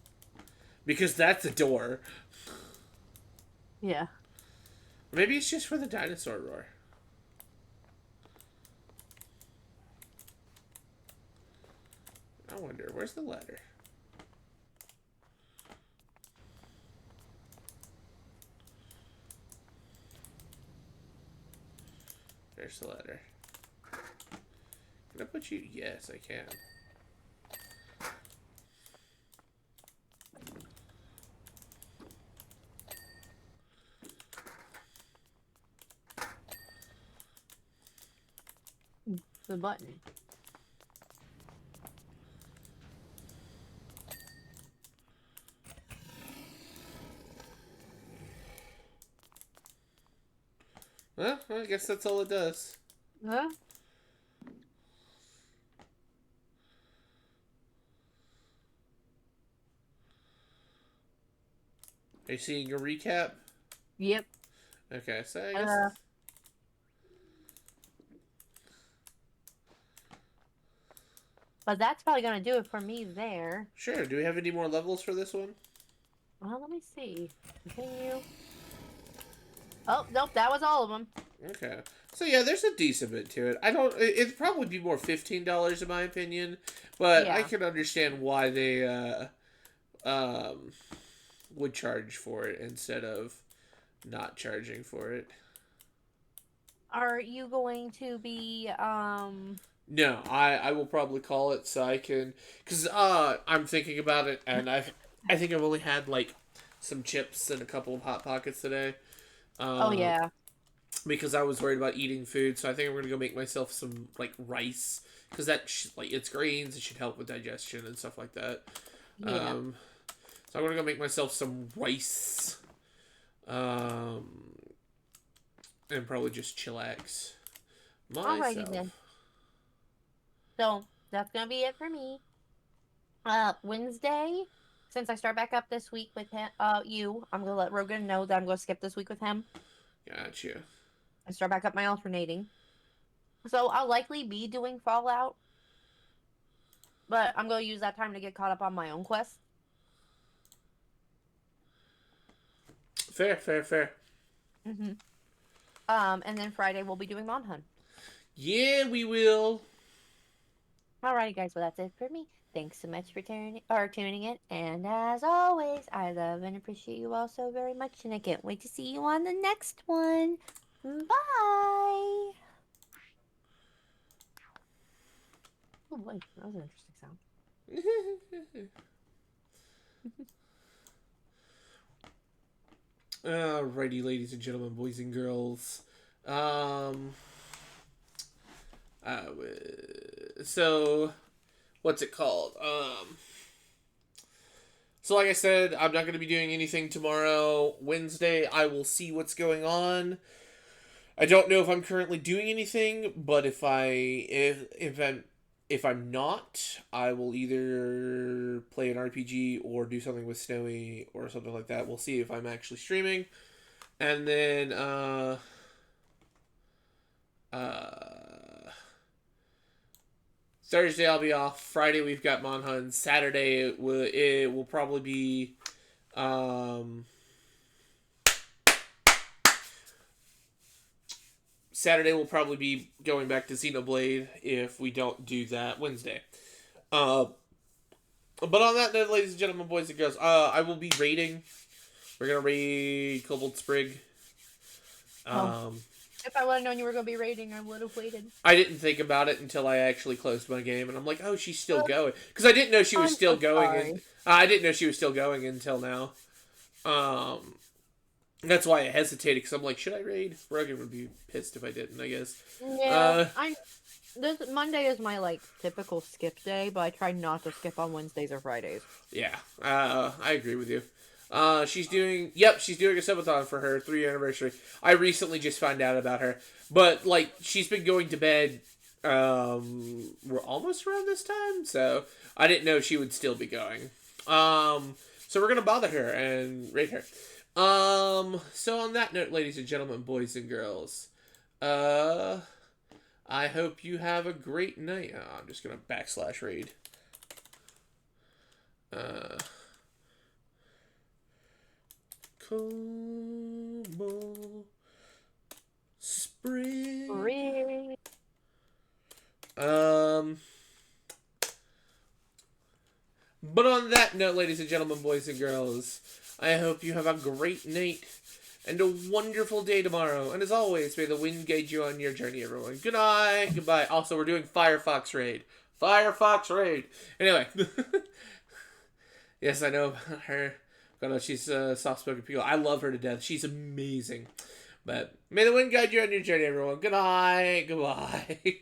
Because that's a door. Yeah. Maybe it's just for the dinosaur roar. I wonder, where's the ladder? There's the ladder. Can I put you? Yes, I can. The button. Well, I guess that's all it does. Huh? Are you seeing a recap? Yep. Okay, so I guess... But that's probably gonna do it for me there. Sure, do we have any more levels for this one? Well, let me see. Continue. Oh, nope, that was all of them. Okay. So yeah, there's a decent bit to it. I don't... It'd probably be more $15 in my opinion. But I Yeah. can understand why they would charge for it instead of not charging for it. Are you going to be No, I will probably call it so I can, because I'm thinking about it, and I think I've only had like some chips and a couple of hot pockets today. Oh yeah. Because I was worried about eating food, so I think I'm gonna go make myself some like rice, because like it's grains, it should help with digestion and stuff like that. Yeah. So I'm gonna go make myself some rice, and probably just chillax Alrighty myself. then. So that's gonna be it for me. Wednesday, since I start back up this week with him, I'm gonna let Rogan know that I'm gonna skip this week with him Gotcha. and start back up my alternating. So I'll likely be doing Fallout, but I'm gonna use that time to get caught up on my own quest. Fair, fair, fair. Mm-hmm. And then Friday we'll be doing Mon Hunt. Yeah, we will. Alrighty, guys. Well, that's it for me. Thanks so much for tuning in. And as always, I love and appreciate you all so very much, and I can't wait to see you on the next one. Bye. Oh boy, that was an interesting sound. Alrighty, ladies and gentlemen, boys and girls. So, what's it called? So like I said, I'm not going to be doing anything tomorrow. Wednesday, I will see what's going on. I don't know if I'm currently doing anything, but if I'm not, I will either play an RPG or do something with Snowy or something like that. We'll see if I'm actually streaming. And then Thursday I'll be off. Friday we've got Monhunt. Saturday it will probably be Saturday we'll probably be going back to Xenoblade if we don't do that Wednesday. But on that note, ladies and gentlemen, boys and girls, I will be raiding. We're gonna raid Cobalt Sprig. If I would have known you were going to be raiding, I would have waited. I didn't think about it until I actually closed my game, and I'm like, oh, she's still going, because I didn't know she was I'm still so going. sorry. I didn't know she was still going until now. That's why I hesitated, because I'm like, should I raid? Rogan would be pissed if I didn't, I guess. Yeah, this Monday is my typical skip day, but I try not to skip on Wednesdays or Fridays. Yeah, I agree with you. She's doing a subathon for her 3-year anniversary. I recently just found out about her, but she's been going to bed. We're almost around this time, so I didn't know she would still be going. So we're gonna bother her and raid her. So on that note, ladies and gentlemen, boys and girls, I hope you have a great night. Oh, I'm just gonna /raid. Cobalt Spring. But on that note, ladies and gentlemen, boys and girls, I hope you have a great night and a wonderful day tomorrow. And as always, may the wind guide you on your journey, everyone. Good night. Goodbye. Also, we're doing Firefox Raid. Firefox Raid. Anyway. Yes, I know about her. I know she's a soft-spoken people. I love her to death. She's amazing. But may the wind guide you on your journey, everyone. Good night. Goodbye.